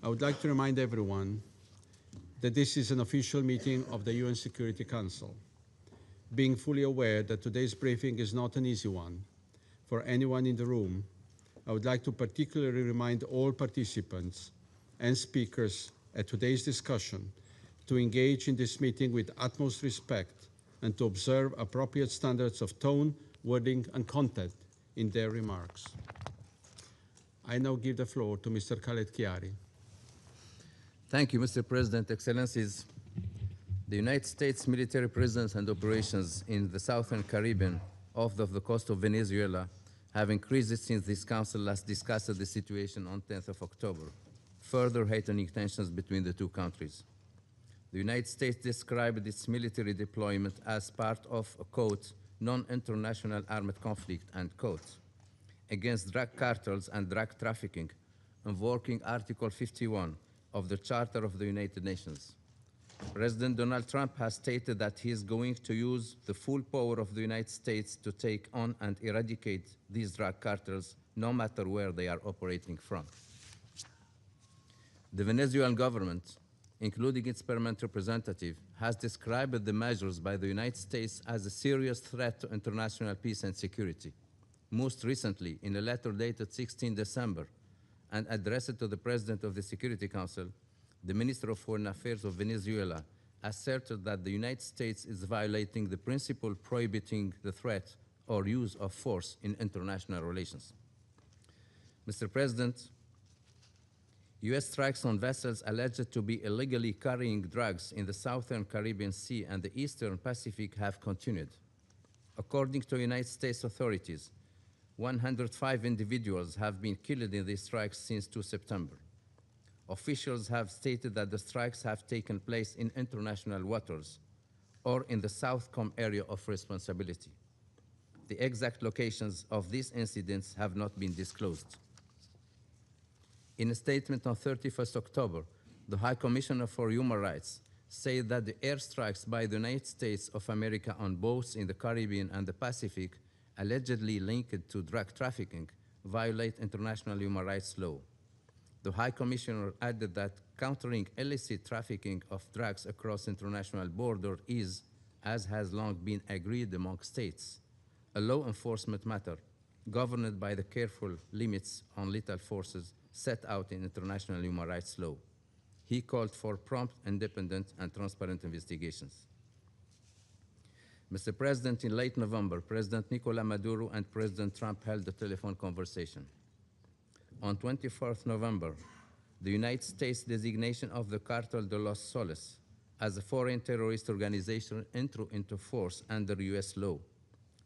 I would like to remind everyone that this is an official meeting of the UN Security Council, being fully aware that today's briefing is not an easy one. For anyone in the room, I would like to particularly remind all participants and speakers at today's discussion to engage in this meeting with utmost respect and to observe appropriate standards of tone, wording, and content in their remarks. I now give the floor to Mr. Khaled Chiari. Thank you, Mr. President, Excellencies. The United States military presence and operations in the Southern Caribbean off the coast of Venezuela have increased since this Council last discussed the situation on 10th of October, further heightening tensions between the two countries. The United States described its military deployment as part of a, quote, non-international armed conflict, end quote, against drug cartels and drug trafficking, invoking Article 51 of the Charter of the United Nations. President Donald Trump has stated that he is going to use the full power of the United States to take on and eradicate these drug cartels, no matter where they are operating from. The Venezuelan government, including its permanent representative, has described the measures by the United States as a serious threat to international peace and security. Most recently, in a letter dated 16 December and addressed to the President of the Security Council, the Minister of Foreign Affairs of Venezuela asserted that the United States is violating the principle prohibiting the threat or use of force in international relations. Mr. President, U.S. strikes on vessels alleged to be illegally carrying drugs in the Southern Caribbean Sea and the Eastern Pacific have continued. According to United States authorities, 105 individuals have been killed in these strikes since 2 September. Officials have stated that the strikes have taken place in international waters or in the Southcom area of responsibility. The exact locations of these incidents have not been disclosed. In a statement on 31st October, the High Commissioner for Human Rights said that the airstrikes by the United States of America on boats in the Caribbean and the Pacific, allegedly linked to drug trafficking, violate international human rights law. The High Commissioner added that countering illicit trafficking of drugs across international borders is, as has long been agreed among states, a law enforcement matter governed by the careful limits on lethal forces set out in international human rights law. He called for prompt, independent, and transparent investigations. Mr. President, in late November, President Nicolas Maduro and President Trump held a telephone conversation. On 24th November, the United States designation of the Cartel de los Soles as a foreign terrorist organization entered into force under U.S. law.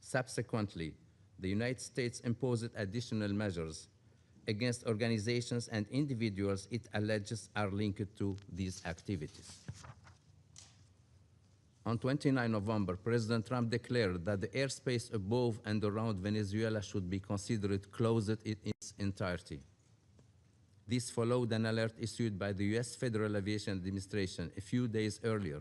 Subsequently, the United States imposed additional measures against organizations and individuals it alleges are linked to these activities. On 29 November, President Trump declared that the airspace above and around Venezuela should be considered closed in its entirety. This followed an alert issued by the U.S. Federal Aviation Administration a few days earlier,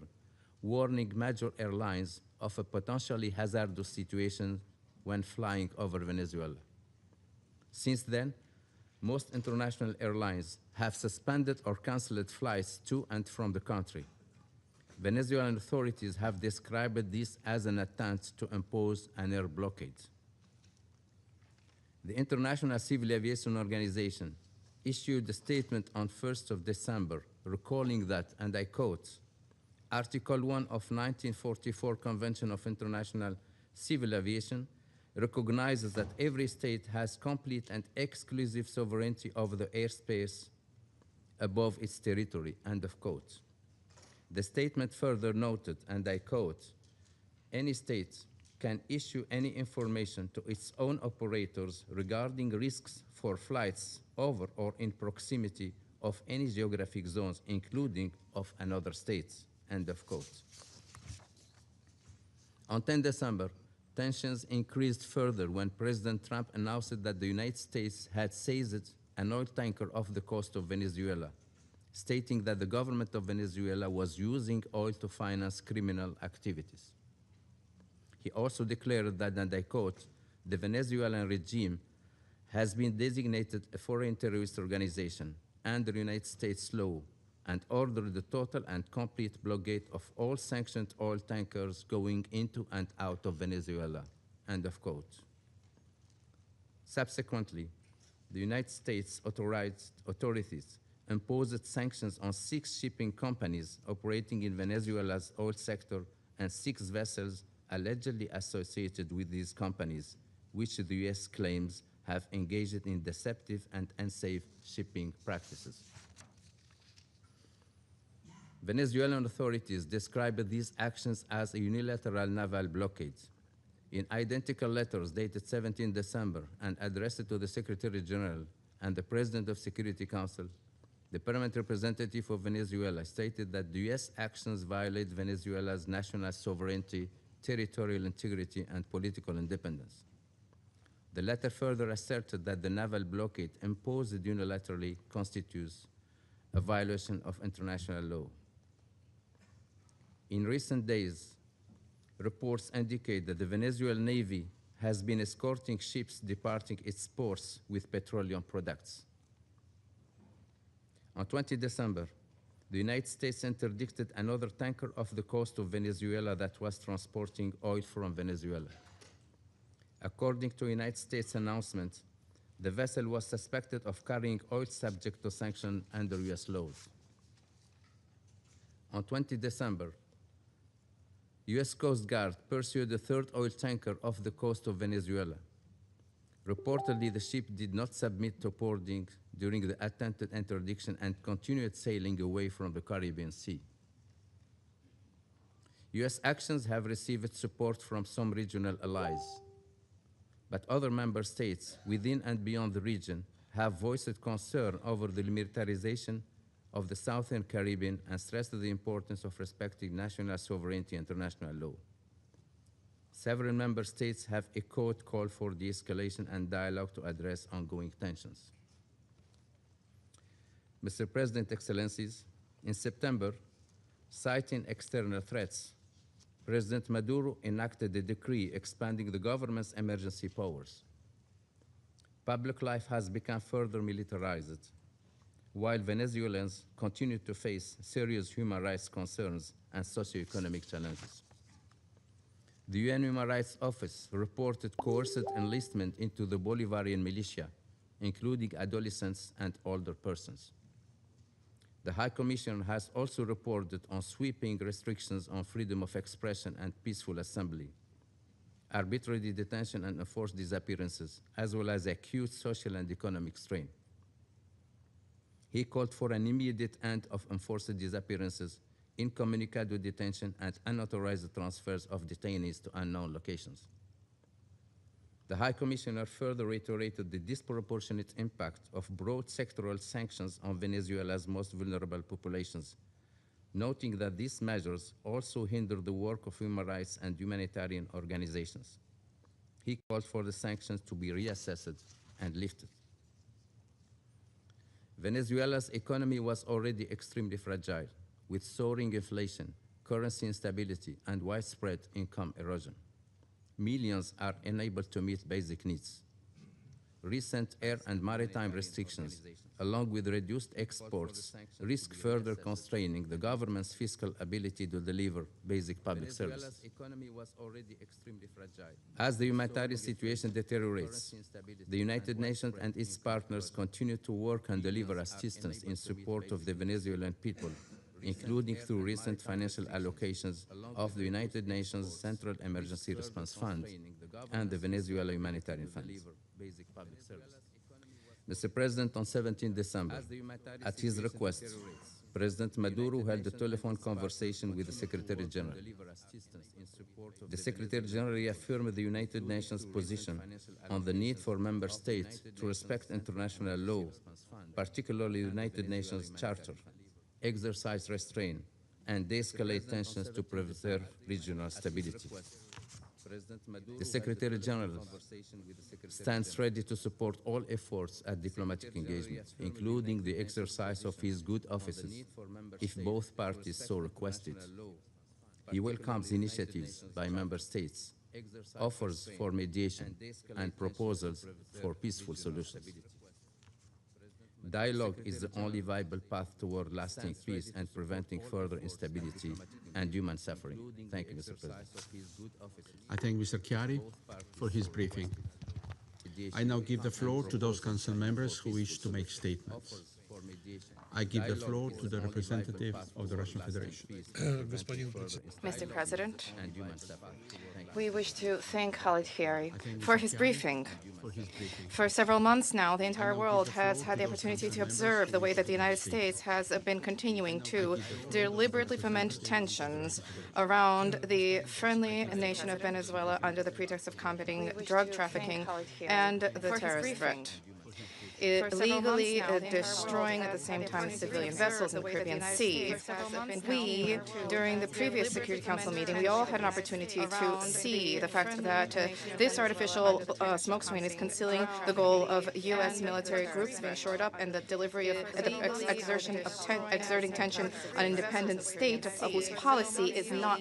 warning major airlines of a potentially hazardous situation when flying over Venezuela. Since then, most international airlines have suspended or canceled flights to and from the country. Venezuelan authorities have described this as an attempt to impose an air blockade. The International Civil Aviation Organization issued a statement on 1st of December recalling that, and I quote, Article 1 of 1944 Convention of International Civil Aviation recognizes that every state has complete and exclusive sovereignty over the airspace above its territory, end of quote. The statement further noted, and I quote, any state can issue any information to its own operators regarding risks for flights over or in proximity of any geographic zones, including of another state, end of quote. On 10 December, tensions increased further when President Trump announced that the United States had seized an oil tanker off the coast of Venezuela, stating that the government of Venezuela was using oil to finance criminal activities. He also declared that, and I quote, the Venezuelan regime has been designated a foreign terrorist organization under United States law and ordered the total and complete blockade of all sanctioned oil tankers going into and out of Venezuela, end of quote. Subsequently, the United States authorities imposed sanctions on 6 shipping companies operating in Venezuela's oil sector and 6 vessels allegedly associated with these companies, which the U.S. claims have engaged in deceptive and unsafe shipping practices. Venezuelan authorities described these actions as a unilateral naval blockade. In identical letters dated 17 December and addressed to the Secretary General and the President of Security Council, the permanent representative of Venezuela stated that the U.S. actions violate Venezuela's national sovereignty, territorial integrity, and political independence. The letter further asserted that the naval blockade imposed unilaterally constitutes a violation of international law. In recent days, reports indicate that the Venezuelan Navy has been escorting ships departing its ports with petroleum products. On 20 December, the United States interdicted another tanker off the coast of Venezuela that was transporting oil from Venezuela. According to a United States announcement, the vessel was suspected of carrying oil subject to sanction under U.S. laws. On 20 December, U.S. Coast Guard pursued a 3rd oil tanker off the coast of Venezuela. Reportedly, the ship did not submit to boarding during the attempted interdiction and continued sailing away from the Caribbean Sea. U.S. actions have received support from some regional allies, but other member states within and beyond the region have voiced concern over the militarization of the Southern Caribbean and stressed the importance of respecting national sovereignty and international law. Several member states have echoed call for de-escalation and dialogue to address ongoing tensions. Mr. President, Excellencies, in September, citing external threats, President Maduro enacted a decree expanding the government's emergency powers. Public life has become further militarized, while Venezuelans continue to face serious human rights concerns and socioeconomic challenges. The UN Human Rights Office reported coerced enlistment into the Bolivarian militia, including adolescents and older persons. The High Commissioner has also reported on sweeping restrictions on freedom of expression and peaceful assembly, arbitrary detention and enforced disappearances, as well as acute social and economic strain. He called for an immediate end of enforced disappearances, incommunicado detention, and unauthorized transfers of detainees to unknown locations. The High Commissioner further reiterated the disproportionate impact of broad sectoral sanctions on Venezuela's most vulnerable populations, noting that these measures also hinder the work of human rights and humanitarian organizations. He called for the sanctions to be reassessed and lifted. Venezuela's economy was already extremely fragile, with soaring inflation, currency instability, and widespread income erosion. Millions are unable to meet basic needs. Recent air and maritime restrictions, along with reduced exports, risk further constraining the government's fiscal ability to deliver basic public services. As the humanitarian situation deteriorates, the United Nations and its partners continue to work and deliver assistance in support of the Venezuelan people, including through recent financial allocations of the United Nations Central Emergency Response Fund and the Venezuela Humanitarian Fund. Mr. President, on 17 December, at his request, President Maduro held a telephone conversation with the Secretary General. The Secretary General reaffirmed the United Nations position on the need for member states to respect international law, particularly the United Nations Charter, exercise restraint, and de-escalate tensions to preserve regional stability. The Secretary General stands ready to support all efforts at diplomatic engagement, including the exercise of his good offices, if both parties so requested. He welcomes initiatives by member states, offers for mediation, and proposals for peaceful solutions. Dialogue is the only viable path toward lasting peace and preventing further instability and human suffering. Thank you, Mr. President. I thank Mr. Chiari for his briefing. I now give the floor to those council members who wish to make statements. I give the floor to the representative of the Russian Federation. Mr. President, we wish to thank Khalid Khiari for his briefing. For several months now, the entire world has had the opportunity to observe the way that the United States has been continuing to deliberately foment tensions around the friendly nation of Venezuela under the pretext of combating drug trafficking and the terrorist threat. Illegally destroying at the same time civilian vessels in the Caribbean Sea. We, during the previous Security Council meeting, we all had an opportunity to see the fact that this artificial smoke screen is concealing the goal of U.S. military groups being shored up and the delivery of the exerting tension on an independent state whose policy is not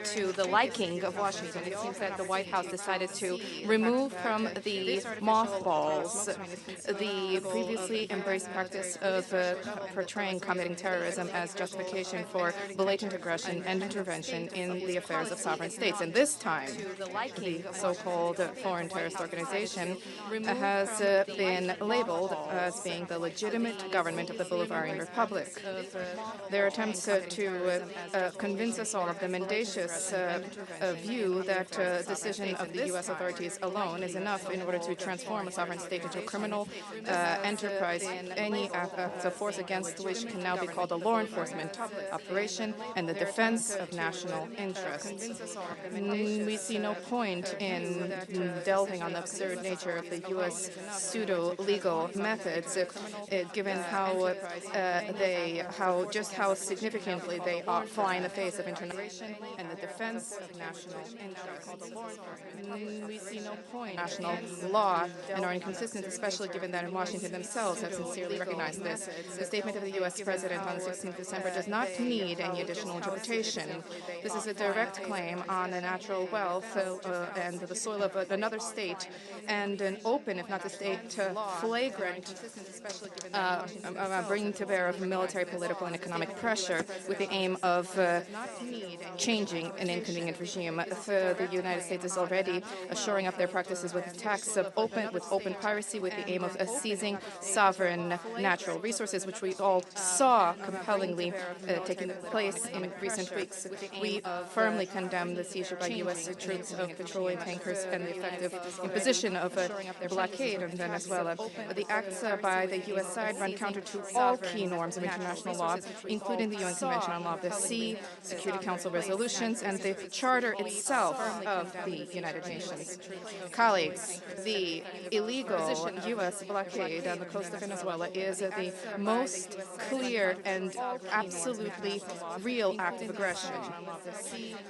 to the liking of Washington. It seems that the White House decided to remove from the mothballs the previously embraced practice of portraying committing terrorism as justification for blatant aggression and intervention in the affairs of sovereign states. And this time, the so-called foreign terrorist organization has been labeled as being the legitimate government of the Bolivarian Republic. Their attempts to convince us all of the mendacious view that decision of the U.S. authorities alone is enough in order to transform a sovereign state into a criminal enterprise, any act of force against which can now be called a law enforcement operation and the defense of national interests. We see no point in delving on the absurd nature of the U.S. pseudo-legal methods, given how how significantly they fly in the face of international and the defense of national interests. We see no point in national law and are inconsistent, especially given that in Washington themselves have sincerely recognized this. The statement of the U.S. President on the 16th of December does not need any additional interpretation. This is a direct claim on the natural wealth and the soil of another state, and an open, if not to state flagrant, bringing to bear of military, political, and economic pressure with the aim of changing an inconvenient regime. The United States is already shoring up their practices with attacks of open piracy with the aim of seizing sovereign natural resources, which we all saw compellingly taking place in recent weeks. We firmly condemn the seizure by U.S. troops of petroleum tankers and the effective imposition of a blockade on Venezuela. The acts by the U.S. side run counter to all key norms of international law, including the UN Convention on Law of the Sea, Security Council resolutions, and the Charter itself of the United Nations. Colleagues, the illegal U.S. blockade on the coast of Venezuela is the most clear and absolutely real act of aggression.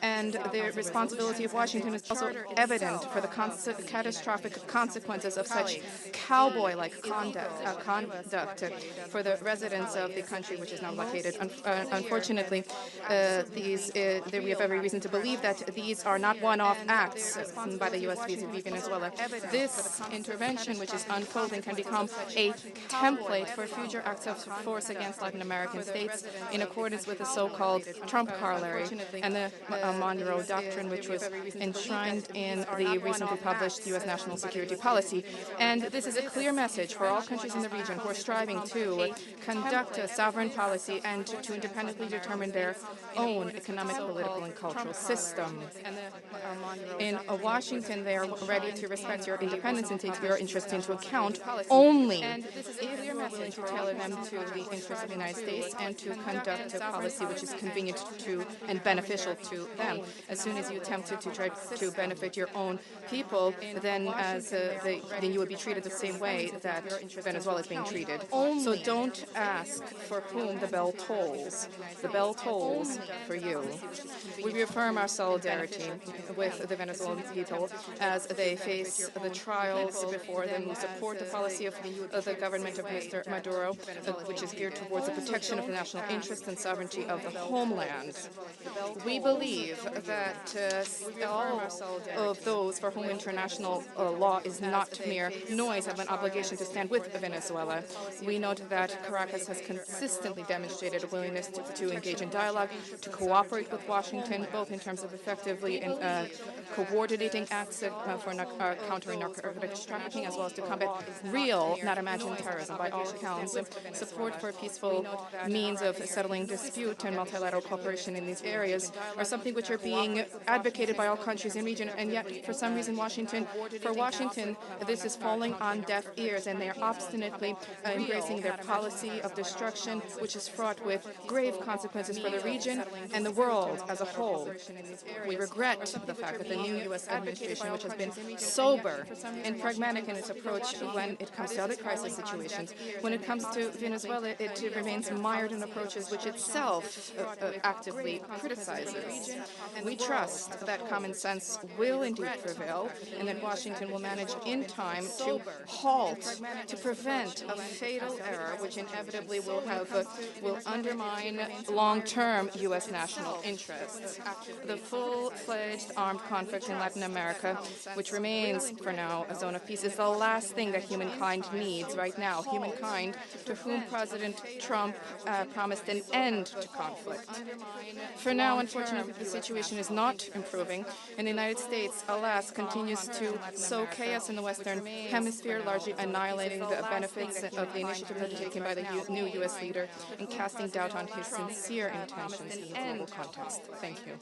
And the responsibility of Washington is also evident for the catastrophic consequences of such cowboy-like conduct for the residents of the country which is now blockaded. Unfortunately, we have every reason to believe that these are not one-off acts by the U.S. vis-a-vis Venezuela. This intervention, which is unfolding, can become a template for future acts of force against Latin American states in accordance with the so-called Trump corollary and the Monroe Doctrine, which was enshrined in the recently published U.S. national security policy. And this is a clear message for all countries in the region who are striving to conduct a sovereign policy and to independently determine their own economic, political, and cultural system. In Washington, they are ready to respect your independence and take your interests into account only if you are willing to tailor them to the interests of the United States and to conduct a policy which is convenient to and beneficial to them. As soon as you attempt to try to benefit your own people, then then you would be treated the same way that Venezuela is being treated. So don't ask for whom the bell tolls. The bell tolls for you. We reaffirm our solidarity with the Venezuelan people as they face the trials before them. We support the policy of the government of Mr. Maduro, which is geared towards the protection of the national interest and sovereignty of the homeland. We believe that all of those for whom international law is not mere noise have an obligation to stand with Venezuela. We note that Caracas has consistently demonstrated a willingness to engage in dialogue, to cooperate with Washington, both in terms of effectively coordinating acts for countering narcotics trafficking, as well as to combat real, not imagined terrorism. By all accounts, support for peaceful means of settling dispute and multilateral cooperation in these areas are something which are being advocated by all countries in the region, and yet for some reason for Washington, this is falling on deaf ears, and they are obstinately embracing their policy of destruction, which is fraught with grave consequences for the region and the world as a whole. We regret the fact that the new U.S. administration, which has been sober and pragmatic in its approach when it comes to other crisis situations, when it comes to Venezuela, it remains mired in approaches which itself actively criticizes. We trust that common sense will indeed prevail and that Washington will manage in time to halt, to prevent a fatal error which inevitably will undermine long-term U.S. national interests. The full-fledged armed conflict in Latin America, which remains for now a zone of peace, is the last thing that humankind needs right now. Humankind to whom President Trump promised an end to conflict. For now, unfortunately, the situation is not improving, and the United States, alas, continues to sow chaos in the Western Hemisphere, largely annihilating the benefits of the initiative undertaken by the new U.S. leader and casting doubt on his sincere intentions in the global context. Thank you.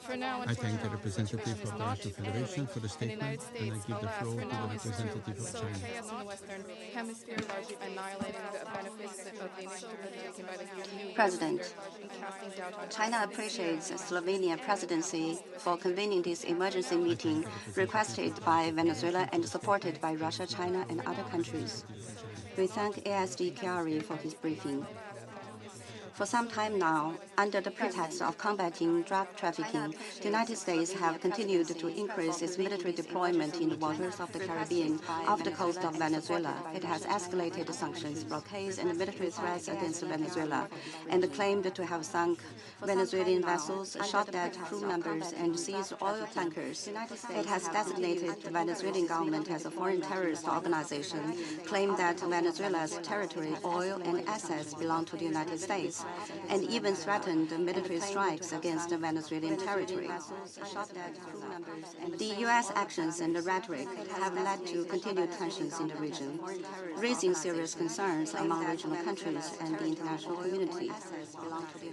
For now, I thank the representative of the Russian Federation for the statement, and I give the floor to the representative of China. Chaos in the Western Hemisphere, largely annihilating the benefits of the initiative undertaken by the new President, China appreciates the Slovenian presidency for convening this emergency meeting requested by Venezuela and supported by Russia, China, and other countries. We thank ASD Chiari for his briefing. For some time now, under the pretext of combating drug trafficking, the United States have continued to increase its military deployment in the waters of the Caribbean off the coast of Venezuela. It has escalated sanctions, blockades, and military threats against Venezuela, and claimed to have sunk Venezuelan vessels, shot dead crew members, and seized oil tankers. It has designated the Venezuelan government as a foreign terrorist organization, claimed that Venezuela's territory, oil, and assets belong to the United States, and even threatened military strikes against the Venezuelan territory. The U.S. actions and the rhetoric have led to continued tensions in the region, raising serious concerns among regional countries and the international community.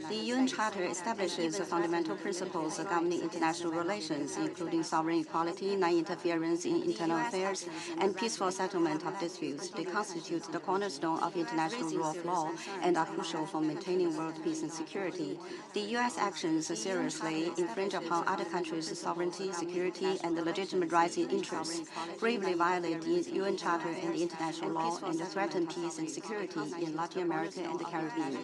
The UN Charter establishes fundamental principles governing international relations, including sovereign equality, non-interference in internal affairs, and peaceful settlement of disputes. They constitute the cornerstone of international rule of law and are crucial for maintaining world peace and security. The U.S. actions seriously infringe upon other countries' sovereignty, security, and the legitimate rights and interests, gravely violate the UN Charter and the international law, and threaten peace and security in Latin America and the Caribbean.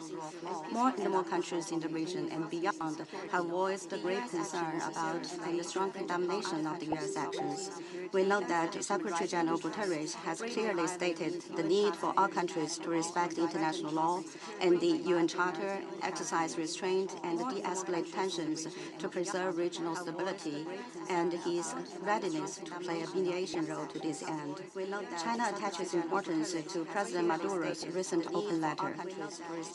More and more countries in the region and beyond have voiced great concern about and strong condemnation of the U.S. actions. We note that Secretary General Guterres has clearly stated the need for all countries to respect international law and the UN Charter, exercise restraint, and de-escalate tensions to preserve regional stability, and his readiness to play a mediation role to this end. China attaches importance to President Maduro's recent open letter.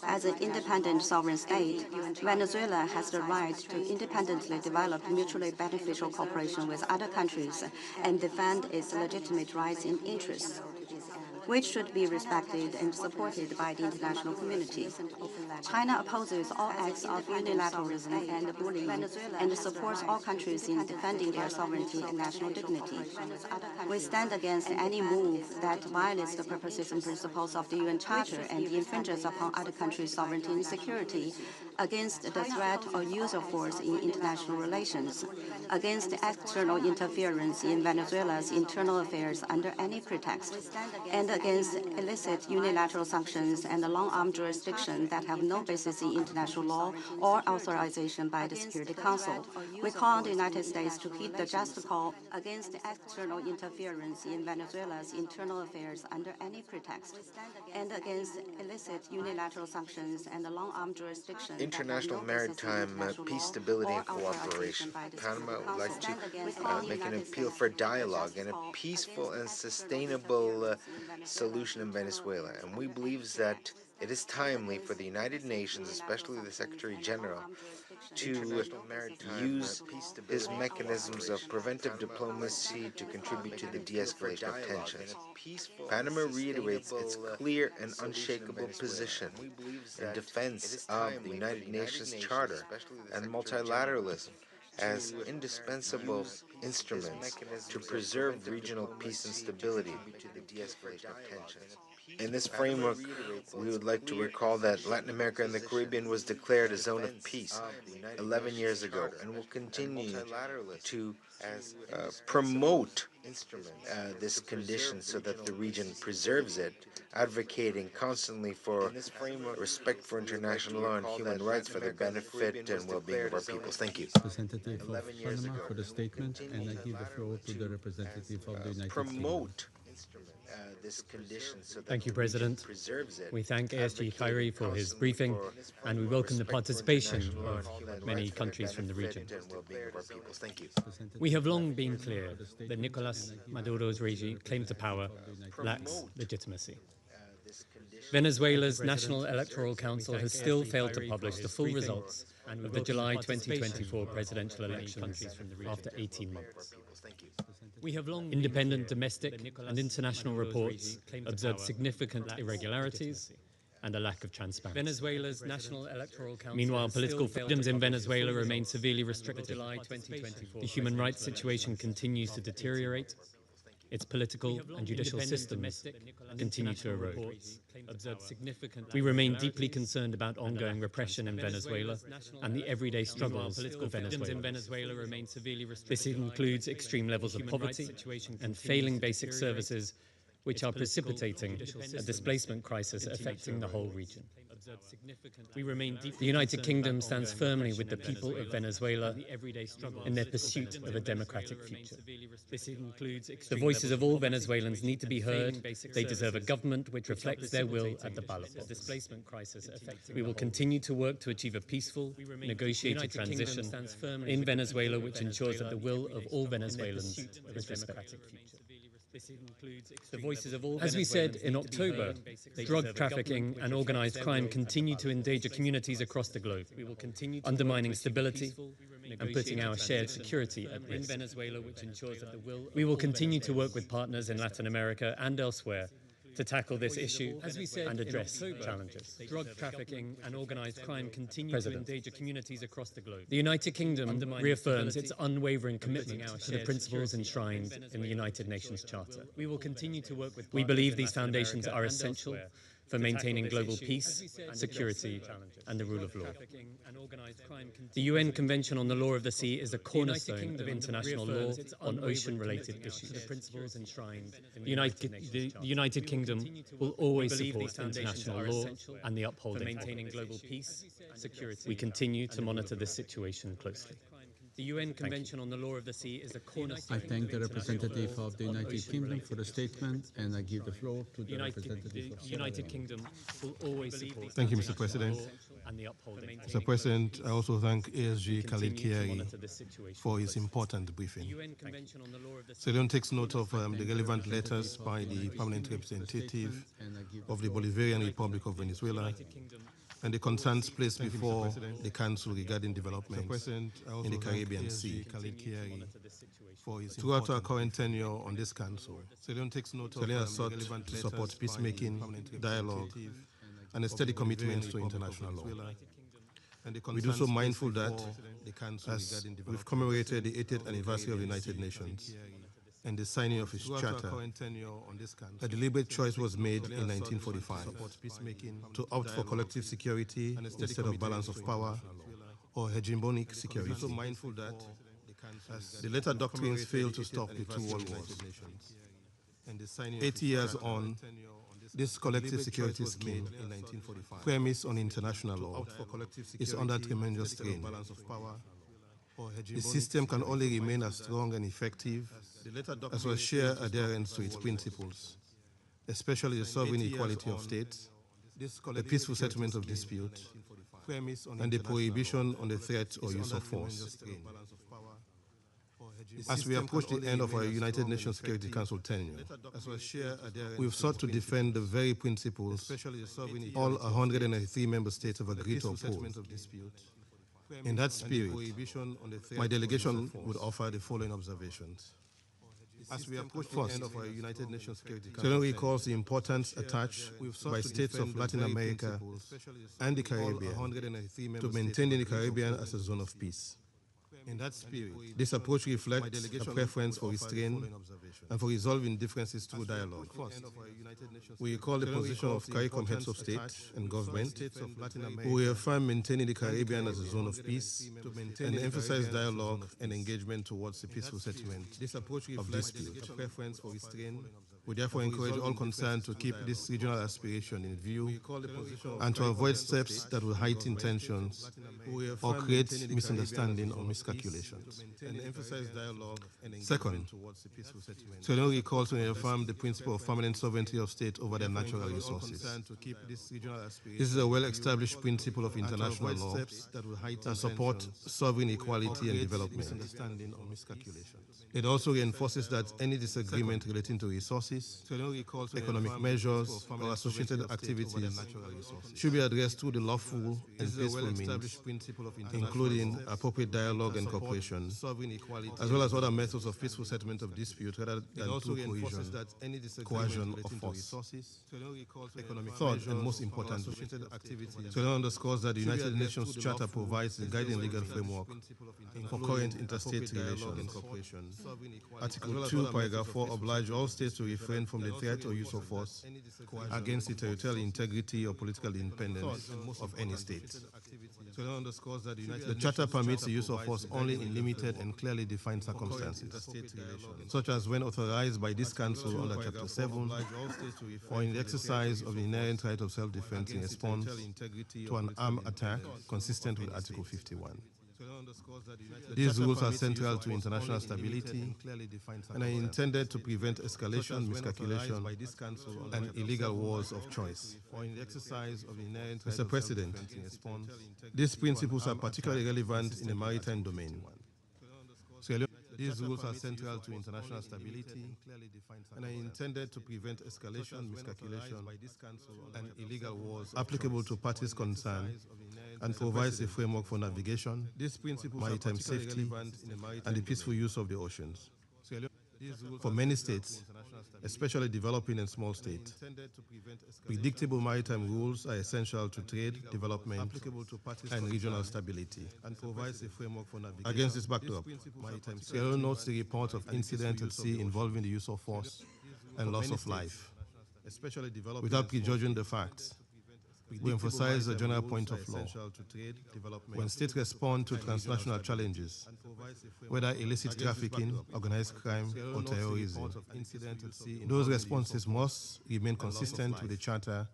As an independent sovereign state, Venezuela has the right to independently develop mutually beneficial cooperation with other countries and defend its legitimate rights and interests, which should be respected and supported by the international community. China opposes all acts of unilateralism and bullying and supports all countries in defending their sovereignty and national dignity. We stand against any move that violates the purposes and principles of the UN Charter and infringes upon other countries' sovereignty and security, against the threat or use of force in international relations, against external interference in Venezuela's internal affairs under any pretext, and against illicit unilateral sanctions and long-arm jurisdiction that have no basis in international law or authorization by the Security Council. We call on the United States to heed the just call against external interference in Venezuela's internal affairs under any pretext, and against illicit unilateral sanctions and long-arm jurisdiction. International maritime peace, stability, and cooperation. Panama would like to make an appeal for dialogue and a peaceful and sustainable solution in Venezuela. And we believe that it is timely for the United Nations, especially the Secretary General, to use his mechanisms of preventive diplomacy to contribute to the de-escalation of tensions. Panama reiterates its clear and unshakable position in defense of the United Nations Charter and multilateralism as indispensable instruments to preserve regional peace and stability. In this framework, we would like to recall that Latin America and the Caribbean was declared a zone of peace 11 years ago and will continue to promote this condition so that the region preserves it, advocating constantly for respect for international law and human rights for the benefit and well-being of our peoples. Thank you. Representative of Panama for the statement, and I give the floor to the representative of the United Kingdom. This condition so that Thank you, the region President. preserves it, We thank ASG Khairi for his constantly briefing, for and we welcome the respect for participation international law of and human many rights for the countries from the region. benefit and well-being of our peoples. Thank you. We have long been clear that Nicolas Maduro's regime claim to power lacks legitimacy. Venezuela's National Electoral Council has still failed to publish the full results of the July 2024 presidential elections after 18 months. Independent domestic and international reports observed significant irregularities and a lack of transparency. Venezuela's National Electoral Council. Meanwhile, political freedoms in Venezuela remain severely restricted. The human rights situation continues to deteriorate. Its political and judicial systems continue to erode. We remain deeply concerned about ongoing repression in Venezuela and the everyday struggles of Venezuela. This includes extreme levels of poverty and failing basic services, which are precipitating a displacement crisis affecting the whole region. The United Kingdom stands firmly with the people of Venezuela in their pursuit of a democratic future. The voices of all Venezuelans need to be heard. They deserve a government which reflects their will at the ballot box. We will continue to work to achieve a peaceful, negotiated transition in Venezuela which ensures that the will of all Venezuelans is respected. As we said in October, drug trafficking and organized crime continue to endanger communities across the globe, undermining stability and putting our shared security at risk. We will continue to work with partners in Latin America and elsewhere to tackle this issue and address challenges. Drug trafficking and organized crime continue to endanger communities across the globe. The United Kingdom reaffirms its unwavering commitment to the principles enshrined in the United Nations Charter. We will continue to work with. We believe these foundations are essential for maintaining global peace, security, and the rule of law. The UN Convention on the Law of the Sea is a cornerstone of international law on ocean-related issues. The United Kingdom will always support international law and the upholding of maintaining global peace, security. We continue to monitor this situation closely. The UN Convention on the Law of the Sea is a cornerstone. I thank the representative of the United Kingdom for the statement, and I give the floor to the representative of the United Kingdom will always support. Thank you, Mr. President. Mr. President, I also thank ASG Khalid Kiari for his important briefing. Sierra takes note of the relevant letters by the permanent representative of the Bolivarian Republic of Venezuela and the concerns placed before the Council regarding developments in the Caribbean Sea. Throughout our current tenure on this Council, Sierra has sought to support peacemaking, dialogue, and a steady commitment to international law. We do so mindful that, as we've commemorated the 80th anniversary of the United Nations and the signing of its charter, a deliberate choice was made in 1945 to opt for collective security instead of balance of power or hegemonic security. We are so mindful that the later doctrines failed to stop the two world wars, 80 years on, this collective security scheme, premised on international law, is under tremendous strain. The system can only remain as strong and effective as well share adherence to its principles, especially the sovereign equality of states, the peaceful settlement of dispute, and the prohibition on the threat or use of force. As we approach the end of our United Nations Security Council tenure, we've sought to defend the very principles all 103 member states have agreed to uphold. In that spirit, my delegation would offer the following observations. As we approach the end of our United Nations Security Council, Secretary recalls the importance attached by states of Latin America and the Caribbean to maintaining the Caribbean as a zone of peace. In that spirit, this approach reflects a preference for restraint and for resolving differences through dialogue. We recall the position of CARICOM heads of state and government, who reaffirm maintaining the Caribbean as a zone of peace and emphasize dialogue and engagement towards the peaceful settlement of dispute. We therefore encourage all concerned to keep this regional aspiration in view and to avoid steps that will heighten tensions or create misunderstanding or miscalculations. Second, Secretary calls to reaffirm the principle of permanent sovereignty of state over their natural resources. This is a well-established principle of international law that supports sovereign equality and development. It also reinforces that any disagreement relating to resources, economic measures, or associated activities should be addressed through the lawful and peaceful means, including appropriate dialogue and cooperation, as well as other methods of peaceful settlement of dispute rather than through coercion or force. Third, and most importantly, Sudan underscores that the United Nations Charter provides the guiding legal framework for current interstate relations. Article 2, paragraph 4 obliges all states to refrain from the threat or use of force against the territorial integrity or political independence of any state. The Charter permits the use of force only in limited and clearly defined circumstances, such as when authorized by this Council under Chapter 7, or in the exercise of the inherent right of self-defense in response to an armed attack consistent with Article 51. These rules are central to international stability and are intended to prevent escalation, miscalculation, and illegal wars of choice. Mr. President, these principles are particularly relevant in the maritime domain. These rules are central to international stability and are intended to prevent escalation, miscalculation, and illegal wars applicable to parties concerned and provides a framework for navigation, maritime safety, and the peaceful use of the oceans. For many states, especially developing and small states, predictable maritime rules are essential to trade, development, and regional stability. Against this backdrop, Sierra Leone notes the report of incidents at sea involving the use of force and loss of life. Without prejudging the facts, we emphasize a general point of law. When states respond to transnational challenges, whether illicit trafficking, organized crime, or terrorism, those responses must remain consistent with the Charter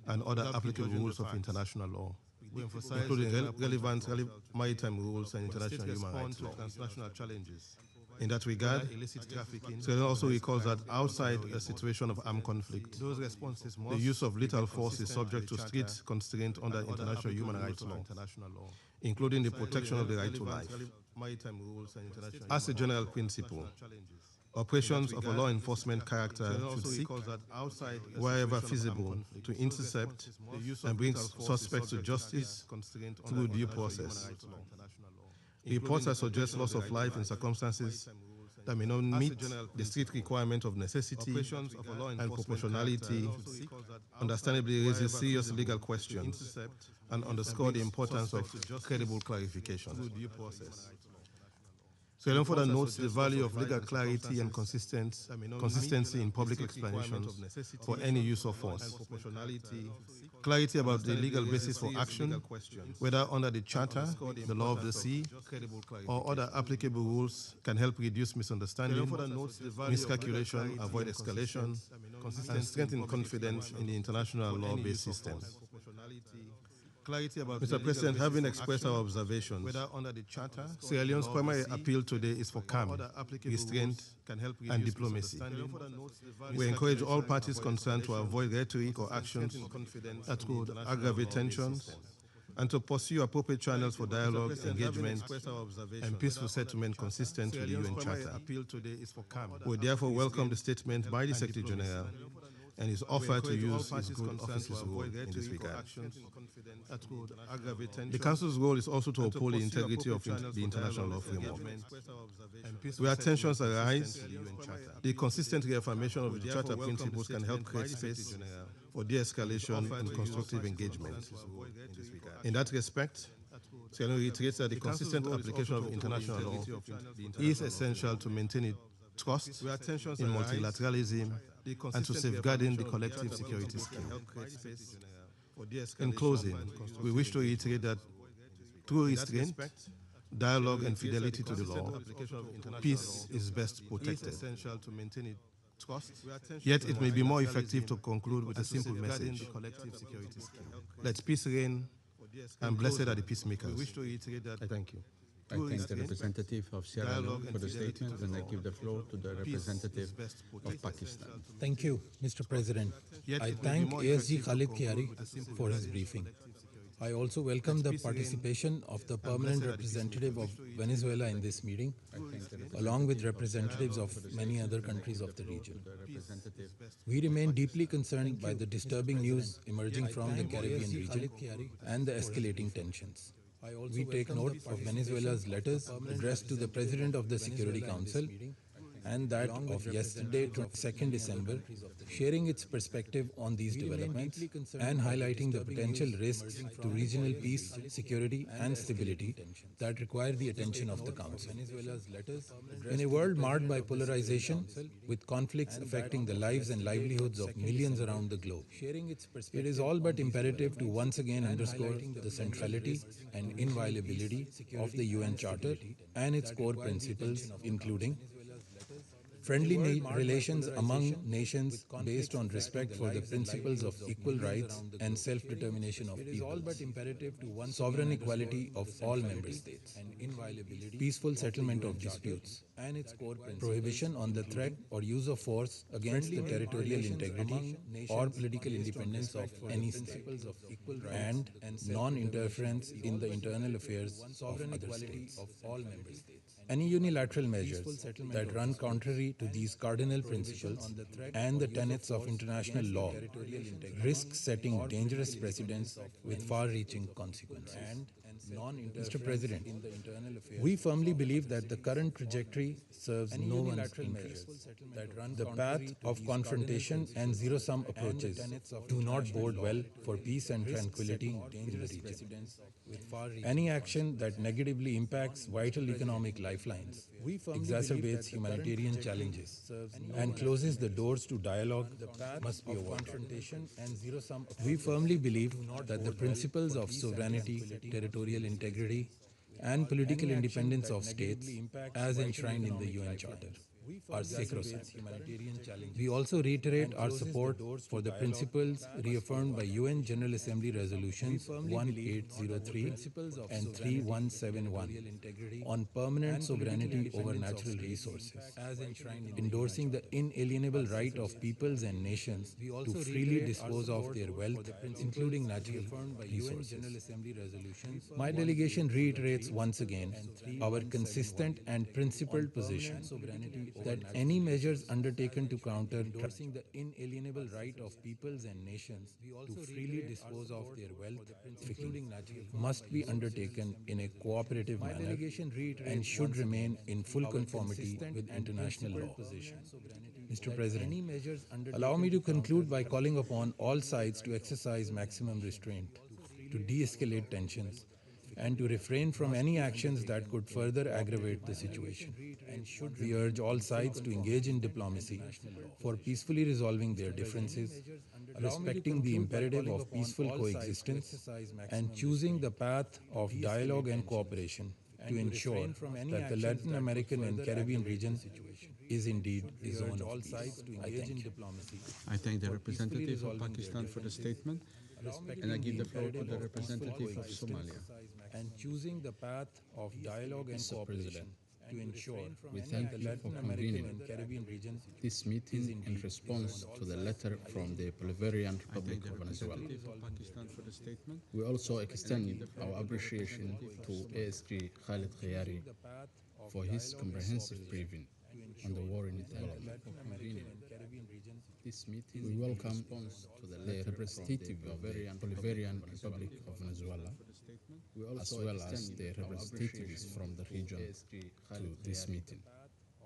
and other applicable rules of international law, including relevant maritime rules and international human rights law. In that regard, Sierra also recalls that outside a situation of armed conflict, the use of lethal force is subject to strict constraint under international human rights law, including the protection of the right to life. As a general principle, operations of a law enforcement character should seek, wherever feasible, to intercept and bring suspects to justice through due process. Reports that suggest loss of life in circumstances that may not meet the strict requirement of necessity and proportionality understandably raises serious legal questions and underscore the importance of credible clarification. Sierra Leone further notes the value of legal clarity and consistency in public explanations for any use of force. Clarity about the legal basis for action, whether under the Charter, the law of the sea, or other applicable rules, can help reduce misunderstanding, miscalculation, avoid escalation, and strengthen confidence in the international law-based system. Mr. President, having expressed our observations, Sierra Leone's primary appeal today is for calm, restraint, and diplomacy. We encourage all parties concerned to avoid rhetoric or actions that could aggravate tensions and to pursue appropriate channels for dialogue, engagement, and peaceful settlement consistent with the UN Charter. We therefore welcome the statement by the Secretary General and his offer to use his good office's role in this regard. The Council's role is also to uphold the integrity of the international law framework. Where tensions arise, the consistent reaffirmation of the Charter principles can help create space for de-escalation and constructive engagement. In that respect, Sierra Leone reiterates that the consistent application of international law is essential to maintain trust in multilateralism and to safeguarding the collective security scheme. In closing, we wish to reiterate that through restraint, dialogue, and fidelity to the law, peace is best protected. Yet it may be more effective to conclude with a simple message. Let peace reign, and blessed are the peacemakers. I thank you. I thank the representative of Sierra Leone for the statement, and I give the floor to the representative of Pakistan. Thank you, Mr. President. I thank ASG Khalid Kiari for his briefing. I also welcome the participation of the permanent representative of Venezuela in this meeting, along with representatives of many other countries of the region. We remain deeply concerned by the disturbing news emerging from the Caribbean region and the escalating tensions. We take note of Venezuela's letters addressed to the President of the Security Council and that of yesterday, 2nd December, sharing its perspective on these developments and highlighting the potential risks to regional peace, security, and stability that require the attention of the Council. In a world marked by polarization, with conflicts affecting the lives and livelihoods of millions around the globe, it is all but imperative to once again underscore the centrality and inviolability of the UN Charter and its core principles, including friendly relations among nations based on respect for the principles of equal rights and self-determination of peoples, sovereign equality of all member states, peaceful settlement of disputes, prohibition on the threat or use of force against the territorial integrity or political independence of any state, and non-interference in the internal affairs of other states. Any unilateral measures that run contrary to these cardinal principles and the tenets of international law risk setting dangerous precedents with far-reaching consequences. Mr. President, we firmly believe that the current trajectory serves no one's interests. The path of confrontation and zero-sum approaches do not bode well for peace and tranquility in the region. Any action that negatively impacts vital economic lifelines, exacerbates humanitarian challenges, and closes the doors to dialogue must be avoided. We firmly believe that the principles of sovereignty, territorial integrity, and political independence of states, as enshrined in the UN Charter, are sacrosanct. We also reiterate our support for the principles reaffirmed by UN General Assembly Resolutions 1803 and 3171 on permanent sovereignty over natural resources, endorsing the inalienable right of peoples and nations to freely dispose of their wealth, including natural resources. My delegation reiterates once again our consistent and principled position that any measures undertaken to counter the inalienable right of peoples and nations to freely dispose of their wealth must be undertaken in a cooperative manner and should remain in full conformity with international law. Mr. President, allow me to conclude by calling upon all sides to exercise maximum restraint, to de-escalate tensions, and to refrain from any actions that could further aggravate the situation. We urge all sides to engage in diplomacy for peacefully resolving their differences, respecting the imperative of peaceful coexistence, and choosing the path of dialogue and cooperation to ensure that the Latin American and Caribbean region is indeed a zone of peace. I thank you. I thank the representative of Pakistan for the statement, and I give the floor to the representative of Somalia. And choosing the path of dialogue and cooperation to ensure We that thank the you Latin for American convening and Caribbean region this meeting in response to the letter from the Bolivarian I Republic thank the of Venezuela. representative of Pakistan for the statement. We also extend our appreciation to ASG Khalid Khayari for his comprehensive briefing on the war in development. This meeting, we welcome the representative of the Bolivarian Republic of Venezuela, as well as the representatives from the region to this meeting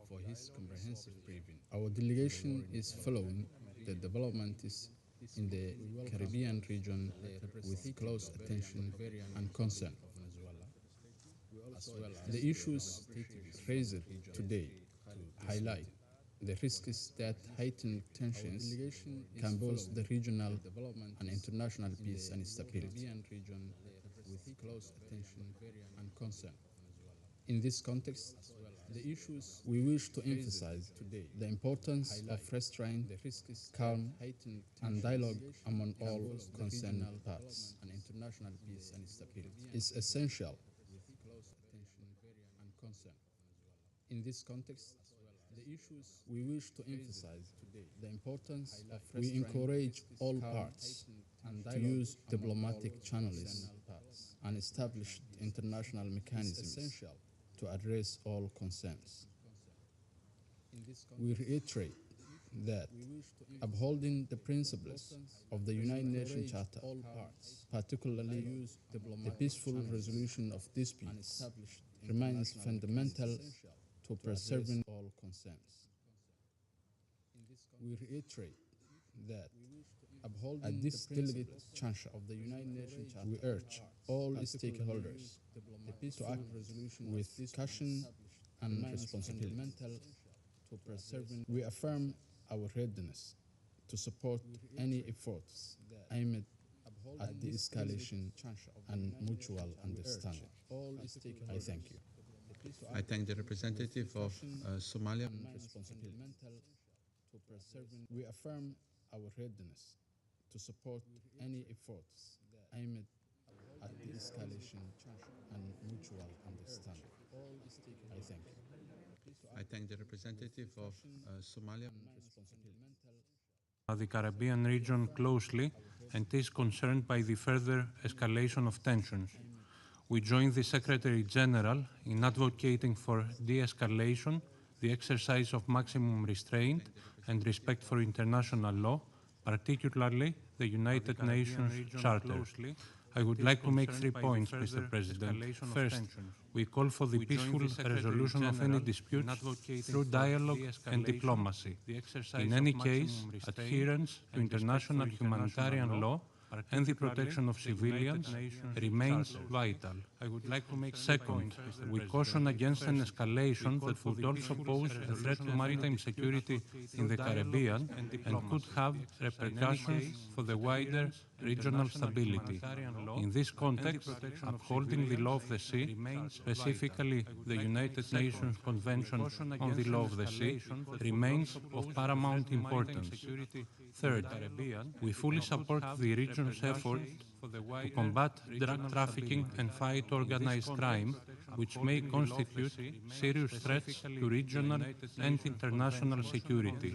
for his comprehensive briefing. Our delegation is following the developments in the Caribbean region with close attention and concern. The issues raised today highlight the risks that heightened tensions can pose the regional and international peace and stability. In this context, we wish to emphasize the importance of restraint, calm, and dialogue among all concerned parties. It's essential. In this context, we wish to emphasize the importance of we encourage all parties to use diplomatic channels and establish international mechanisms to address all concerns. We reiterate that upholding the principles of the United Nations Charter, particularly the peaceful resolution of disputes, remains fundamental to preserving all concerns. We reiterate that at this delicate juncture of the United Nations Charter, we urge all stakeholders to act with caution and responsibility. We affirm our readiness to support any efforts aimed at de-escalation and mutual understanding. I thank you. I thank the representative of Somalia. We affirm our readiness to support any efforts aimed at de-escalation and mutual understanding. I thank you. I thank the representative of Somalia. The Caribbean region closely and is concerned by the further escalation of tensions. We join the Secretary General in advocating for de-escalation, the exercise of maximum restraint and respect for international law, particularly the United Nations Charter. I would like to make 3 points, Mr. President. First, we call for the peaceful resolution of any disputes through dialogue and diplomacy. In any case, adherence to international humanitarian law and the protection of civilians remains vital. Second, we caution against an escalation that would also pose a threat to maritime security in the Caribbean and could have repercussions for the wider regional stability. In this context, upholding the law of the sea, specifically the United Nations Convention on the Law of the Sea, remains of paramount importance. Third, we fully support the region's effort to combat drug trafficking and fight organized crime, which may constitute serious threats to regional and international security.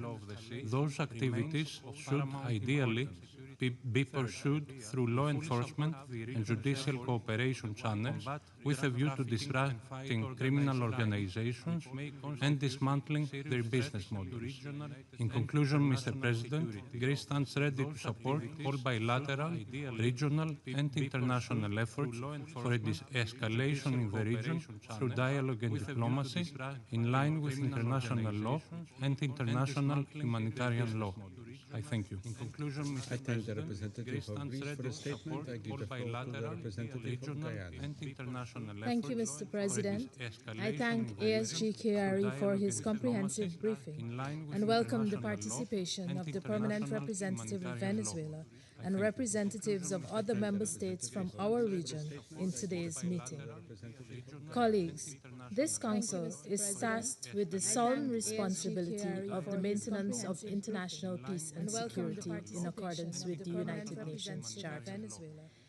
Those activities should ideally be pursued through law enforcement and judicial cooperation channels with a view to disrupting criminal organizations and dismantling their business models. In conclusion, Mr. President, Greece stands ready to support all bilateral, regional and international efforts for a de-escalation in the region through dialogue and diplomacy in line with international law and international humanitarian law. I thank you. In conclusion, Mr. I thank the President, representative Greece of stands Greece ready for to the statement. support I give all the floor to the bilateral, representative of regional, Guyana. and international Thank you, efforts Mr. for President. I escalation thank in the region ASG through Kyari for dialogue his and comprehensive diplomacy briefing in line with and welcome the international law participation and of the permanent international representative of humanitarian law. Venezuela I and thank you. representatives of other member states from our region in today's meeting. Colleagues, this Council is tasked with the solemn responsibility of the maintenance of international peace and security in accordance with the United Nations Charter.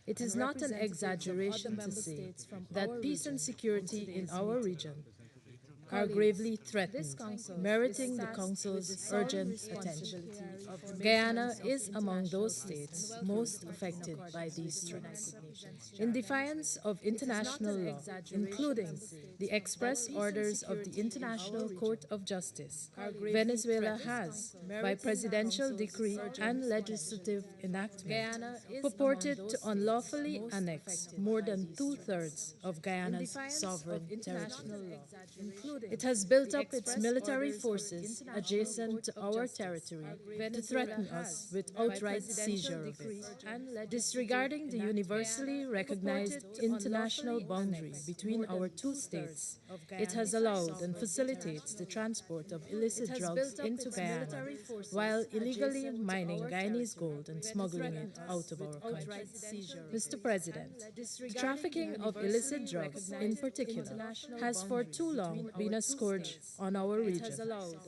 It is not an exaggeration to say that peace and security in our region are gravely threatened, meriting the Council's urgent attention. Guyana is among those states most affected by these threats. In defiance of international law, including the express orders of the International Court of Justice, Venezuela has, by presidential decree and legislative enactment, purported to unlawfully annex more than two-thirds of Guyana's sovereign territory. It has built up its military forces adjacent to our territory to threaten us with outright seizure of it. Disregarding the universally recognized international boundary between our two states, it has allowed and facilitates the transport of illicit drugs into Guyana while illegally mining Guyanese gold and smuggling it out of our country. Mr. President, the trafficking of illicit drugs in particular has for too long been a scourge on our region,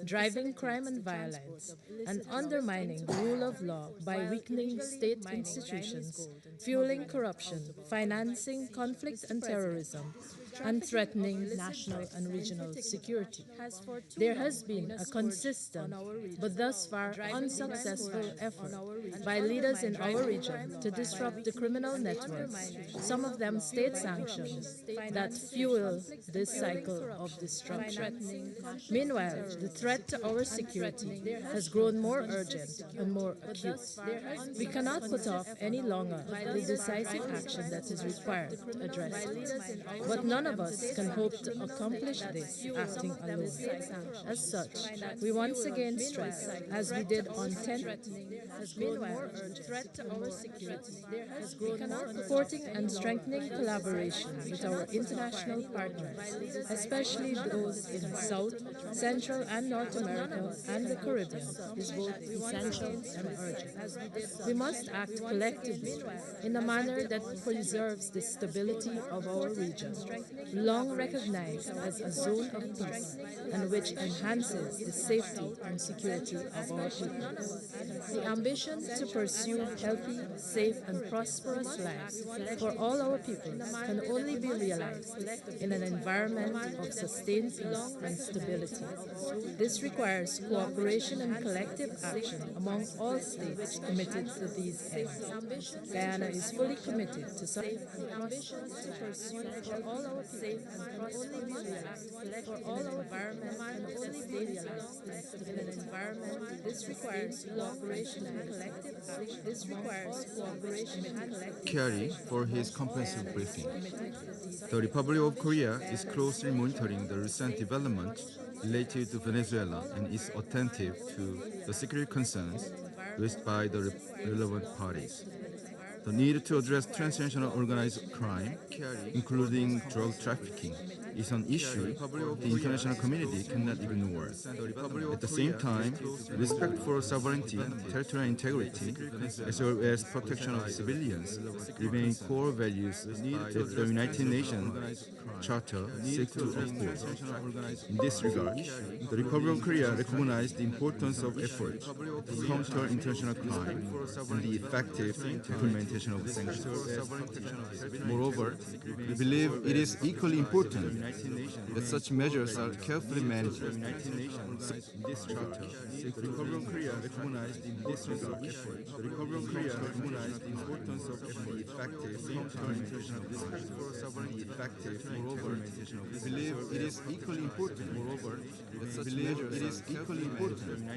driving crime and violence and undermining the rule of law by weakening state institutions, fueling corruption, financing conflict and terrorism, and threatening national and regional security. There has been a consistent but thus far unsuccessful effort by leaders in our region to disrupt the criminal networks, some of them state-sanctioned, that fuel this cycle of destruction. Meanwhile, the threat to our security has grown more urgent and more acute. We cannot put off any longer the decisive action that is required to address it. But none of us can hope to accomplish this acting alone. As such, we once again stress, as we did on 10, meanwhile, the threat to our security has grown more, supporting and strengthening collaboration with our international partners, especially those in South, Central and North America and the Caribbean, is both essential and urgent. We must act collectively in a manner that preserves the stability of our region, long recognized as a zone of peace and which enhances the safety and security of our people. The ambition to pursue healthy, safe and prosperous lives for all our people can only be realized in an environment of sustained peace and stability. This requires cooperation and collective action among all states committed to these ends. Guyana is fully committed to the ambition to pursue all our safe and prosperous lives for all our environment and only be realized in an environment. This requires cooperation and collective action. This requires cooperation and collective Kyari for his comprehensive briefing. The Republic of Korea is closely monitoring the recent developments related to Venezuela and is attentive to the security concerns raised by the relevant parties. The need to address transnational organized crime, including drug trafficking, is an issue the international community cannot ignore. At the same time, respect for sovereignty, territorial integrity, as well as protection of civilians remain core values that the United Nations Charter seeks to uphold. In this regard, the Republic of Korea recognized the importance of efforts to counter international crime and the effective implementation of sanctions. Moreover, we believe it is equally important that such measures are carefully managed. The Republic of Korea recognized the importance of effort. The Republic of Korea recognized the importance of the effective implementation of sanctions. Moreover, we believe it is equally important. That such measures it is equally important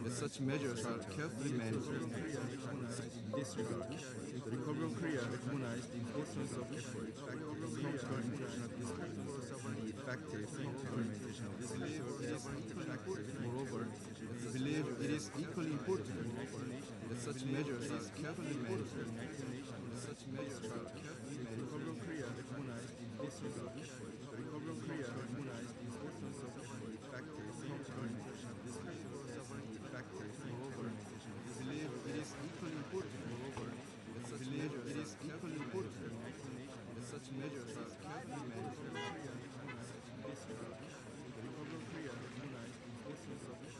that such measures are carefully managed. In this regard, the Republic of Korea recognized the importance of effort to counter international crime and the effective implementation of sanctions. Moreover, we believe it is equally important that such measures are carefully managed. Such measures are carefully managed. The Republic of Korea recognized in this regard. The Republic of Korea recognized the importance of factors this sovereignty factors. Moreover, we believe it is equally important. Moreover, that such measures it is equally important that such measures are carefully managed. This regard, the Republic of Korea recognized the importance of factors.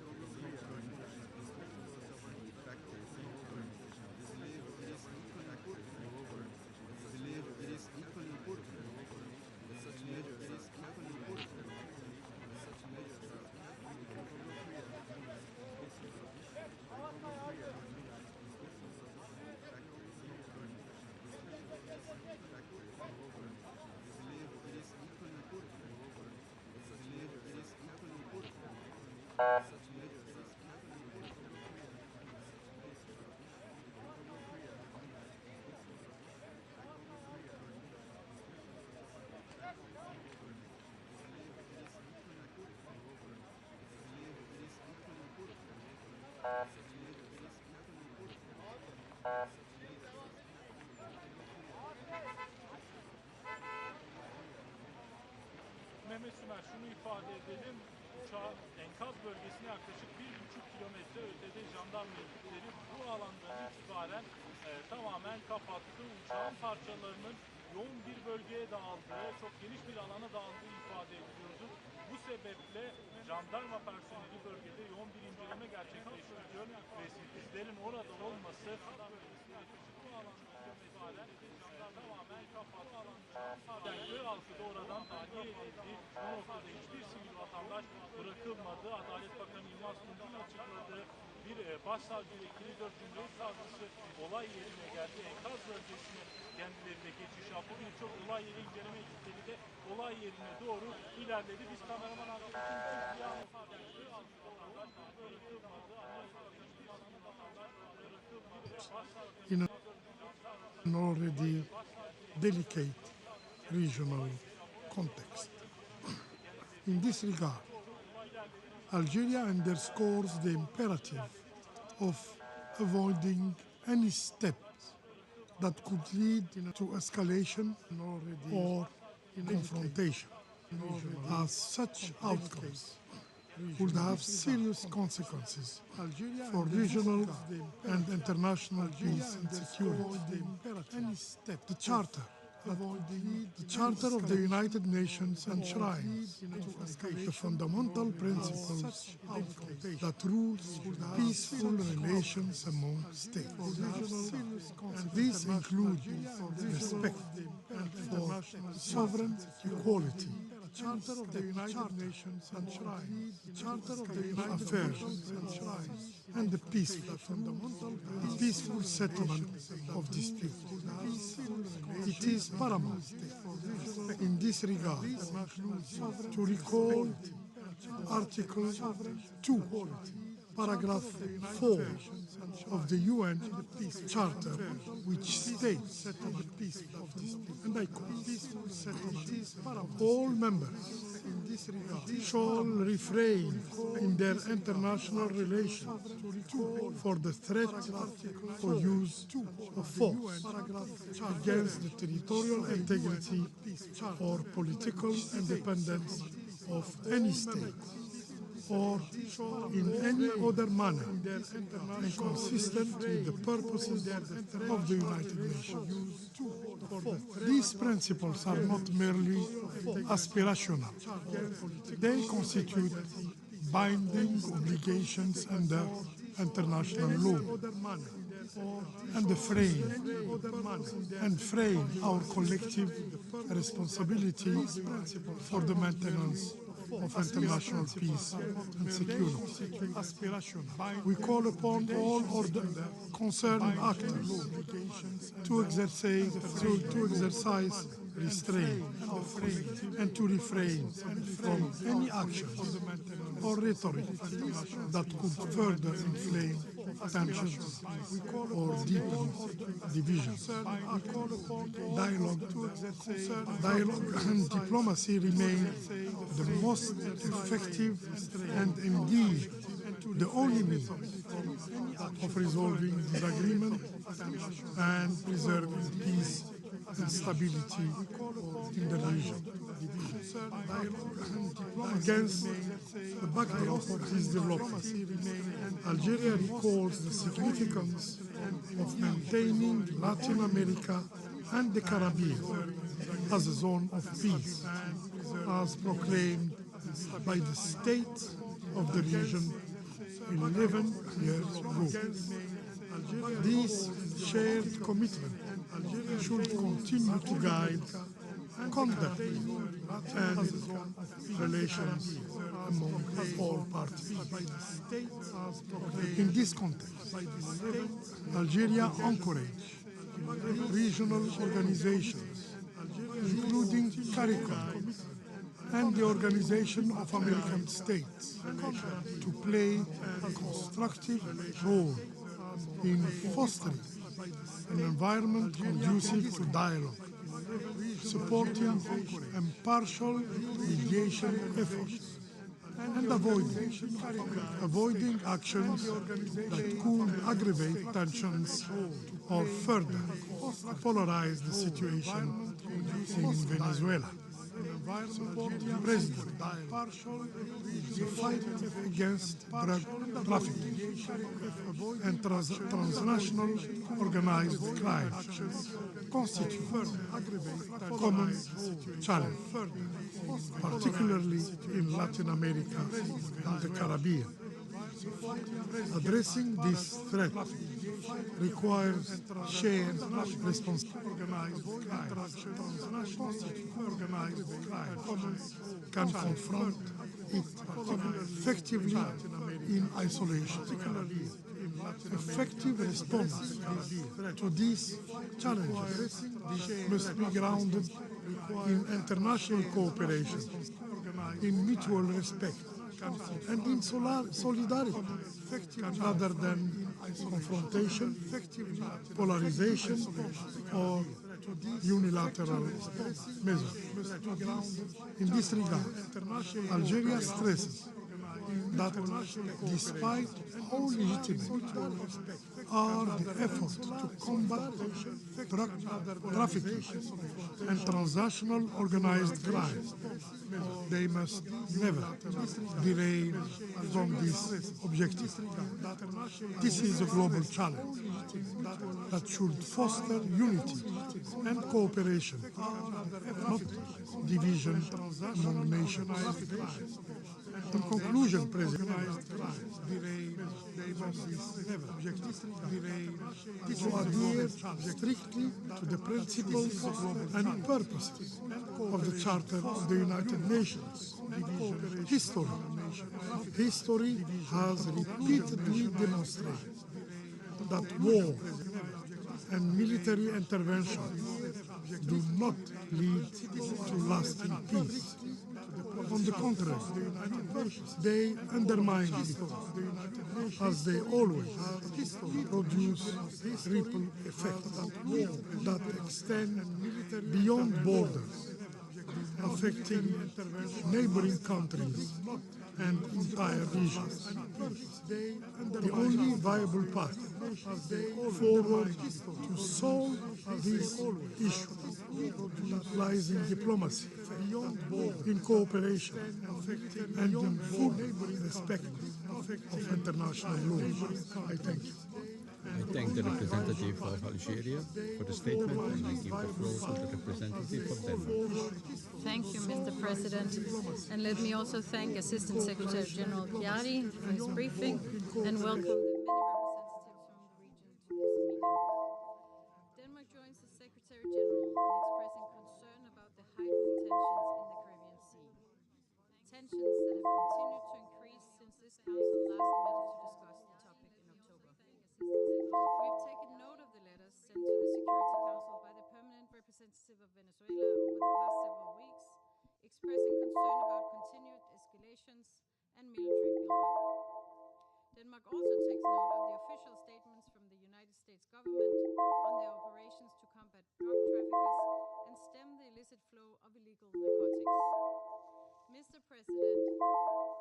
Moreover, we believe it is equally important. Moreover, we believe it is equally important that such measures are carefully important. Such measures are carefully the Republic of Korea recognized in this regard. The Republic of Korea recognized the importance of factors. Moreover, we believe it is equally important. Moreover, we believe it is equally important that such measures are carefully important. Mehmet Sümer şunu ifade edelim. Uçağın enkaz bölgesine yaklaşık 1,5 kilometre ötede jandarma ekipleri bu alandan itibaren tamamen kapattı. Uçağın parçalarının yoğun bir bölgeye dağıldığı, çok geniş bir alana dağıldığı ifade ediliyordu. Bu sebeple jandarma personeli bölgede yoğun bir inceleme gerçekleştiriyor ve sizlerin orada olması bu alandan itibaren tamamen kapattı. Köy halkı da oradan tahliye edildi. Bu noktada hiçbir sivil vatandaş bırakılmadı. Adalet Bakanı Yılmaz Tunç'un açıkladığı bir başsavcı vekili 4 Cumhuriyet Savcısı olay yerine geldi. Enkaz bölgesine kendileri de geçiş yaptı. Birçok olay yeri inceleme ekipleri de olay yerine doğru ilerledi. Biz kameraman arkadaşımızın bir an köy halkı da oradan bırakılmadı. In an already delicate regional context. In this regard, Algeria underscores the imperative of avoiding any steps that could lead to escalation or confrontation, as such outcomes would have serious consequences for regional and international peace and security. The Charter of the United Nations enshrines the fundamental principles that rules peaceful relations among states. These include respect for sovereign equality, Charter of the United Nations enshrines the Charter of the United Affairs and the peaceful settlement of disputes. It is paramount in this regard to recall Article 2, Paragraph 4 of the UN Charter, which states, and I quote, all members shall refrain in their international relations for the threat or use of force against the territorial integrity or political independence of any state, or in any other manner inconsistent with the purposes of the United Nations. These principles are not merely aspirational. They constitute binding obligations under international law and frame our collective responsibility for the maintenance of international peace and security. We call upon all concerned actors to exercise restraint and to refrain from any action or rhetoric that could further inflame tensions or deepen divisions. Dialogue and diplomacy remain the most effective and indeed the only means of resolving disagreement and preserving peace and stability in the region. Against the backdrop of these developments, Algeria recalls the significance of maintaining Latin America and the Caribbean as a zone of peace, as proclaimed by the state of the region 11 years ago. This shared commitment should continue to guide conduct and relations among all parties. In this context, Algeria encourages regional organizations, including CARICOM and the Organization of American States, to play a constructive role in fostering an environment conducive to dialogue, supporting impartial mediation efforts, and avoiding actions that could aggravate tensions or further polarize the situation in Venezuela. President, the fight against drug trafficking and transnational organized crime constitute a common challenge, particularly in Latin America and the Caribbean. Addressing this threat requires shared responsibility. Can confront it effectively in isolation. Effective response to these challenges must be grounded in international cooperation, in mutual respect, and in solidarity, rather than confrontation, polarization, or unilateral measures. In this regard, Algeria stresses that despite how legitimate are the efforts to combat drug trafficking and transnational organized crime, they must never derail from this objective. This is a global challenge that should foster unity and cooperation, not division among nations. In conclusion, President, to adhere strictly to the principles and purposes of the Charter of the United Nations. History has repeatedly demonstrated that war and military intervention do not lead to lasting peace. On the contrary, they undermine it, as they always produce ripple effects that extend beyond borders, affecting neighboring countries and entire regions. The only viable path forward to solve this issue lies in diplomacy, in cooperation, and in full respect of international law. I thank you. I thank the representative of Algeria for the statement, and I give the floor to the representative of Denmark. Thank you, Mr. President. And let me also thank Assistant Secretary General Chiari for his briefing and welcome the many representatives from the region to this meeting. Denmark joins the Secretary General in expressing concern about the heightened tensions in the Caribbean Sea. Tensions that have continued to increase since this Council last met to discuss the topic in October. We have taken note of the letters sent to the Security Council by the permanent representative of Venezuela over the past several weeks, expressing concern about continued escalations and military buildup. Denmark also takes note of the official statements from the United States government on their operations to combat drug traffickers and stem the illicit flow of illegal narcotics. Mr. President,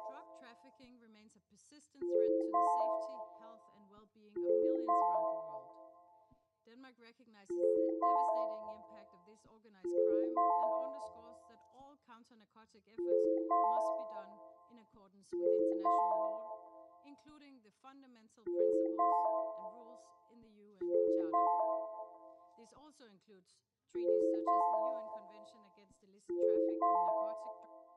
drug trafficking remains a persistent threat to the safety, health, and well-being of millions around the world. Denmark recognizes the devastating impact of this organized crime and underscores that all counter-narcotic efforts must be done in accordance with international law, including the fundamental principles and rules in the UN Charter. This also includes treaties such as the UN Convention Against Illicit Traffic in Narcotic Drugs.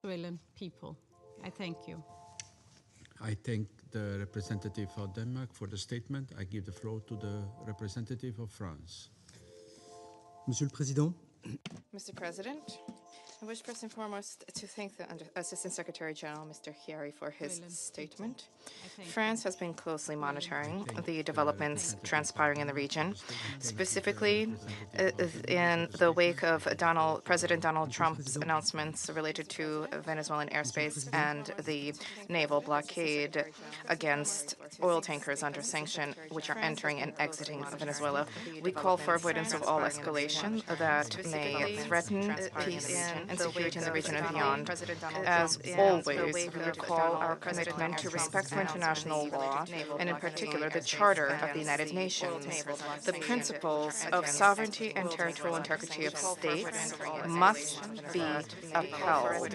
Venezuelan people. I thank you. I thank the representative of Denmark for the statement. I give the floor to the representative of France. Monsieur le Président, Mr. President, I wish first and foremost to thank the Assistant Secretary General, Mr. Chiari, for his statement. France has been closely monitoring the developments transpiring in the region, specifically in the wake of President Donald Trump's announcements related to Venezuelan airspace and the naval blockade against oil tankers under sanction, which are entering and exiting Venezuela. We call for avoidance of all escalation that may threaten peace and security in the region and beyond. As always, we recall our commitment to respect for international law, and in particular the Charter of the United Nations. The principles of sovereignty and territorial integrity of states must be upheld.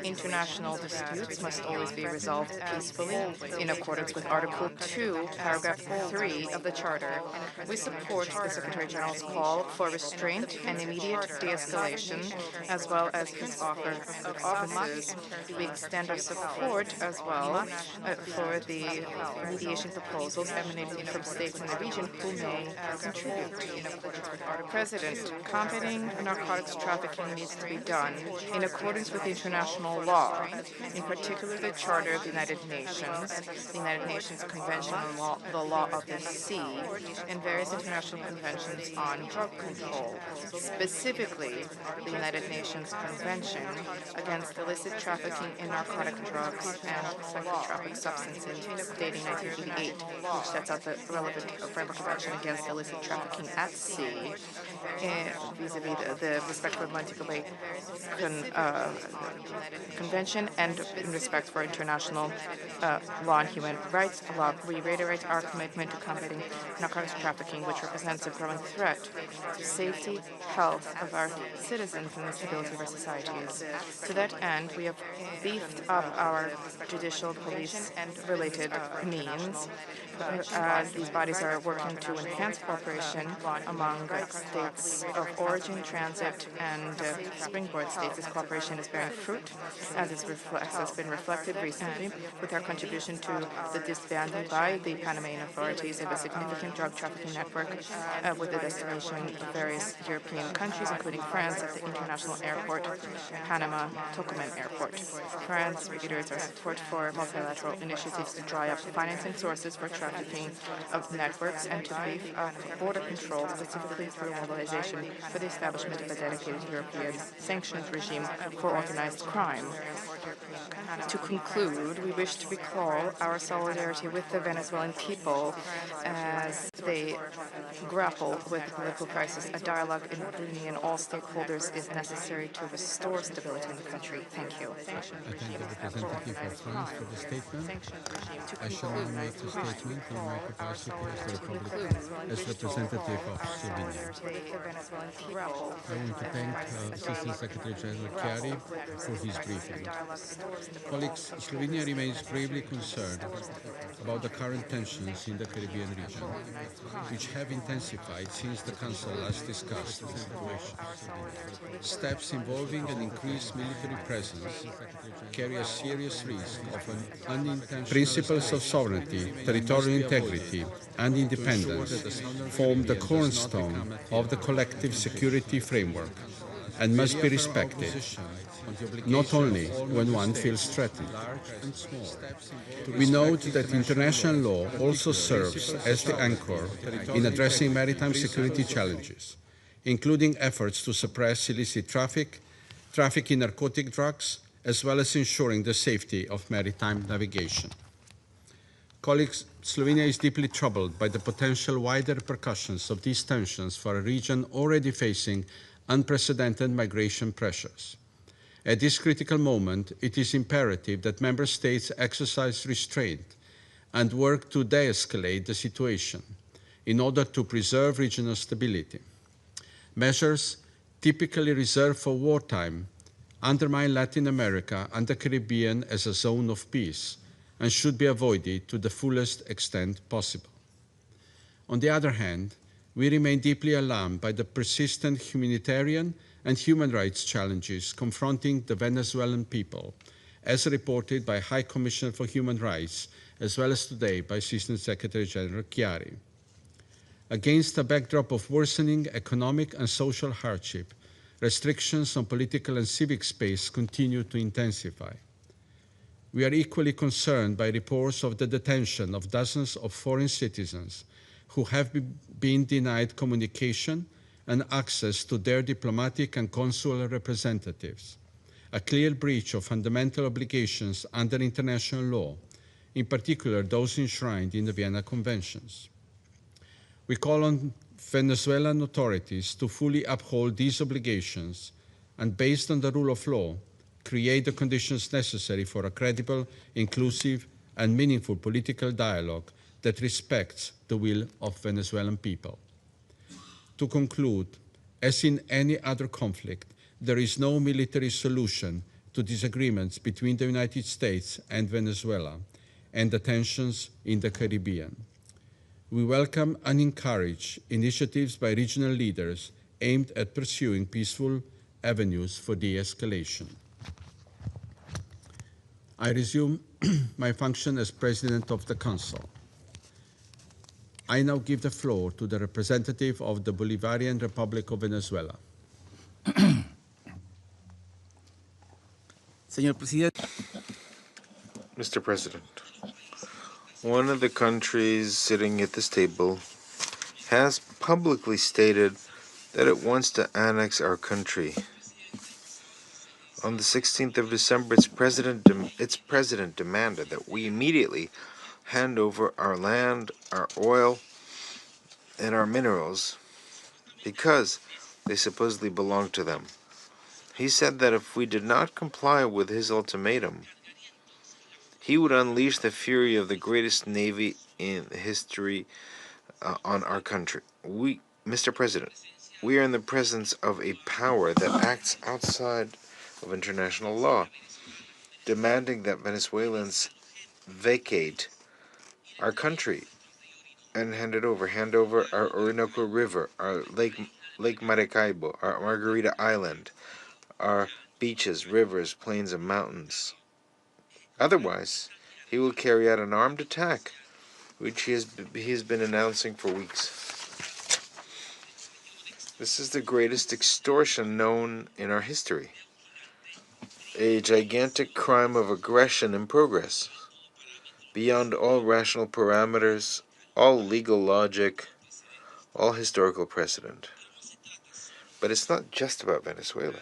International disputes must always be resolved peacefully in accordance with Article 2, Paragraph 3 of the Charter. We support the Secretary General's call for restraint and immediate de-escalation, as well as his offer of offices. We extend our support as well for the mediation proposals emanating from states in the region who may contribute. President, combating narcotics trafficking needs to be done in accordance with international law, in particular the Charter of the United Nations, the United Nations Convention on the Law of the Sea, and various international conventions on drug control. Specifically, the United Nations Convention against illicit trafficking in narcotic drugs and psychotropic substances, dating 1988, which sets out the relevant framework of action against illicit trafficking at sea, vis-a-vis the respect for Montego Bay Convention and in respect for international law and human rights law. We reiterate our commitment to combating narcotics trafficking, which represents a growing threat to safety, health of our citizens and the stability of our societies. To that end, we have beefed up our judicial, police, and related means. These bodies are working to enhance cooperation among states of origin, transit, and springboard states. This cooperation is bearing fruit, as has been reflected recently with our contribution to the disbanding by the Panamanian authorities of a significant drug trafficking network with the destination of various European countries, including France at the international airport, Panama Tocumen Airport. France reiterates our support for multilateral initiatives to dry up financing sources for trafficking of networks and to beef up border control, specifically through mobilization for the establishment of a dedicated European sanctions regime for organized crime. To conclude, we wish to recall our solidarity with the Venezuelan people as they grapple with the political crisis. A dialogue in bringing in all stakeholders is necessary to restore stability in the country. Thank you. I thank the representative of France for the statement. I shall now make a statement in my capacity as representative of Slovenia. I want to thank Assistant Secretary General Chiari for his briefing. Colleagues, Slovenia remains gravely concerned about the current tensions in the Caribbean region, which have intensified since the Council last discussed the situation. Steps involving an increased military presence carry a serious risk of an unintentional. Principles of sovereignty, territorial integrity, and independence form the cornerstone of the collective security framework and must be respected, not only when one feels threatened. We note that international law also serves as the anchor in addressing maritime security challenges, including efforts to suppress illicit traffic in narcotic drugs, as well as ensuring the safety of maritime navigation. Colleagues, Slovenia is deeply troubled by the potential wider repercussions of these tensions for a region already facing unprecedented migration pressures. At this critical moment, it is imperative that Member States exercise restraint and work to de-escalate the situation in order to preserve regional stability. Measures typically reserved for wartime undermine Latin America and the Caribbean as a zone of peace and should be avoided to the fullest extent possible. On the other hand, we remain deeply alarmed by the persistent humanitarian and human rights challenges confronting the Venezuelan people, as reported by High Commissioner for Human Rights, as well as today by Assistant Secretary General Chiari. Against a backdrop of worsening economic and social hardship, restrictions on political and civic space continue to intensify. We are equally concerned by reports of the detention of dozens of foreign citizens who have been denied communication and access to their diplomatic and consular representatives, a clear breach of fundamental obligations under international law, in particular those enshrined in the Vienna Conventions. We call on Venezuelan authorities to fully uphold these obligations and, based on the rule of law, create the conditions necessary for a credible, inclusive, and meaningful political dialogue that respects the will of Venezuelan people. To conclude, as in any other conflict, there is no military solution to disagreements between the United States and Venezuela and the tensions in the Caribbean. We welcome and encourage initiatives by regional leaders aimed at pursuing peaceful avenues for de-escalation. I resume my function as President of the Council. I now give the floor to the representative of the Bolivarian Republic of Venezuela. Mr. President, one of the countries sitting at this table has publicly stated that it wants to annex our country. On the 16th of December, its president demanded that we immediately hand over our land, our oil, and our minerals because they supposedly belong to them. He said that if we did not comply with his ultimatum, he would unleash the fury of the greatest navy in history on our country. Mr. President, we are in the presence of a power that acts outside of international law, demanding that Venezuelans vacate our country and hand over our Orinoco River, our Lake Maracaibo, our Margarita Island, our beaches, rivers, plains, and mountains. Otherwise, he will carry out an armed attack, which he has been announcing for weeks. This is the greatest extortion known in our history, a gigantic crime of aggression in progress, beyond all rational parameters, all legal logic, all historical precedent. But it's not just about Venezuela.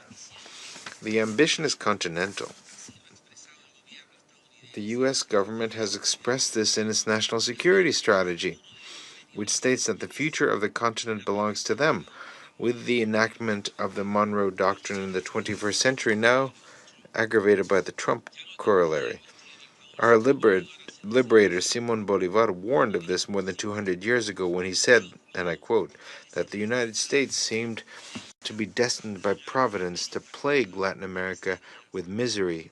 The ambition is continental. The U.S. government has expressed this in its national security strategy, which states that the future of the continent belongs to them, with the enactment of the Monroe Doctrine in the 21st century now aggravated by the Trump corollary. Our liberator Simón Bolívar warned of this more than 200 years ago when he said, and I quote, that the United States seemed to be destined by Providence to plague Latin America with misery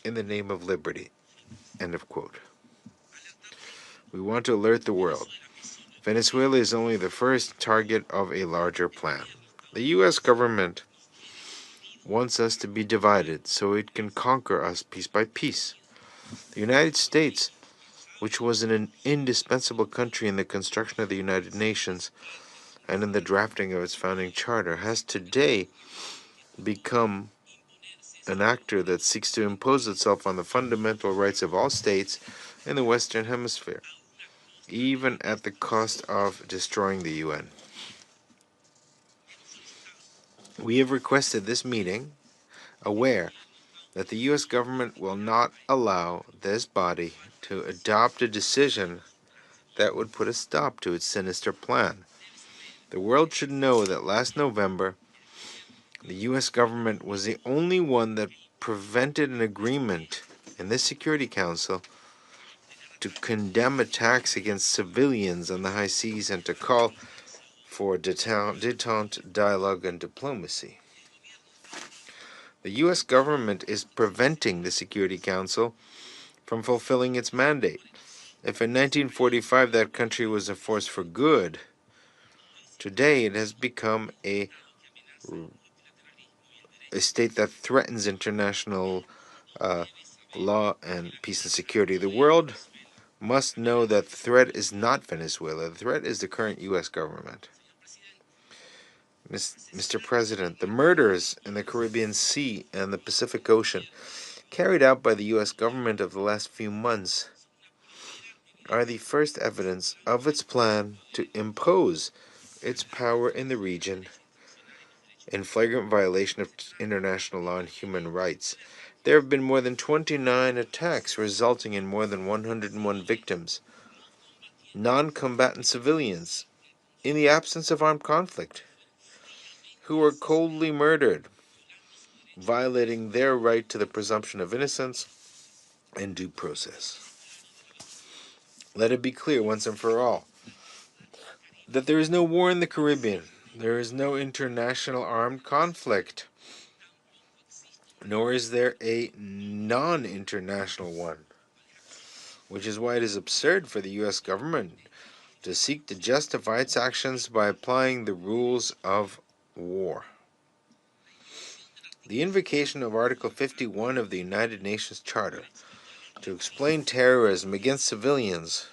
in the name of liberty. End of quote. We want to alert the world. Venezuela is only the first target of a larger plan. The U.S. government wants us to be divided so it can conquer us piece by piece. The United States, which was an indispensable country in the construction of the United Nations and in the drafting of its founding charter, has today become an actor that seeks to impose itself on the fundamental rights of all states in the Western Hemisphere, even at the cost of destroying the UN. We have requested this meeting, aware that the U.S. government will not allow this body to adopt a decision that would put a stop to its sinister plan. The world should know that last November, the U.S. government was the only one that prevented an agreement in the Security Council to condemn attacks against civilians on the high seas and to call for détente, dialogue, and diplomacy. The U.S. government is preventing the Security Council from fulfilling its mandate. If in 1945 that country was a force for good, today it has become a state that threatens international law and peace and security. The world must know that the threat is not Venezuela. The threat is the current U.S. government. Mr. President, the murders in the Caribbean Sea and the Pacific Ocean carried out by the U.S. government of the last few months are the first evidence of its plan to impose its power in the region in flagrant violation of international law and human rights. There have been more than 29 attacks resulting in more than 101 victims, non-combatant civilians, in the absence of armed conflict, who were coldly murdered, violating their right to the presumption of innocence and due process. Let it be clear once and for all that there is no war in the Caribbean. There is no international armed conflict, nor is there a non-international one, which is why it is absurd for the U.S. government to seek to justify its actions by applying the rules of war. The invocation of Article 51 of the United Nations Charter to explain terrorism against civilians,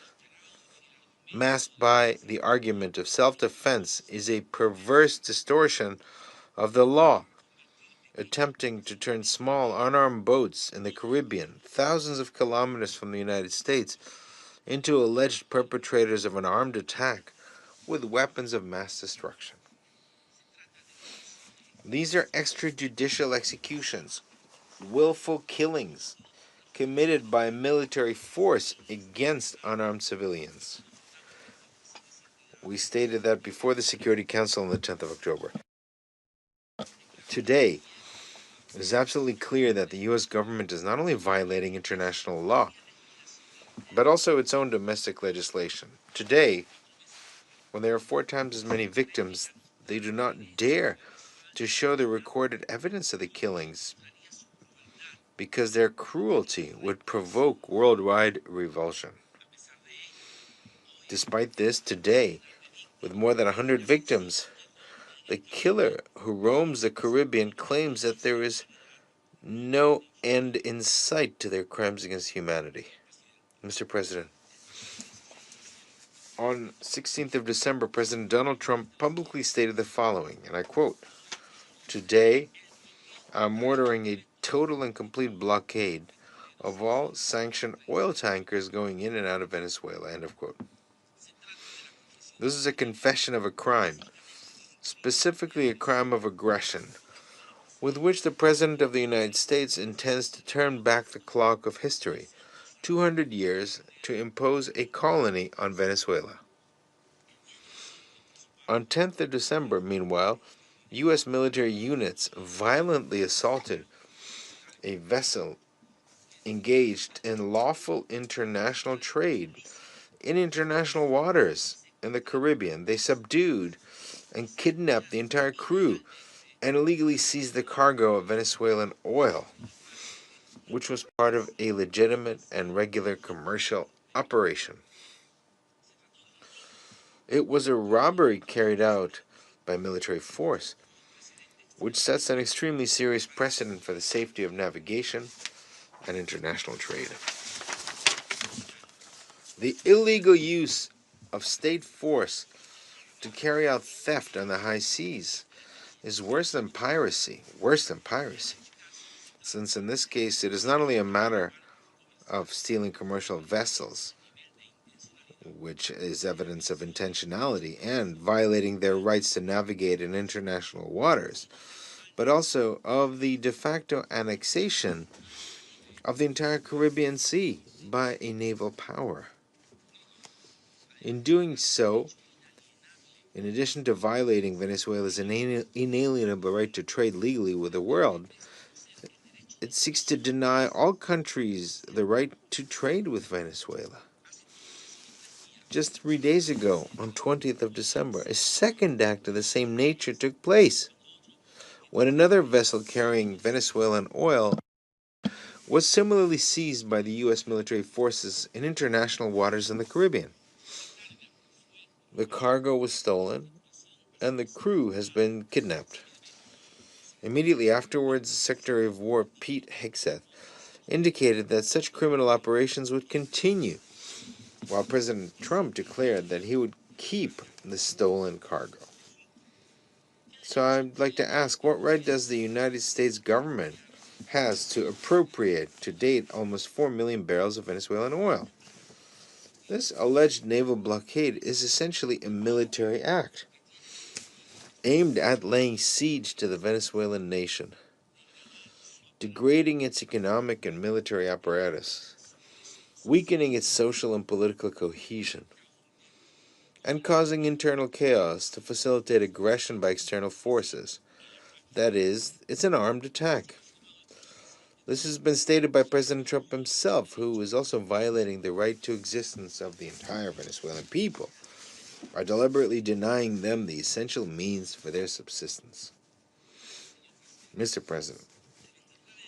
masked by the argument of self-defense, is a perverse distortion of the law, attempting to turn small unarmed boats in the Caribbean, thousands of kilometers from the United States, into alleged perpetrators of an armed attack with weapons of mass destruction. These are extrajudicial executions willful killings committed by a military force against unarmed civilians. We stated that before the Security Council on the 10th of October. Today, it is absolutely clear that the U.S. government is not only violating international law, but also its own domestic legislation. Today, when there are 4 times as many victims, they do not dare to show the recorded evidence of the killings because their cruelty would provoke worldwide revulsion. Despite this, today, with more than 100 victims, the killer who roams the Caribbean claims that there is no end in sight to their crimes against humanity. Mr. President, on 16th of December, President Donald Trump publicly stated the following, and I quote, "Today, I'm ordering a total and complete blockade of all sanctioned oil tankers going in and out of Venezuela," end of quote. This is a confession of a crime, specifically a crime of aggression, with which the President of the United States intends to turn back the clock of history 200 years to impose a colony on Venezuela. On 10th of December, meanwhile, U.S. military units violently assaulted a vessel engaged in lawful international trade in international waters in the Caribbean. They subdued and kidnapped the entire crew and illegally seized the cargo of Venezuelan oil, which was part of a legitimate and regular commercial operation. It was a robbery carried out by military force, which sets an extremely serious precedent for the safety of navigation and international trade. The illegal use of state force to carry out theft on the high seas is worse than piracy, since in this case it is not only a matter of stealing commercial vessels, which is evidence of intentionality and violating their rights to navigate in international waters, but also of the de facto annexation of the entire Caribbean Sea by a naval power. In doing so, in addition to violating Venezuela's inalienable right to trade legally with the world, it seeks to deny all countries the right to trade with Venezuela. Just 3 days ago, on 20th of December, a second act of the same nature took place, when another vessel carrying Venezuelan oil was similarly seized by the U.S. military forces in international waters in the Caribbean. The cargo was stolen, and the crew has been kidnapped. Immediately afterwards, Secretary of War Pete Hegseth indicated that such criminal operations would continue, while President Trump declared that he would keep the stolen cargo. So I'd like to ask, what right does the United States government has to appropriate to date almost 4 million barrels of Venezuelan oil? This alleged naval blockade is essentially a military act aimed at laying siege to the Venezuelan nation, degrading its economic and military apparatus, weakening its social and political cohesion, and causing internal chaos to facilitate aggression by external forces. That is, it's an armed attack. This has been stated by President Trump himself, who is also violating the right to existence of the entire Venezuelan people by deliberately denying them the essential means for their subsistence. Mr. President,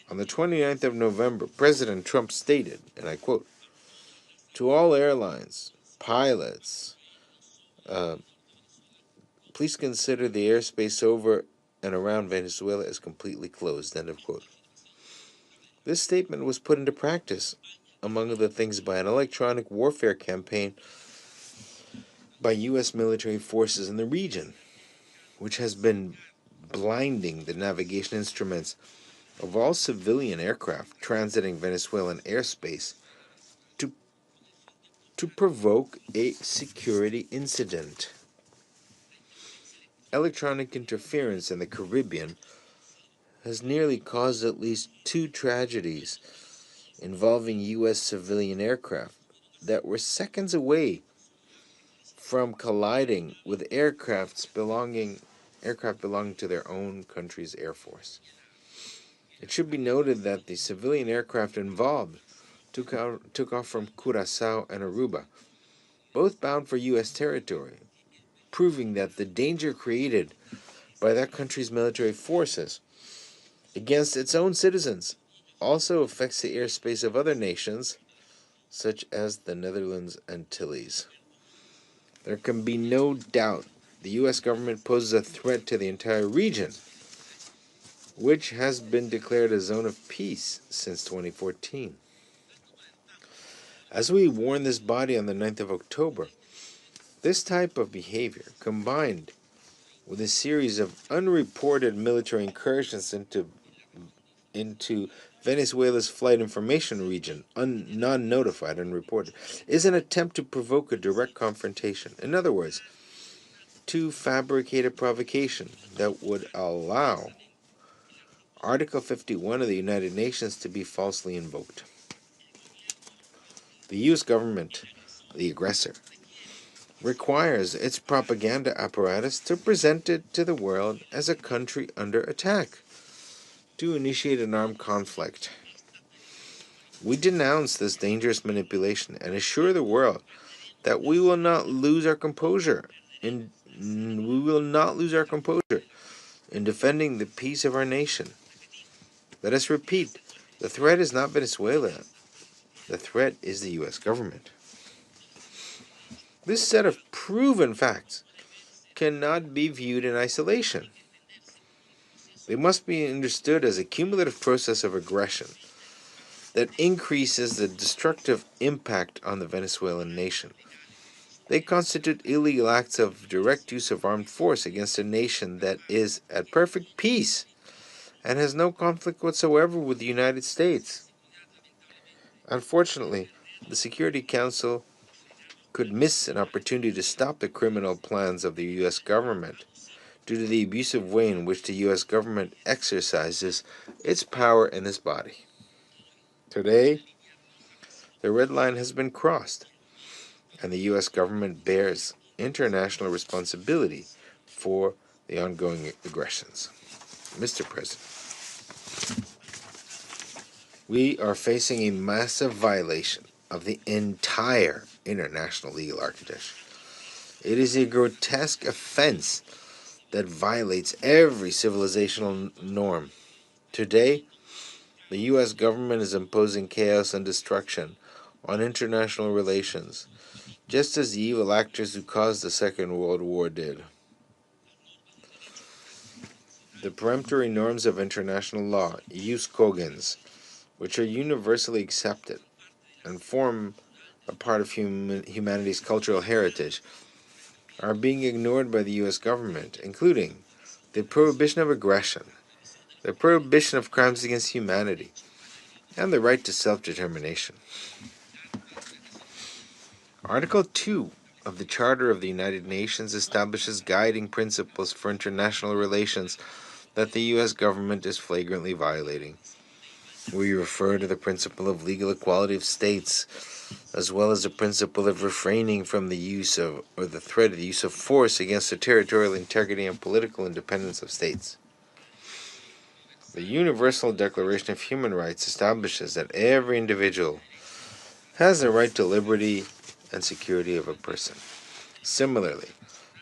on the 29th of November, President Trump stated, and I quote, "To all airlines, pilots, please consider the airspace over and around Venezuela as completely closed," end of quote. This statement was put into practice, among other things, by an electronic warfare campaign by U.S. military forces in the region, which has been blinding the navigation instruments of all civilian aircraft transiting Venezuelan airspace to provoke a security incident. Electronic interference in the Caribbean has nearly caused at least 2 tragedies involving U.S. civilian aircraft that were seconds away from colliding with aircraft belonging to their own country's air force. It should be noted that the civilian aircraft involved took off from Curaçao and Aruba, both bound for U.S. territory, proving that the danger created by that country's military forces against its own citizens also affects the airspace of other nations, such as the Netherlands Antilles. There can be no doubt the U.S. government poses a threat to the entire region, which has been declared a zone of peace since 2014. As we warned this body on the 9th of October, this type of behavior, combined with a series of unreported military incursions into Venezuela's flight information region, non-notified, unreported, is an attempt to provoke a direct confrontation. In other words, to fabricate a provocation that would allow Article 51 of the United Nations to be falsely invoked. The U.S. government, the aggressor, requires its propaganda apparatus to present it to the world as a country under attack, to initiate an armed conflict. We denounce this dangerous manipulation and assure the world that we will not lose our composure in defending the peace of our nation. Let us repeat, the threat is not Venezuela. The threat is the U.S. government. This set of proven facts cannot be viewed in isolation. They must be understood as a cumulative process of aggression that increases the destructive impact on the Venezuelan nation. They constitute illegal acts of direct use of armed force against a nation that is at perfect peace and has no conflict whatsoever with the United States. Unfortunately, the Security Council could miss an opportunity to stop the criminal plans of the U.S. government due to the abusive way in which the U.S. government exercises its power in this body. Today, the red line has been crossed, and the U.S. government bears international responsibility for the ongoing aggressions. Mr. President, we are facing a massive violation of the entire international legal architecture. It is a grotesque offense that violates every civilizational norm. Today, the U.S. government is imposing chaos and destruction on international relations, just as the evil actors who caused the Second World War did. The peremptory norms of international law, jus cogens, which are universally accepted and form a part of humanity's cultural heritage, are being ignored by the U.S. government, including the prohibition of aggression, the prohibition of crimes against humanity, and the right to self-determination. Article 2 of the Charter of the United Nations establishes guiding principles for international relations that the U.S. government is flagrantly violating. We refer to the principle of legal equality of states, as well as the principle of refraining from the use of, or the threat of the use of force against the territorial integrity and political independence of states. The Universal Declaration of Human Rights establishes that every individual has the right to liberty and security of a person. Similarly,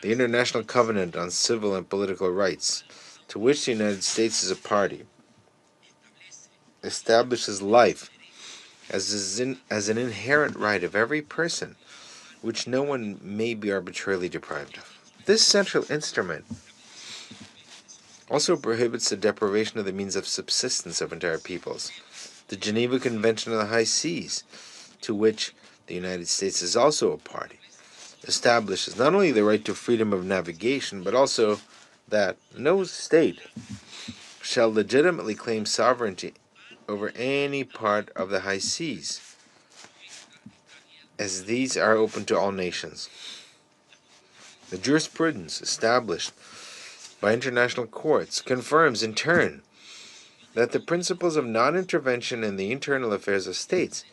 the International Covenant on Civil and Political Rights, to which the United States is a party, establishes life as an inherent right of every person, which no one may be arbitrarily deprived of. This central instrument also prohibits the deprivation of the means of subsistence of entire peoples. The Geneva Convention on the High Seas, to which the United States is also a party, establishes not only the right to freedom of navigation, but also that no state shall legitimately claim sovereignty over any part of the high seas, as these are open to all nations. The jurisprudence established by international courts confirms, in turn, that the principles of non-intervention in the internal affairs of states,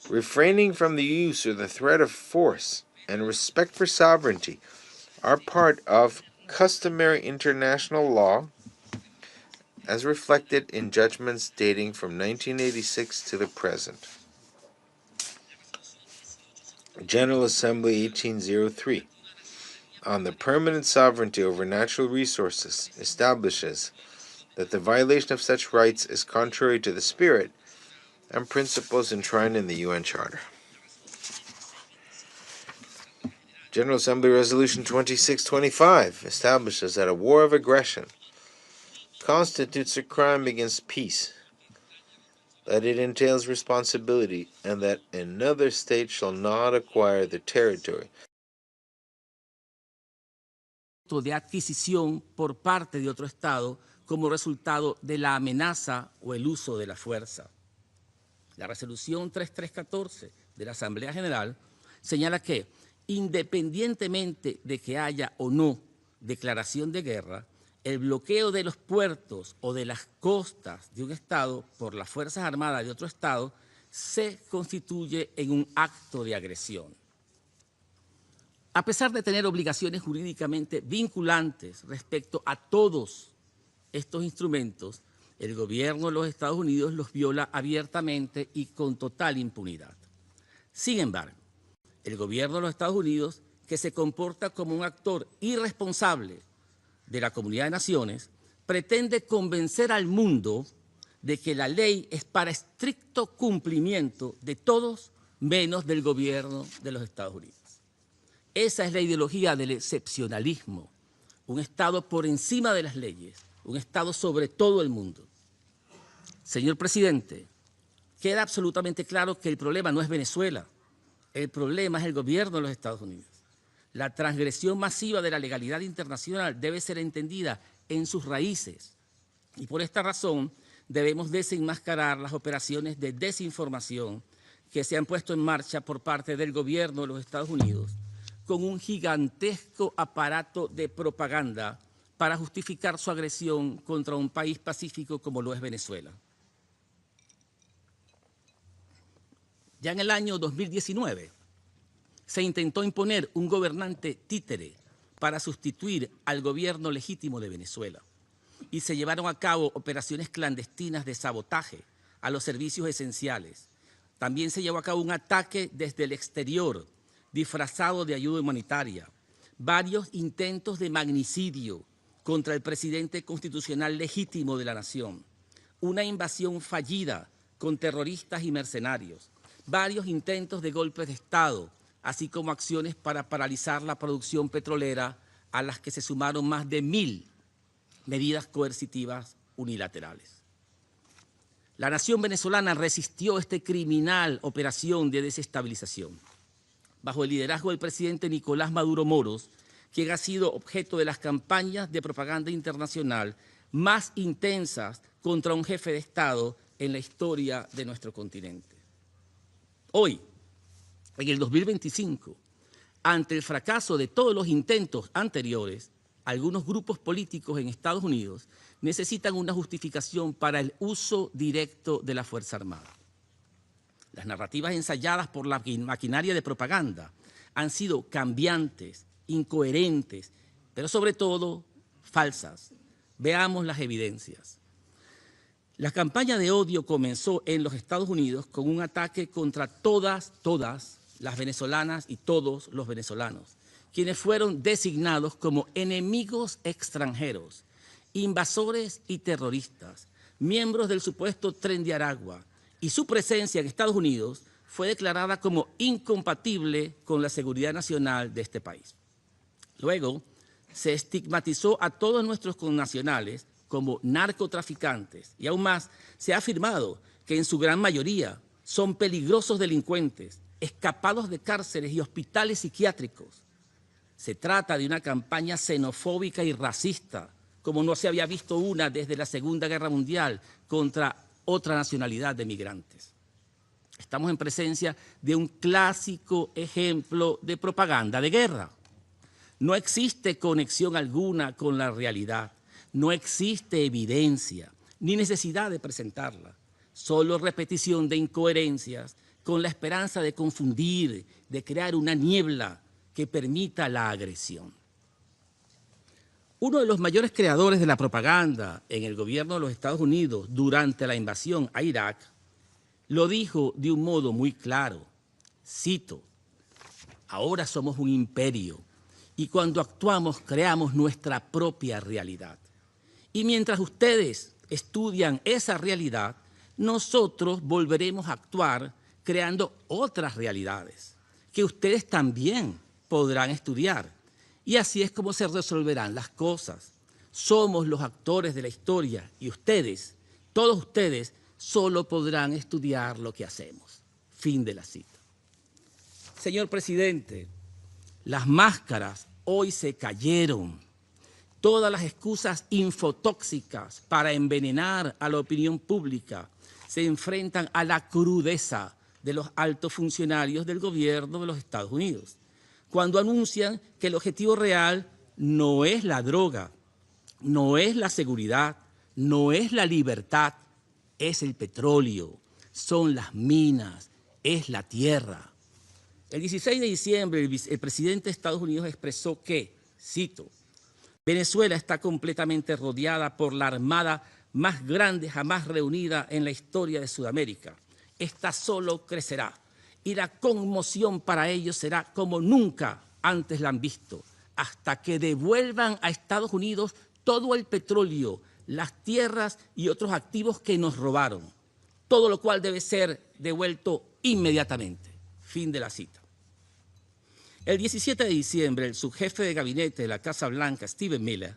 refraining from the use or the threat of force, and respect for sovereignty are part of customary international law as reflected in judgments dating from 1986 to the present. General Assembly 1803 on the permanent sovereignty over natural resources establishes that the violation of such rights is contrary to the spirit and principles enshrined in the UN Charter. General Assembly Resolution 2625 establishes that a war of aggression constitutes a crime against peace, that it entails responsibility, and that another state shall not acquire the territory. De adquisición por parte de otro Estado como resultado de la amenaza o el uso de la fuerza. La resolución 3314 de la Asamblea General señala que, independientemente de que haya o no declaración de guerra, el bloqueo de los puertos o de las costas de un Estado por las Fuerzas Armadas de otro Estado se constituye en un acto de agresión. A pesar de tener obligaciones jurídicamente vinculantes respecto a todos estos instrumentos, el gobierno de los Estados Unidos los viola abiertamente y con total impunidad. Sin embargo, el gobierno de los Estados Unidos, que se comporta como un actor irresponsable de la comunidad de naciones, pretende convencer al mundo de que la ley es para estricto cumplimiento de todos menos del gobierno de los Estados Unidos. Esa es la ideología del excepcionalismo, un Estado por encima de las leyes, un Estado sobre todo el mundo. Señor presidente, queda absolutamente claro que el problema no es Venezuela, el problema es el gobierno de los Estados Unidos. La transgresión masiva de la legalidad internacional debe ser entendida en sus raíces y por esta razón debemos desenmascarar las operaciones de desinformación que se han puesto en marcha por parte del gobierno de los Estados Unidos con un gigantesco aparato de propaganda para justificar su agresión contra un país pacífico como lo es Venezuela. Ya en el año 2019 se intentó imponer un gobernante títere para sustituir al gobierno legítimo de Venezuela y se llevaron a cabo operaciones clandestinas de sabotaje a los servicios esenciales. También se llevó a cabo un ataque desde el exterior disfrazado de ayuda humanitaria, varios intentos de magnicidio contra el presidente constitucional legítimo de la nación, una invasión fallida con terroristas y mercenarios, varios intentos de golpes de Estado, así como acciones para paralizar la producción petrolera a las que se sumaron más de 1000 medidas coercitivas unilaterales. La nación venezolana resistió esta criminal operación de desestabilización bajo el liderazgo del presidente Nicolás Maduro Moros, quien ha sido objeto de las campañas de propaganda internacional más intensas contra un jefe de Estado en la historia de nuestro continente. Hoy, en el 2025, ante el fracaso de todos los intentos anteriores, algunos grupos políticos en Estados Unidos necesitan una justificación para el uso directo de la Fuerza Armada. Las narrativas ensayadas por la maquinaria de propaganda han sido cambiantes, incoherentes, pero sobre todo falsas. Veamos las evidencias. La campaña de odio comenzó en los Estados Unidos con un ataque contra todas las venezolanas y todos los venezolanos, quienes fueron designados como enemigos extranjeros, invasores y terroristas, miembros del supuesto Tren de Aragua, y su presencia en Estados Unidos fue declarada como incompatible con la seguridad nacional de este país. Luego, se estigmatizó a todos nuestros connacionales como narcotraficantes y aún más se ha afirmado que en su gran mayoría son peligrosos delincuentes, escapados de cárceles y hospitales psiquiátricos. Se trata de una campaña xenofóbica y racista, como no se había visto una desde la Segunda Guerra Mundial contra otra nacionalidad de migrantes. Estamos en presencia de un clásico ejemplo de propaganda de guerra. No existe conexión alguna con la realidad, no existe evidencia. ni necesidad de presentarla, solo repetición de incoherencias con la esperanza de confundir, de crear una niebla que permita la agresión. Uno de los mayores creadores de la propaganda en el gobierno de los Estados Unidos durante la invasión a Irak lo dijo de un modo muy claro, cito, ahora somos un imperio y cuando actuamos creamos nuestra propia realidad. Y mientras ustedes estudian esa realidad, nosotros volveremos a actuar creando otras realidades que ustedes también podrán estudiar. Y así es como se resolverán las cosas. Somos los actores de la historia y ustedes, todos ustedes, solo podrán estudiar lo que hacemos. Fin de la cita. Señor presidente, las máscaras hoy se cayeron. Todas las excusas infotóxicas para envenenar a la opinión pública se enfrentan a la crudeza de los altos funcionarios del gobierno de los Estados Unidos, cuando anuncian que el objetivo real no es la droga, no es la seguridad, no es la libertad, es el petróleo, son las minas, es la tierra. El 16 de diciembre, el presidente de Estados Unidos expresó que, cito, Venezuela está completamente rodeada por la armada más grande jamás reunida en la historia de Sudamérica. Esta solo crecerá y la conmoción para ellos será como nunca antes la han visto, hasta que devuelvan a Estados Unidos todo el petróleo, las tierras y otros activos que nos robaron, todo lo cual debe ser devuelto inmediatamente. Fin de la cita. El 17 de diciembre, el subjefe de gabinete de la Casa Blanca, Stephen Miller,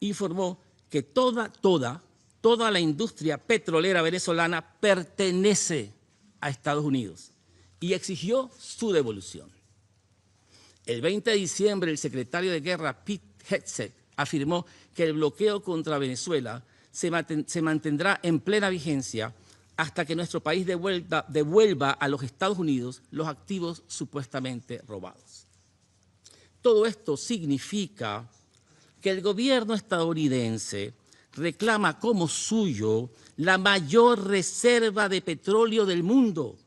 informó que toda la industria petrolera venezolana pertenece a Estados Unidos y exigió su devolución. El 20 de diciembre, el secretario de Guerra, Pete Hegseth, afirmó que el bloqueo contra Venezuela se mantendrá en plena vigencia hasta que nuestro país devuelva a los Estados Unidos los activos supuestamente robados. Todo esto significa que el gobierno estadounidense reclama como suyo la mayor reserva de petróleo del mundo,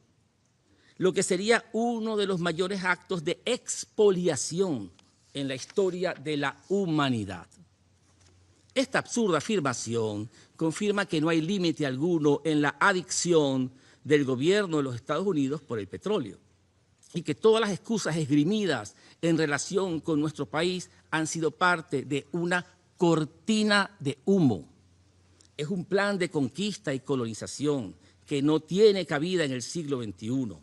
lo que sería uno de los mayores actos de expoliación en la historia de la humanidad. Esta absurda afirmación confirma que no hay límite alguno en la adicción del gobierno de los Estados Unidos por el petróleo y que todas las excusas esgrimidas en relación con nuestro país han sido parte de una cortina de humo. Es un plan de conquista y colonización que no tiene cabida en el siglo XXI,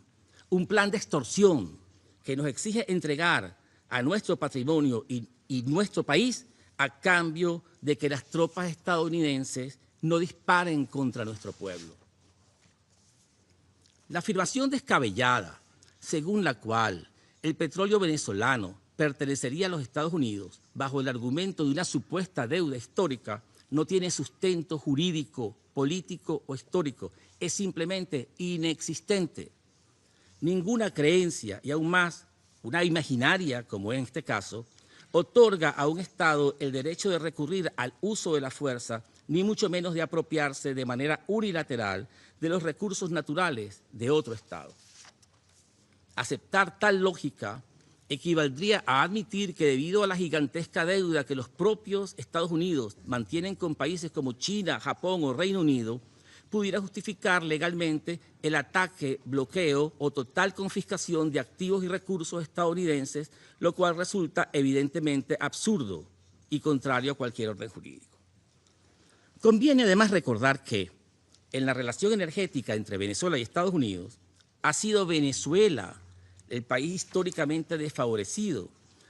un plan de extorsión que nos exige entregar a nuestro patrimonio y nuestro país a cambio de que las tropas estadounidenses no disparen contra nuestro pueblo. La afirmación descabellada, según la cual el petróleo venezolano pertenecería a los Estados Unidos bajo el argumento de una supuesta deuda histórica, no tiene sustento jurídico, político o histórico, es simplemente inexistente. Ninguna creencia, y aún más una imaginaria, como en este caso, otorga a un Estado el derecho de recurrir al uso de la fuerza, ni mucho menos de apropiarse de manera unilateral de los recursos naturales de otro Estado. Aceptar tal lógica equivaldría a admitir que debido a la gigantesca deuda que los propios Estados Unidos mantienen con países como China, Japón o Reino Unido, pudiera justificar legalmente el ataque, bloqueo o total confiscación de activos y recursos estadounidenses, lo cual resulta evidentemente absurdo y contrario a cualquier orden jurídico. Conviene además recordar que en la relación energética entre Venezuela y Estados Unidos, ha sido Venezuela el país históricamente desfavorecido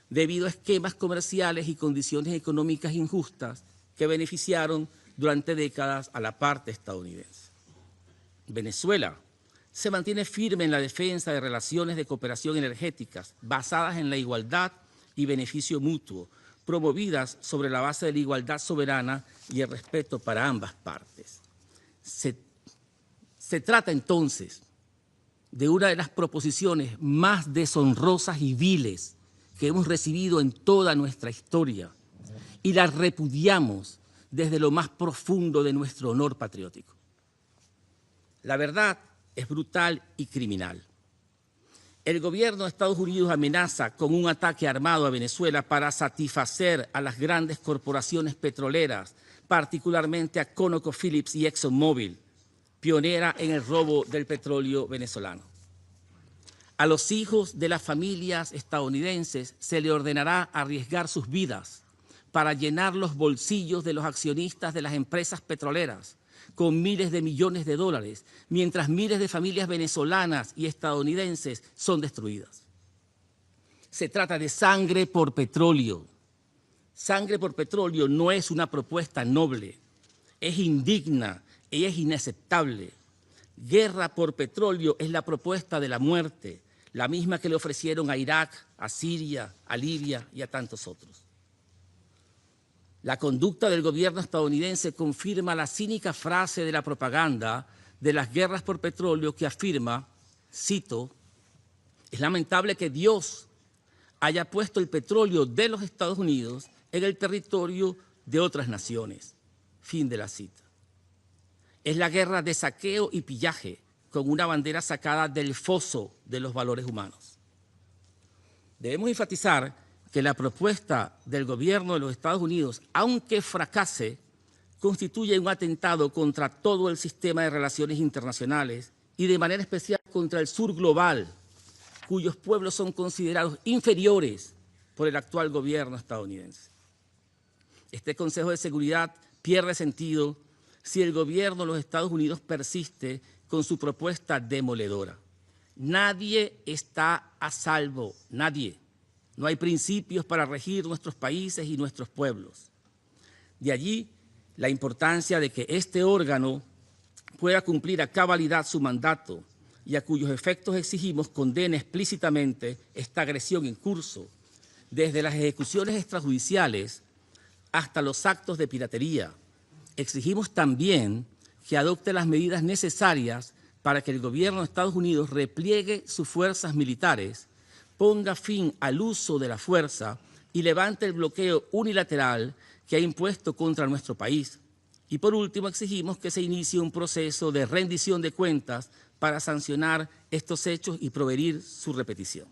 debido a esquemas comerciales y condiciones económicas injustas que beneficiaron durante décadas a la parte estadounidense. Venezuela se mantiene firme en la defensa de relaciones de cooperación energéticas basadas en la igualdad y beneficio mutuo, promovidas sobre la base de la igualdad soberana y el respeto para ambas partes. Se trata entonces de una de las proposiciones más deshonrosas y viles que hemos recibido en toda nuestra historia y la repudiamos desde lo más profundo de nuestro honor patriótico. La verdad es brutal y criminal. El gobierno de Estados Unidos amenaza con un ataque armado a Venezuela para satisfacer a las grandes corporaciones petroleras, particularmente a ConocoPhillips y ExxonMobil, pionera en el robo del petróleo venezolano. A los hijos de las familias estadounidenses se le ordenará arriesgar sus vidas para llenar los bolsillos de los accionistas de las empresas petroleras con miles de millones de dólares, mientras miles de familias venezolanas y estadounidenses son destruidas. Se trata de sangre por petróleo. Sangre por petróleo no es una propuesta noble, es indigna y es inaceptable. Guerra por petróleo es la propuesta de la muerte, la misma que le ofrecieron a Irak, a Siria, a Libia y a tantos otros. La conducta del gobierno estadounidense confirma la cínica frase de la propaganda de las guerras por petróleo que afirma, cito, es lamentable que Dios haya puesto el petróleo de los Estados Unidos en el territorio de otras naciones. Fin de la cita. Es la guerra de saqueo y pillaje con una bandera sacada del foso de los valores humanos. Debemos enfatizar que la propuesta del gobierno de los Estados Unidos, aunque fracase, constituye un atentado contra todo el sistema de relaciones internacionales y de manera especial contra el sur global, cuyos pueblos son considerados inferiores por el actual gobierno estadounidense. Este Consejo de Seguridad pierde sentido si el gobierno de los Estados Unidos persiste con su propuesta demoledora. Nadie está a salvo, nadie. No hay principios para regir nuestros países y nuestros pueblos. De allí la importancia de que este órgano pueda cumplir a cabalidad su mandato y a cuyos efectos exigimos condene explícitamente esta agresión en curso, desde las ejecuciones extrajudiciales hasta los actos de piratería. Exigimos también que adopte las medidas necesarias para que el gobierno de Estados Unidos repliegue sus fuerzas militares, ponga fin al uso de la fuerza y levante el bloqueo unilateral que ha impuesto contra nuestro país. Y por último, exigimos que se inicie un proceso de rendición de cuentas para sancionar estos hechos y prevenir su repetición.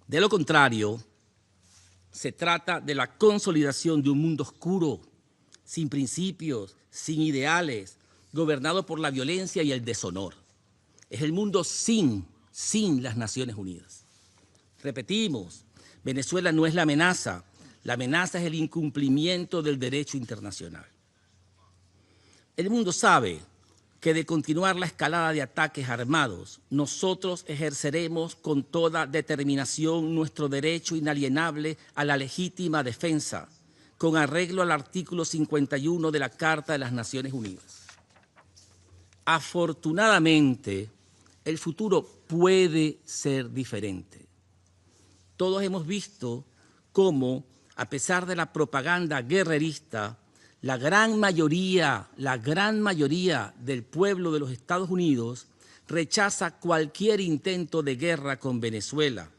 De lo contrario, se trata de la consolidación de un mundo oscuro, sin principios, sin ideales, gobernado por la violencia y el deshonor. Es el mundo sin las Naciones Unidas. Repetimos, Venezuela no es la amenaza es el incumplimiento del derecho internacional. El mundo sabe que de continuar la escalada de ataques armados, nosotros ejerceremos con toda determinación nuestro derecho inalienable a la legítima defensa, con arreglo al artículo 51 de la Carta de las Naciones Unidas. Afortunadamente, el futuro puede ser diferente. Todos hemos visto cómo, a pesar de la propaganda guerrerista, la gran mayoría del pueblo de los Estados Unidos rechaza cualquier intento de guerra con Venezuela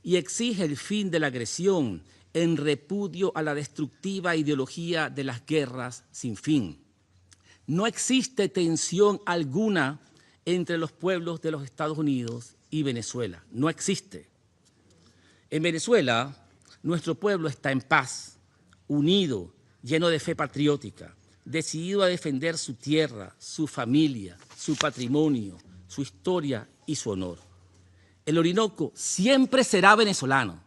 y exige el fin de la agresión en repudio a la destructiva ideología de las guerras sin fin. No existe tensión alguna entre los pueblos de los Estados Unidos y Venezuela. No existe. En Venezuela, nuestro pueblo está en paz, unido, lleno de fe patriótica, decidido a defender su tierra, su familia, su patrimonio, su historia y su honor. El Orinoco siempre será venezolano.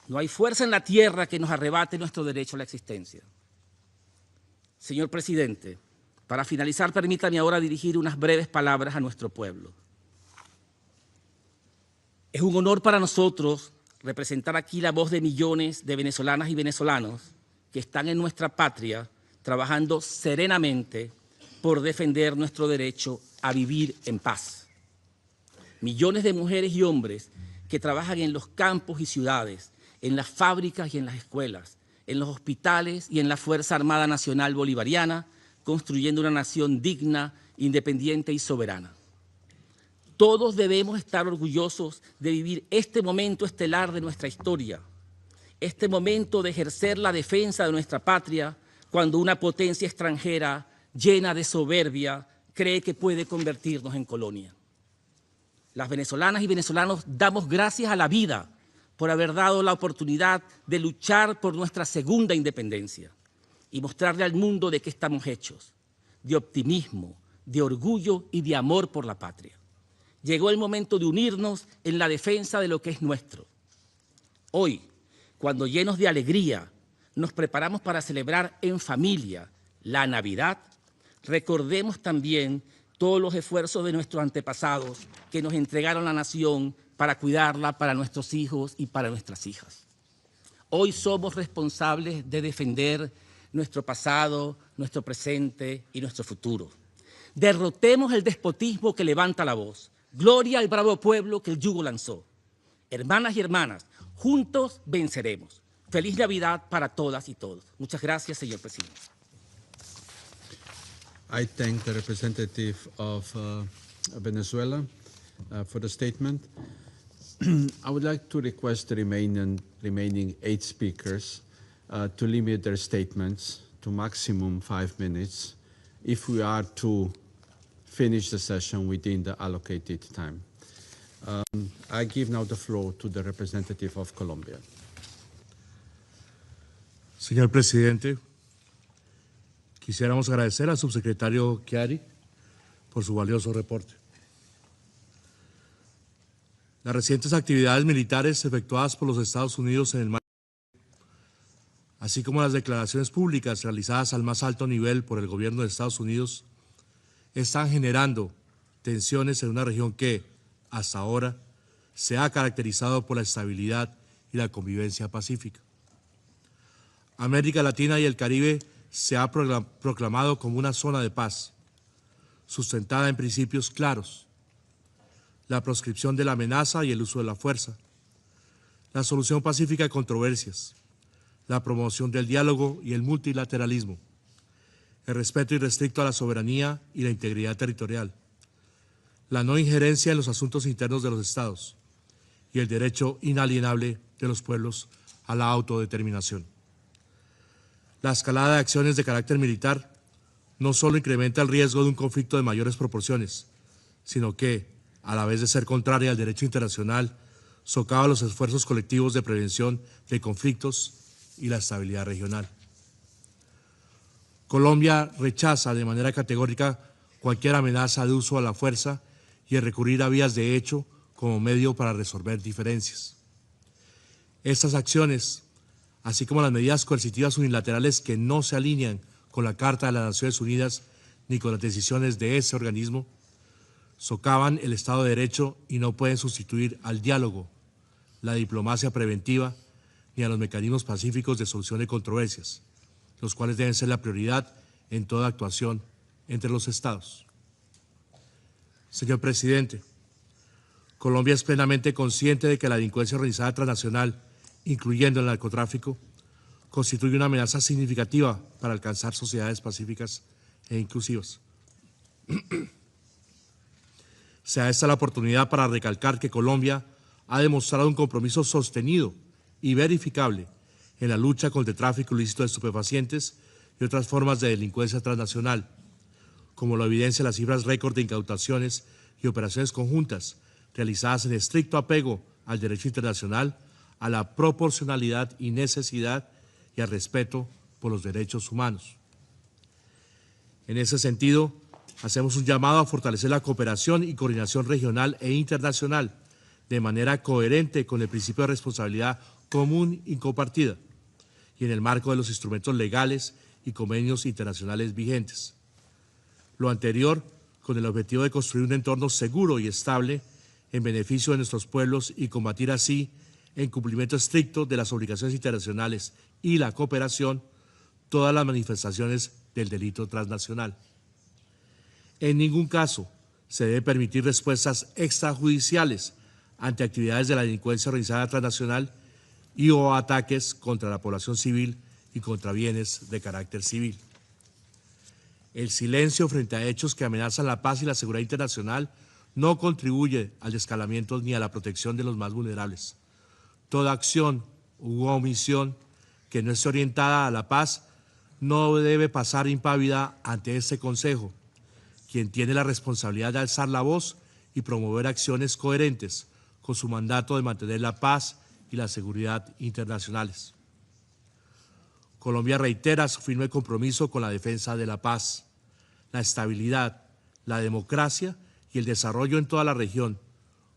No hay fuerza en la tierra que nos arrebate nuestro derecho a la existencia. Señor presidente, para finalizar, permítame ahora dirigir unas breves palabras a nuestro pueblo. Es un honor para nosotros representar aquí la voz de millones de venezolanas y venezolanos que están en nuestra patria trabajando serenamente por defender nuestro derecho a vivir en paz. Millones de mujeres y hombres que trabajan en los campos y ciudades, en las fábricas y en las escuelas, en los hospitales y en la Fuerza Armada Nacional Bolivariana, construyendo una nación digna, independiente y soberana. Todos debemos estar orgullosos de vivir este momento estelar de nuestra historia. este momento de ejercer la defensa de nuestra patria cuando una potencia extranjera llena de soberbia cree que puede convertirnos en colonia. Las venezolanas y venezolanos damos gracias a la vida por haber dado la oportunidad de luchar por nuestra segunda independencia y mostrarle al mundo de qué estamos hechos, de optimismo, de orgullo y de amor por la patria. Llegó el momento de unirnos en la defensa de lo que es nuestro. Hoy, cuando llenos de alegría nos preparamos para celebrar en familia la Navidad, recordemos también todos los esfuerzos de nuestros antepasados que nos entregaron la nación para cuidarla para nuestros hijos y para nuestras hijas. Hoy somos responsables de defender nuestro pasado, nuestro presente y nuestro futuro. Derrotemos el despotismo que levanta la voz. Gloria al bravo pueblo que el yugo lanzó. Hermanas y hermanas, juntos venceremos. Feliz Navidad para todas y todos. Muchas gracias, señor presidente. I thank the representative of Venezuela for the statement. I would like to request the remaining 8 speakers to limit their statements to maximum 5 minutes if we are to finish the session within the allocated time. I give now the floor to the representative of Colombia. Señor presidente, quisiéramos agradecer al subsecretario Chiari por su valioso reporte. Las recientes actividades militares efectuadas por los Estados Unidos en el mar, así como las declaraciones públicas realizadas al más alto nivel por el gobierno de Estados Unidos, están generando tensiones en una región que, hasta ahora, se ha caracterizado por la estabilidad y la convivencia pacífica. América Latina y el Caribe se ha proclamado como una zona de paz, sustentada en principios claros: la proscripción de la amenaza y el uso de la fuerza, la solución pacífica de controversias, la promoción del diálogo y el multilateralismo, el respeto irrestricto a la soberanía y la integridad territorial, la no injerencia en los asuntos internos de los estados y el derecho inalienable de los pueblos a la autodeterminación. La escalada de acciones de carácter militar no solo incrementa el riesgo de un conflicto de mayores proporciones, sino que, a la vez de ser contraria al derecho internacional, socava los esfuerzos colectivos de prevención de conflictos y la estabilidad regional. Colombia rechaza de manera categórica cualquier amenaza de uso a la fuerza y el recurrir a vías de hecho como medio para resolver diferencias. Estas acciones, así como las medidas coercitivas unilaterales que no se alinean con la Carta de las Naciones Unidas ni con las decisiones de ese organismo, socavan el Estado de Derecho y no pueden sustituir al diálogo, la diplomacia preventiva ni a los mecanismos pacíficos de solución de controversias, los cuales deben ser la prioridad en toda actuación entre los Estados. Señor presidente, Colombia es plenamente consciente de que la delincuencia organizada transnacional, incluyendo el narcotráfico, constituye una amenaza significativa para alcanzar sociedades pacíficas e inclusivas. Sea esta la oportunidad para recalcar que Colombia ha demostrado un compromiso sostenido y verificable en la lucha contra el tráfico ilícito de estupefacientes y otras formas de delincuencia transnacional, como lo evidencian las cifras récord de incautaciones y operaciones conjuntas realizadas en estricto apego al derecho internacional, a la proporcionalidad y necesidad y al respeto por los derechos humanos. En ese sentido, hacemos un llamado a fortalecer la cooperación y coordinación regional e internacional de manera coherente con el principio de responsabilidad común y compartida y en el marco de los instrumentos legales y convenios internacionales vigentes. Lo anterior con el objetivo de construir un entorno seguro y estable en beneficio de nuestros pueblos y combatir así, en cumplimiento estricto de las obligaciones internacionales y la cooperación, todas las manifestaciones del delito transnacional. En ningún caso se debe permitir respuestas extrajudiciales ante actividades de la delincuencia organizada transnacional y o ataques contra la población civil y contra bienes de carácter civil. El silencio frente a hechos que amenazan la paz y la seguridad internacional no contribuye al descalamiento ni a la protección de los más vulnerables. Toda acción u omisión que no esté orientada a la paz no debe pasar impávida ante este Consejo, quien tiene la responsabilidad de alzar la voz y promover acciones coherentes con su mandato de mantener la paz y la seguridad internacionales. Colombia reitera su firme compromiso con la defensa de la paz, la estabilidad, la democracia y el desarrollo en toda la región,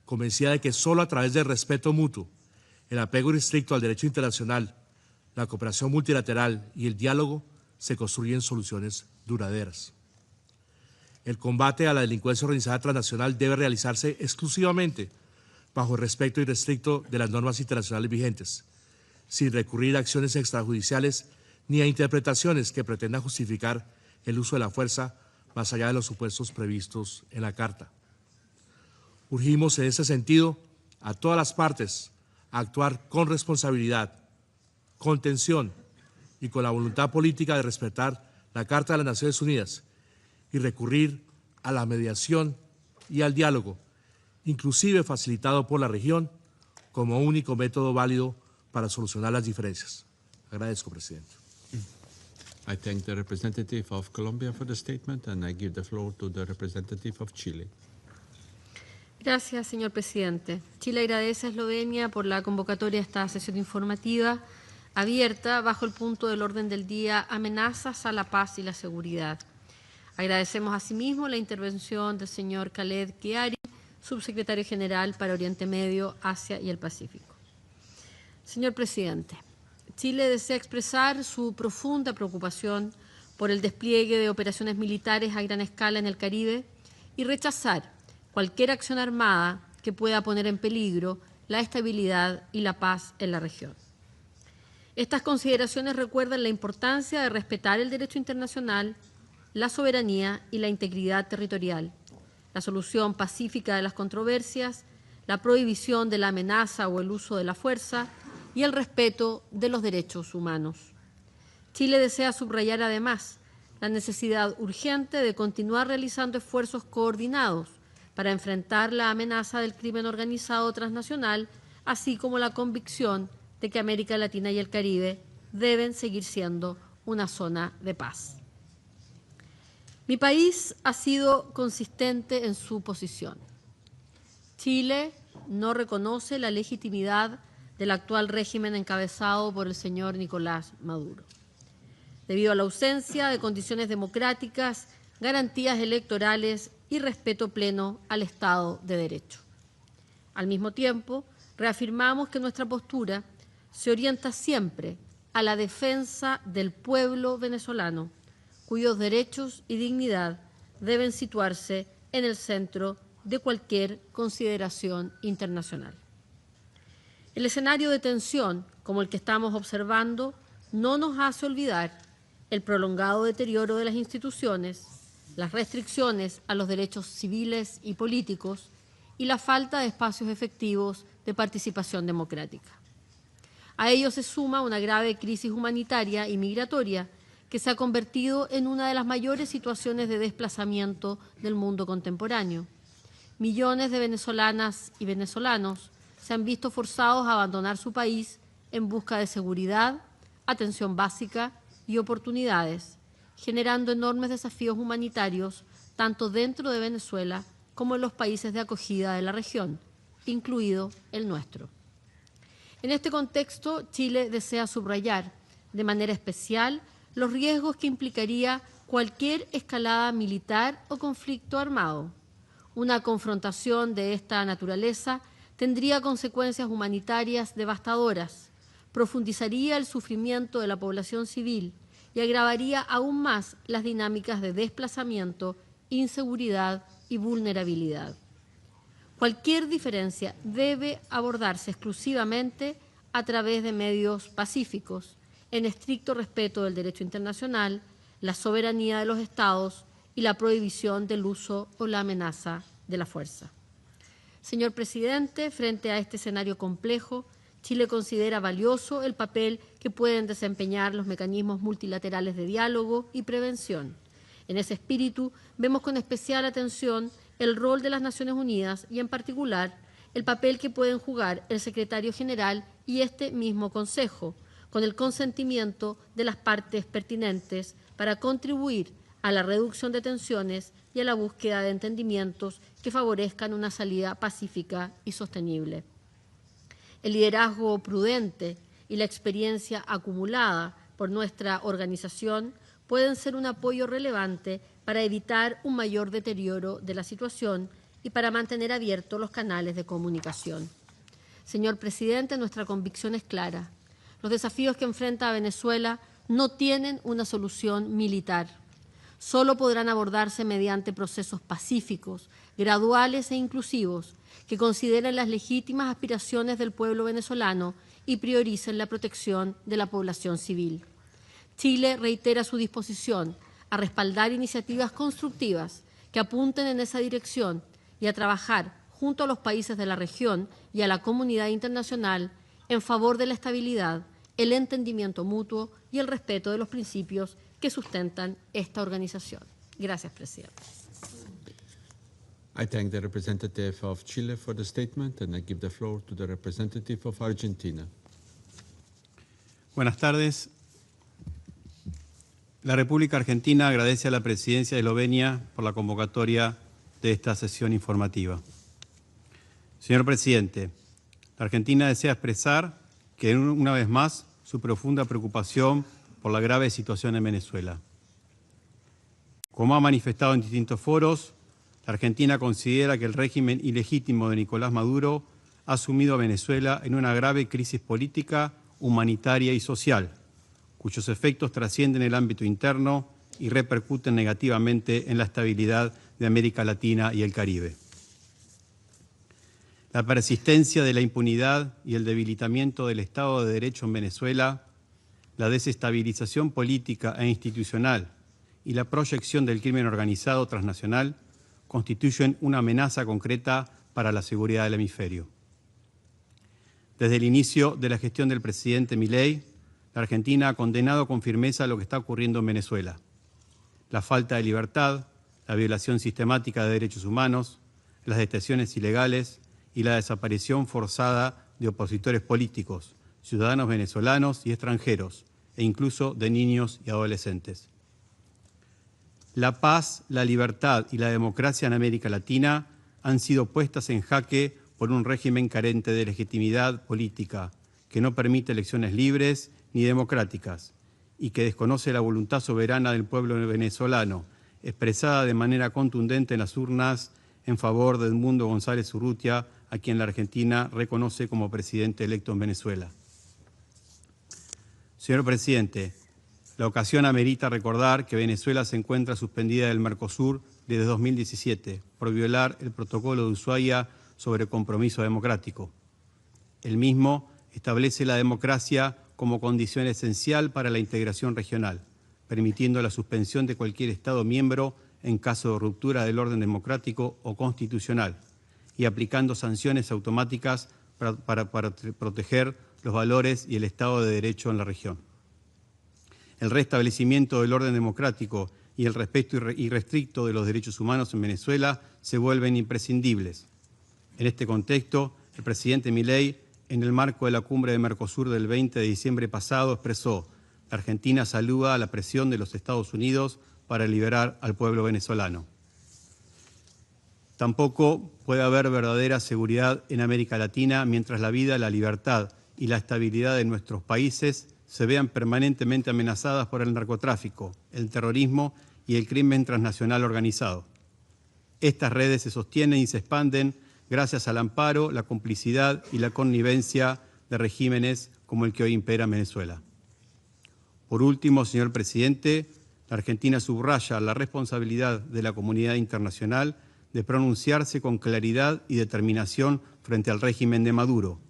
convencida de que solo a través del respeto mutuo, el apego irrestricto al derecho internacional, la cooperación multilateral y el diálogo se construyen soluciones duraderas. El combate a la delincuencia organizada transnacional debe realizarse exclusivamente bajo el respeto irrestricto de las normas internacionales vigentes, sin recurrir a acciones extrajudiciales ni a interpretaciones que pretendan justificar el uso de la fuerza más allá de los supuestos previstos en la Carta. Urgimos en ese sentido a todas las partes a actuar con responsabilidad, contención y con la voluntad política de respetar la Carta de las Naciones Unidas y recurrir a la mediación y al diálogo, inclusive facilitado por la región, como único método válido para solucionar las diferencias. Agradezco, presidente. I thank the representative of Colombia for the statement, and I give the floor to the representative of Chile. Gracias, señor presidente. Chile agradece a Eslovenia por la convocatoria de esta sesión informativa abierta bajo el punto del orden del día amenazas a la paz y la seguridad. Agradecemos asimismo la intervención del señor Khaled Chiari, subsecretario general para Oriente Medio, Asia y el Pacífico. Señor presidente, Chile desea expresar su profunda preocupación por el despliegue de operaciones militares a gran escala en el Caribe y rechazar cualquier acción armada que pueda poner en peligro la estabilidad y la paz en la región. Estas consideraciones recuerdan la importancia de respetar el derecho internacional, la soberanía y la integridad territorial, la solución pacífica de las controversias, la prohibición de la amenaza o el uso de la fuerza y el respeto de los derechos humanos. Chile desea subrayar además la necesidad urgente de continuar realizando esfuerzos coordinados para enfrentar la amenaza del crimen organizado transnacional, así como la convicción de que América Latina y el Caribe deben seguir siendo una zona de paz. Mi país ha sido consistente en su posición. Chile no reconoce la legitimidad del actual régimen encabezado por el señor Nicolás Maduro. Debido a la ausencia de condiciones democráticas, garantías electorales y respeto pleno al Estado de Derecho. Al mismo tiempo, reafirmamos que nuestra postura se orienta siempre a la defensa del pueblo venezolano, cuyos derechos y dignidad deben situarse en el centro de cualquier consideración internacional. El escenario de tensión, como el que estamos observando, no nos hace olvidar el prolongado deterioro de las instituciones, las restricciones a los derechos civiles y políticos y la falta de espacios efectivos de participación democrática. A ello se suma una grave crisis humanitaria y migratoria que se ha convertido en una de las mayores situaciones de desplazamiento del mundo contemporáneo. Millones de venezolanas y venezolanos se han visto forzados a abandonar su país en busca de seguridad, atención básica y oportunidades, generando enormes desafíos humanitarios tanto dentro de Venezuela como en los países de acogida de la región, incluido el nuestro. En este contexto, Chile desea subrayar de manera especial los riesgos que implicaría cualquier escalada militar o conflicto armado. Una confrontación de esta naturaleza tendría consecuencias humanitarias devastadoras, profundizaría el sufrimiento de la población civil y agravaría aún más las dinámicas de desplazamiento, inseguridad y vulnerabilidad. Cualquier diferencia debe abordarse exclusivamente a través de medios pacíficos, en estricto respeto del derecho internacional, la soberanía de los Estados y la prohibición del uso o la amenaza de la fuerza. Señor presidente, frente a este escenario complejo, Chile considera valioso el papel que pueden desempeñar los mecanismos multilaterales de diálogo y prevención. En ese espíritu, vemos con especial atención el rol de las Naciones Unidas y, en particular, el papel que pueden jugar el secretario general y este mismo Consejo, con el consentimiento de las partes pertinentes para contribuir a la reducción de tensiones y a la búsqueda de entendimientos que favorezcan una salida pacífica y sostenible. El liderazgo prudente y la experiencia acumulada por nuestra organización pueden ser un apoyo relevante para evitar un mayor deterioro de la situación y para mantener abiertos los canales de comunicación. Señor presidente, nuestra convicción es clara. Los desafíos que enfrenta Venezuela no tienen una solución militar. Solo podrán abordarse mediante procesos pacíficos, graduales e inclusivos, que consideren las legítimas aspiraciones del pueblo venezolano y prioricen la protección de la población civil. Chile reitera su disposición a respaldar iniciativas constructivas que apunten en esa dirección y a trabajar junto a los países de la región y a la comunidad internacional en favor de la estabilidad, el entendimiento mutuo y el respeto de los principios que sustentan esta organización. Gracias, presidente. I thank the representative of Chile for the statement, and I give the floor to the representative of Argentina. Buenas tardes. La República Argentina agradece a la Presidencia de Eslovenia por la convocatoria de esta sesión informativa. Señor Presidente, la Argentina desea expresar que una vez más su profunda preocupación por la grave situación en Venezuela. Como ha manifestado en distintos foros, la Argentina considera que el régimen ilegítimo de Nicolás Maduro ha sumido a Venezuela en una grave crisis política, humanitaria y social, cuyos efectos trascienden el ámbito interno y repercuten negativamente en la estabilidad de América Latina y el Caribe. La persistencia de la impunidad y el debilitamiento del Estado de Derecho en Venezuela, la desestabilización política e institucional y la proyección del crimen organizado transnacional constituyen una amenaza concreta para la seguridad del hemisferio. Desde el inicio de la gestión del presidente Milei, la Argentina ha condenado con firmeza lo que está ocurriendo en Venezuela. La falta de libertad, la violación sistemática de derechos humanos, las detenciones ilegales y la desaparición forzada de opositores políticos, ciudadanos venezolanos y extranjeros, e incluso de niños y adolescentes. La paz, la libertad y la democracia en América Latina han sido puestas en jaque por un régimen carente de legitimidad política, que no permite elecciones libres ni democráticas y que desconoce la voluntad soberana del pueblo venezolano, expresada de manera contundente en las urnas en favor de Edmundo González Urrutia, a quien la Argentina reconoce como presidente electo en Venezuela. Señor presidente, la ocasión amerita recordar que Venezuela se encuentra suspendida del Mercosur desde 2017 por violar el protocolo de Ushuaia sobre compromiso democrático. El mismo establece la democracia como condición esencial para la integración regional, permitiendo la suspensión de cualquier Estado miembro en caso de ruptura del orden democrático o constitucional y aplicando sanciones automáticas para proteger los valores y el Estado de Derecho en la región. El restablecimiento del orden democrático y el respeto irrestricto de los derechos humanos en Venezuela se vuelven imprescindibles. En este contexto, el presidente Milei, en el marco de la cumbre de Mercosur del 20 de diciembre pasado, expresó: la Argentina saluda a la presión de los Estados Unidos para liberar al pueblo venezolano. Tampoco puede haber verdadera seguridad en América Latina mientras la vida, la libertad y la estabilidad de nuestros países se vean permanentemente amenazadas por el narcotráfico, el terrorismo y el crimen transnacional organizado. Estas redes se sostienen y se expanden gracias al amparo, la complicidad y la connivencia de regímenes como el que hoy impera en Venezuela. Por último, señor presidente, la Argentina subraya la responsabilidad de la comunidad internacional de pronunciarse con claridad y determinación frente al régimen de Maduro,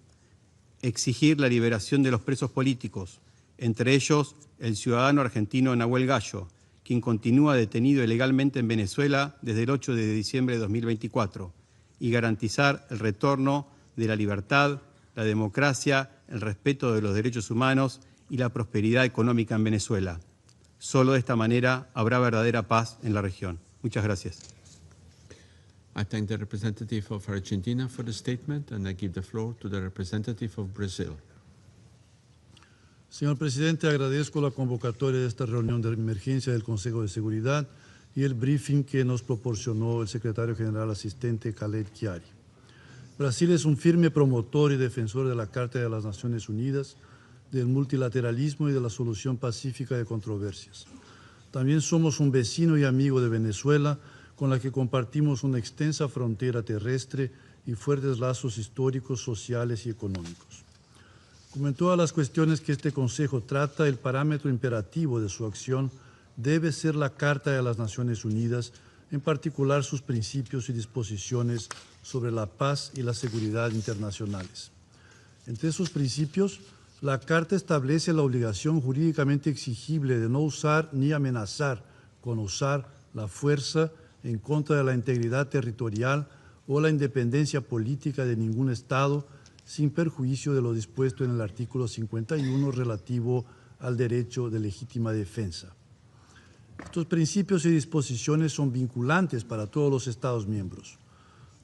exigir la liberación de los presos políticos, entre ellos el ciudadano argentino Nahuel Gallo, quien continúa detenido ilegalmente en Venezuela desde el 8 de diciembre de 2024, y garantizar el retorno de la libertad, la democracia, el respeto de los derechos humanos y la prosperidad económica en Venezuela. Solo de esta manera habrá verdadera paz en la región. Muchas gracias. I thank the representative of Argentina for the statement, and I give the floor to the representative of Brazil. Señor presidente, agradezco la convocatoria de esta reunión de emergencia del Consejo de Seguridad y el briefing que nos proporcionó el secretario general asistente Khaled Chiari. Brasil es un firme promotor y defensor de la Carta de las Naciones Unidas, del multilateralismo y de la solución pacífica de controversias. También somos un vecino y amigo de Venezuela, con la que compartimos una extensa frontera terrestre y fuertes lazos históricos, sociales y económicos. Como en todas las cuestiones que este Consejo trata, el parámetro imperativo de su acción debe ser la Carta de las Naciones Unidas, en particular sus principios y disposiciones sobre la paz y la seguridad internacionales. Entre esos principios, la Carta establece la obligación jurídicamente exigible de no usar ni amenazar con usar la fuerza en contra de la integridad territorial o la independencia política de ningún Estado, sin perjuicio de lo dispuesto en el artículo 51 relativo al derecho de legítima defensa. Estos principios y disposiciones son vinculantes para todos los Estados miembros.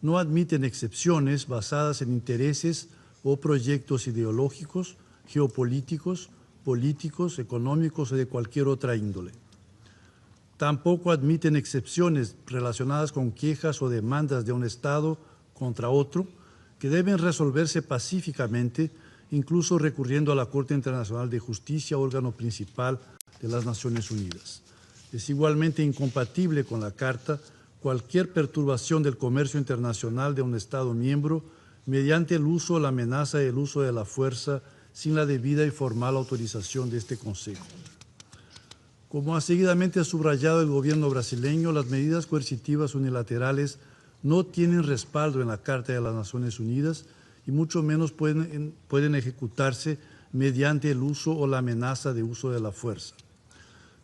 No admiten excepciones basadas en intereses o proyectos ideológicos, geopolíticos, políticos, económicos o de cualquier otra índole. Tampoco admiten excepciones relacionadas con quejas o demandas de un Estado contra otro, que deben resolverse pacíficamente, incluso recurriendo a la Corte Internacional de Justicia, órgano principal de las Naciones Unidas. Es igualmente incompatible con la Carta cualquier perturbación del comercio internacional de un Estado miembro mediante el uso, la amenaza y el uso de la fuerza sin la debida y formal autorización de este Consejo. Como ha seguidamente subrayado el gobierno brasileño, las medidas coercitivas unilaterales no tienen respaldo en la Carta de las Naciones Unidas y mucho menos pueden ejecutarse mediante el uso o la amenaza de uso de la fuerza.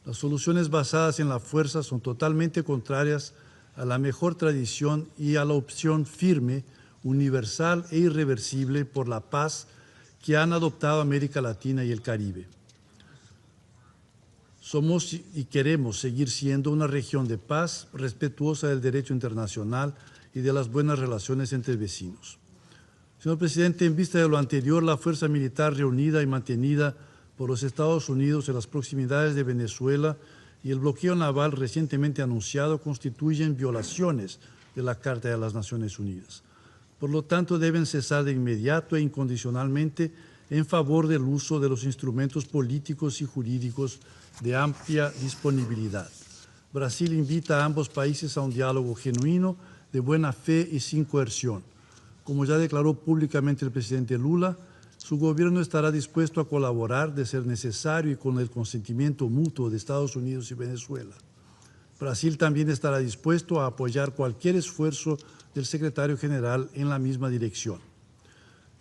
Las soluciones basadas en la fuerza son totalmente contrarias a la mejor tradición y a la opción firme, universal e irreversible por la paz que han adoptado América Latina y el Caribe. Somos y queremos seguir siendo una región de paz, respetuosa del derecho internacional y de las buenas relaciones entre vecinos. Señor presidente, en vista de lo anterior, la fuerza militar reunida y mantenida por los Estados Unidos en las proximidades de Venezuela y el bloqueo naval recientemente anunciado constituyen violaciones de la Carta de las Naciones Unidas. Por lo tanto, deben cesar de inmediato e incondicionalmente en favor del uso de los instrumentos políticos y jurídicos de amplia disponibilidad. Brasil invita a ambos países a un diálogo genuino, de buena fe y sin coerción. Como ya declaró públicamente el presidente Lula, su gobierno estará dispuesto a colaborar de ser necesario y con el consentimiento mutuo de Estados Unidos y Venezuela. Brasil también estará dispuesto a apoyar cualquier esfuerzo del secretario general en la misma dirección.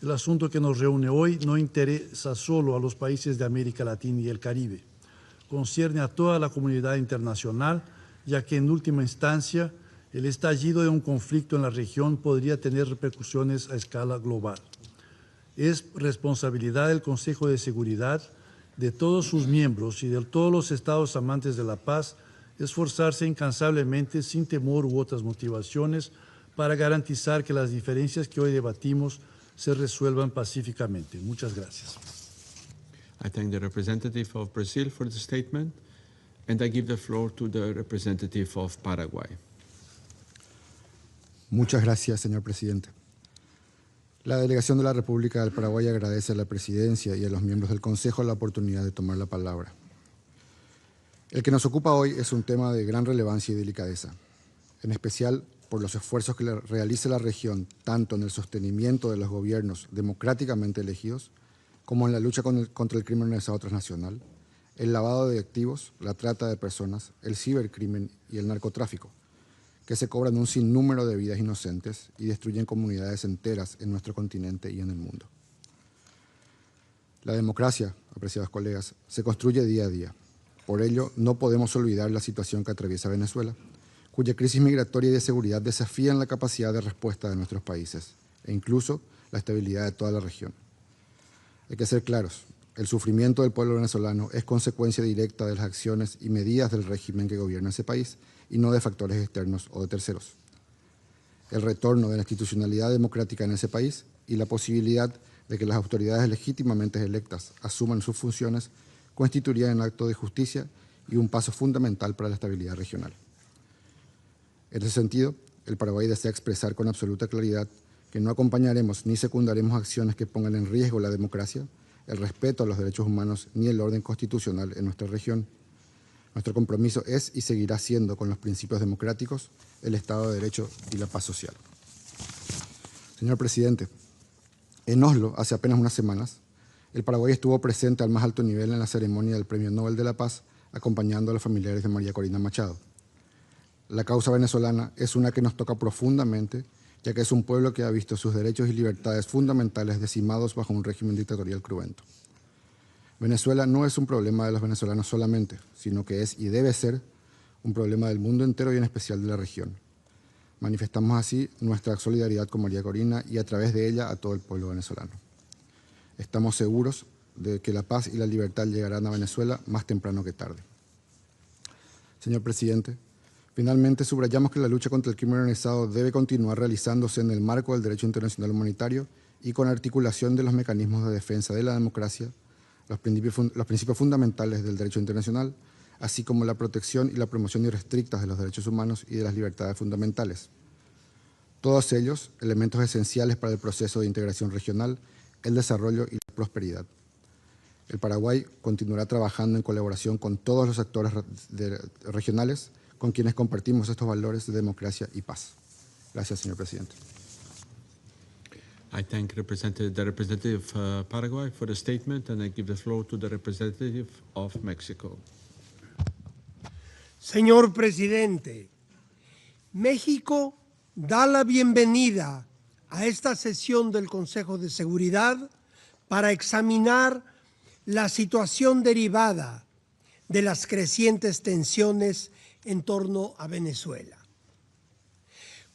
El asunto que nos reúne hoy no interesa solo a los países de América Latina y el Caribe. Concierne a toda la comunidad internacional, ya que en última instancia el estallido de un conflicto en la región podría tener repercusiones a escala global. Es responsabilidad del Consejo de Seguridad, de todos sus miembros y de todos los estados amantes de la paz esforzarse incansablemente, sin temor u otras motivaciones, para garantizar que las diferencias que hoy debatimos se resuelvan pacíficamente. Muchas gracias. I thank the representative of Brazil for the statement, and I give the floor to the representative of Paraguay. Muchas gracias, señor presidente. La delegación de la República del Paraguay agradece a la presidencia y a los miembros del Consejo la oportunidad de tomar la palabra. El que nos ocupa hoy es un tema de gran relevancia y delicadeza, en especial por los esfuerzos que realiza la región, tanto en el sostenimiento de los gobiernos democráticamente elegidos, como en la lucha contra el crimen organizado transnacional, el lavado de activos, la trata de personas, el cibercrimen y el narcotráfico, que se cobran un sinnúmero de vidas inocentes y destruyen comunidades enteras en nuestro continente y en el mundo. La democracia, apreciados colegas, se construye día a día. Por ello, no podemos olvidar la situación que atraviesa Venezuela, cuya crisis migratoria y de seguridad desafían la capacidad de respuesta de nuestros países e incluso la estabilidad de toda la región. Hay que ser claros, el sufrimiento del pueblo venezolano es consecuencia directa de las acciones y medidas del régimen que gobierna ese país y no de factores externos o de terceros. el retorno de la institucionalidad democrática en ese país y la posibilidad de que las autoridades legítimamente electas asuman sus funciones constituirían un acto de justicia y un paso fundamental para la estabilidad regional. En ese sentido, el Paraguay desea expresar con absoluta claridad que no acompañaremos ni secundaremos acciones que pongan en riesgo la democracia, el respeto a los derechos humanos ni el orden constitucional en nuestra región. Nuestro compromiso es y seguirá siendo con los principios democráticos, el Estado de Derecho y la paz social. Señor presidente, en Oslo, hace apenas unas semanas, el Paraguay estuvo presente al más alto nivel en la ceremonia del Premio Nobel de la Paz, acompañando a los familiares de María Corina Machado. La causa venezolana es una que nos toca profundamente, ya que es un pueblo que ha visto sus derechos y libertades fundamentales decimados bajo un régimen dictatorial cruento. Venezuela no es un problema de los venezolanos solamente, sino que es y debe ser un problema del mundo entero y en especial de la región. Manifestamos así nuestra solidaridad con María Corina y a través de ella a todo el pueblo venezolano. Estamos seguros de que la paz y la libertad llegarán a Venezuela más temprano que tarde. Señor presidente, finalmente subrayamos que la lucha contra el crimen organizado debe continuar realizándose en el marco del derecho internacional humanitario y con articulación de los mecanismos de defensa de la democracia, los principios fundamentales del derecho internacional, así como la protección y la promoción irrestrictas de los derechos humanos y de las libertades fundamentales. Todos ellos, elementos esenciales para el proceso de integración regional, el desarrollo y la prosperidad. El Paraguay continuará trabajando en colaboración con todos los actores regionales con quienes compartimos estos valores de democracia y paz. Gracias, señor presidente. I thank the representative of Paraguay for the statement, and I give the floor to the representative of Mexico. Señor presidente, México da la bienvenida a esta sesión del Consejo de Seguridad para examinar la situación derivada de las crecientes tensiones en torno a Venezuela.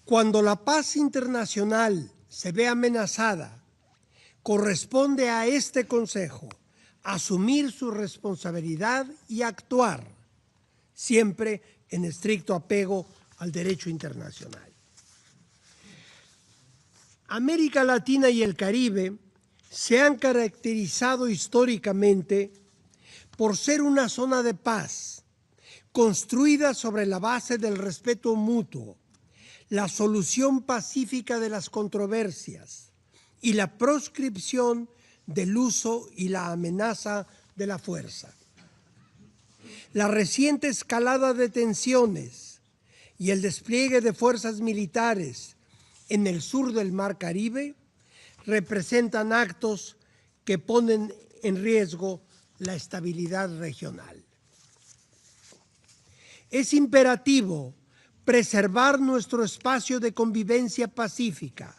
Cuando la paz internacional se ve amenazada, corresponde a este Consejo asumir su responsabilidad y actuar, siempre en estricto apego al derecho internacional. América Latina y el Caribe se han caracterizado históricamente por ser una zona de paz, construida sobre la base del respeto mutuo, la solución pacífica de las controversias y la proscripción del uso y la amenaza de la fuerza. La reciente escalada de tensiones y el despliegue de fuerzas militares en el sur del Mar Caribe representan actos que ponen en riesgo la estabilidad regional. Es imperativo preservar nuestro espacio de convivencia pacífica,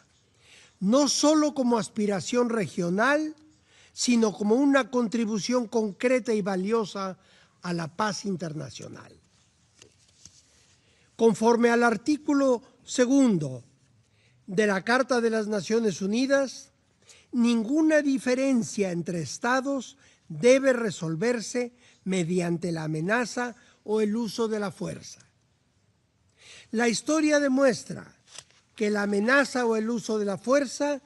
no solo como aspiración regional, sino como una contribución concreta y valiosa a la paz internacional. Conforme al artículo 2 de la Carta de las Naciones Unidas, ninguna diferencia entre estados debe resolverse mediante la amenaza o el uso de la fuerza. La historia demuestra que la amenaza o el uso de la fuerza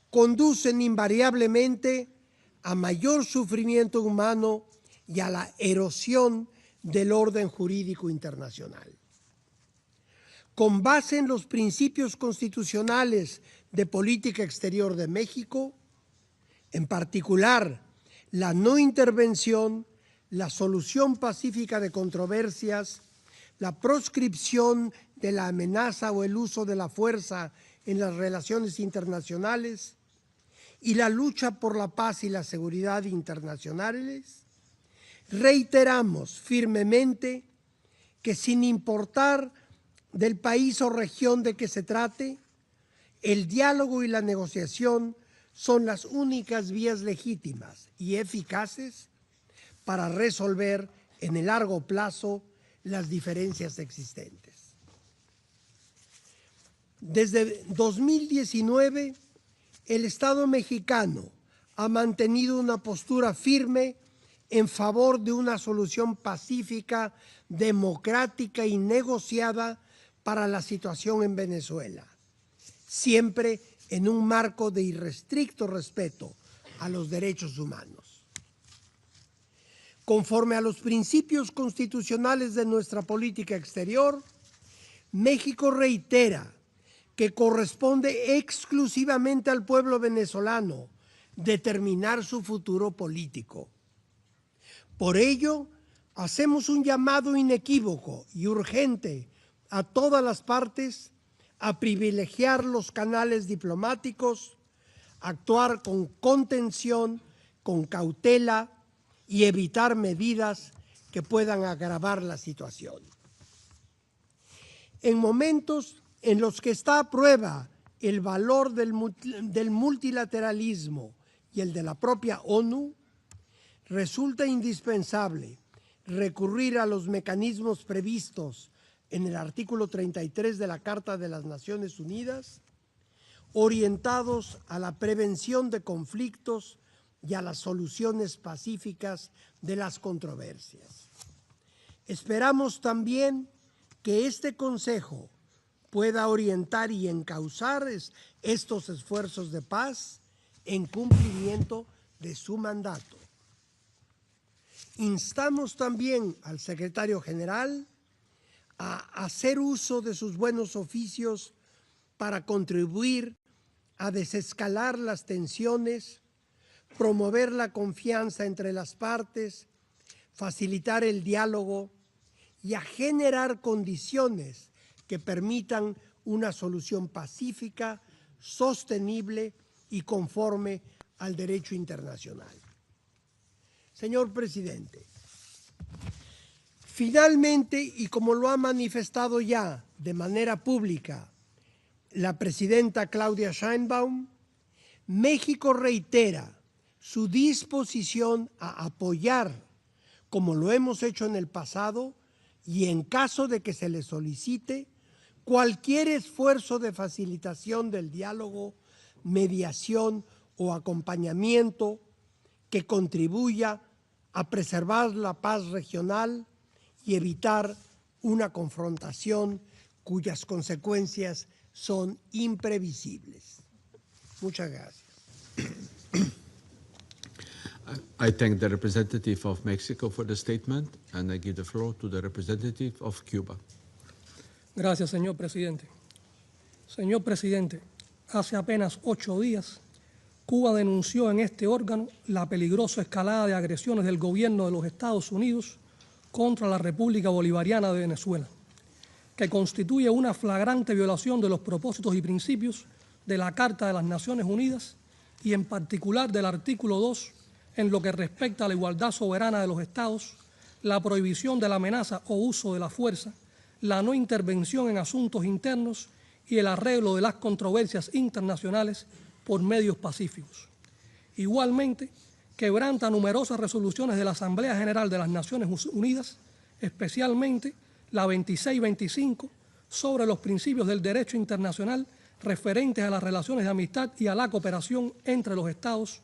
conducen invariablemente a mayor sufrimiento humano y a la erosión del orden jurídico internacional. Con base en los principios constitucionales de política exterior de México, en particular la no intervención, la solución pacífica de controversias, la proscripción de la amenaza o el uso de la fuerza en las relaciones internacionales y la lucha por la paz y la seguridad internacionales, reiteramos firmemente que sin importar del país o región de que se trate, el diálogo y la negociación son las únicas vías legítimas y eficaces para resolver en el largo plazo las diferencias existentes. Desde 2019, el Estado mexicano ha mantenido una postura firme en favor de una solución pacífica, democrática y negociada para la situación en Venezuela, siempre en un marco de irrestricto respeto a los derechos humanos. Conforme a los principios constitucionales de nuestra política exterior, México reitera que corresponde exclusivamente al pueblo venezolano determinar su futuro político. Por ello, hacemos un llamado inequívoco y urgente a todas las partes a privilegiar los canales diplomáticos, actuar con contención, con cautela y evitar medidas que puedan agravar la situación. En momentos en los que está a prueba el valor del multilateralismo y el de la propia ONU, resulta indispensable recurrir a los mecanismos previstos en el artículo 33 de la Carta de las Naciones Unidas, orientados a la prevención de conflictos y a las soluciones pacíficas de las controversias. Esperamos también que este Consejo pueda orientar y encauzar estos esfuerzos de paz en cumplimiento de su mandato. Instamos también al secretario general a hacer uso de sus buenos oficios para contribuir a desescalar las tensiones, promover la confianza entre las partes, facilitar el diálogo y a generar condiciones que permitan una solución pacífica, sostenible y conforme al derecho internacional. Señor presidente, finalmente, y como lo ha manifestado ya de manera pública la presidenta Claudia Sheinbaum, México reitera su disposición a apoyar, como lo hemos hecho en el pasado, y en caso de que se le solicite, cualquier esfuerzo de facilitación del diálogo, mediación o acompañamiento que contribuya a preservar la paz regional y evitar una confrontación cuyas consecuencias son imprevisibles. Muchas gracias. I thank the representative of Mexico for the statement, and I give the floor to the representative of Cuba. Gracias, señor presidente. Señor presidente, hace apenas 8 días, Cuba denunció en este órgano la peligrosa escalada de agresiones del gobierno de los Estados Unidos contra la República Bolivariana de Venezuela, que constituye una flagrante violación de los propósitos y principios de la Carta de las Naciones Unidas y en particular del artículo 2 en lo que respecta a la igualdad soberana de los Estados, la prohibición de la amenaza o uso de la fuerza, la no intervención en asuntos internos y el arreglo de las controversias internacionales por medios pacíficos. Igualmente, quebranta numerosas resoluciones de la Asamblea General de las Naciones Unidas, especialmente la 2625 sobre los principios del derecho internacional referentes a las relaciones de amistad y a la cooperación entre los Estados,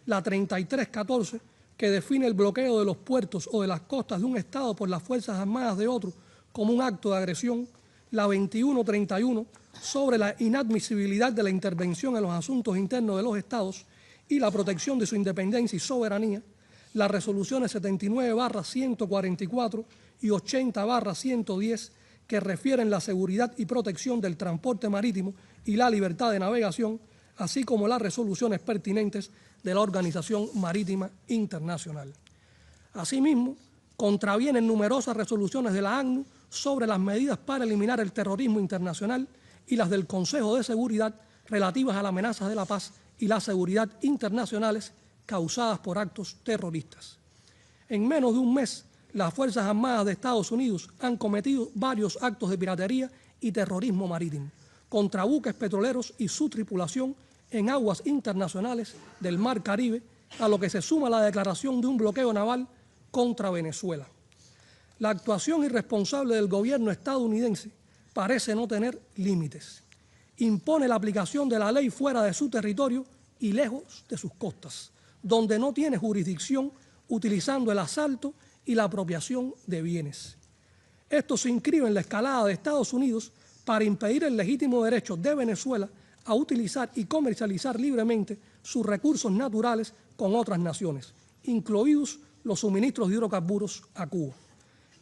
la 3314 que define el bloqueo de los puertos o de las costas de un Estado por las Fuerzas Armadas de otro como un acto de agresión, la 2131 sobre la inadmisibilidad de la intervención en los asuntos internos de los Estados y la protección de su independencia y soberanía, las resoluciones 79/144 y 80/110 que refieren la seguridad y protección del transporte marítimo y la libertad de navegación, así como las resoluciones pertinentes de la Organización Marítima Internacional. Asimismo, contravienen numerosas resoluciones de la ONU sobre las medidas para eliminar el terrorismo internacional y las del Consejo de Seguridad relativas a las amenazas de la paz y la seguridad internacionales causadas por actos terroristas. En menos de un mes, las Fuerzas Armadas de Estados Unidos han cometido varios actos de piratería y terrorismo marítimo contra buques petroleros y su tripulación en aguas internacionales del Mar Caribe, a lo que se suma la declaración de un bloqueo naval contra Venezuela. La actuación irresponsable del gobierno estadounidense parece no tener límites. Impone la aplicación de la ley fuera de su territorio y lejos de sus costas, donde no tiene jurisdicción, utilizando el asalto y la apropiación de bienes. Esto se inscribe en la escalada de Estados Unidos para impedir el legítimo derecho de Venezuela a utilizar y comercializar libremente sus recursos naturales con otras naciones, incluidos los suministros de hidrocarburos a Cuba.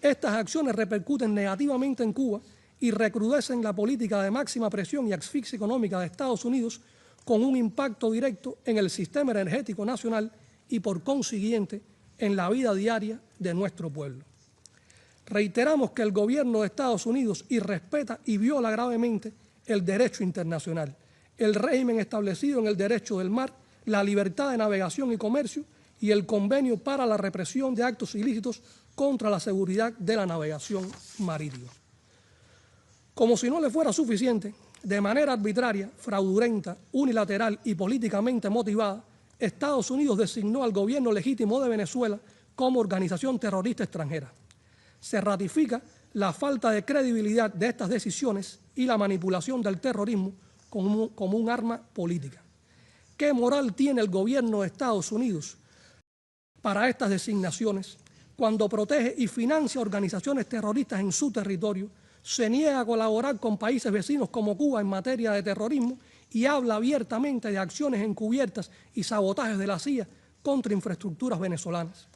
Estas acciones repercuten negativamente en Cuba y recrudecen la política de máxima presión y asfixia económica de Estados Unidos, con un impacto directo en el sistema energético nacional y, por consiguiente, en la vida diaria de nuestro pueblo. Reiteramos que el gobierno de Estados Unidos irrespeta y viola gravemente el derecho internacional, el régimen establecido en el derecho del mar, la libertad de navegación y comercio y el convenio para la represión de actos ilícitos contra la seguridad de la navegación marítima. Como si no le fuera suficiente, de manera arbitraria, fraudulenta, unilateral y políticamente motivada, Estados Unidos designó al gobierno legítimo de Venezuela como organización terrorista extranjera. Se ratifica la falta de credibilidad de estas decisiones y la manipulación del terrorismo como un arma política. ¿Qué moral tiene el gobierno de Estados Unidos para estas designaciones cuando protege y financia organizaciones terroristas en su territorio, se niega a colaborar con países vecinos como Cuba en materia de terrorismo y habla abiertamente de acciones encubiertas y sabotajes de la CIA contra infraestructuras venezolanas?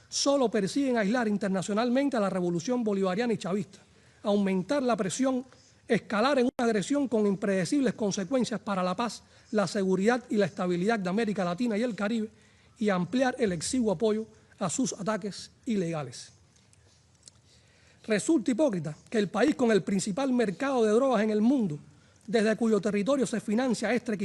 Solo persiguen aislar internacionalmente a la revolución bolivariana y chavista, aumentar la presión, escalar en una agresión con impredecibles consecuencias para la paz, la seguridad y la estabilidad de América Latina y el Caribe, y ampliar el exiguo apoyo a sus ataques ilegales. Resulta hipócrita que el país con el principal mercado de drogas en el mundo, desde cuyo territorio se financia este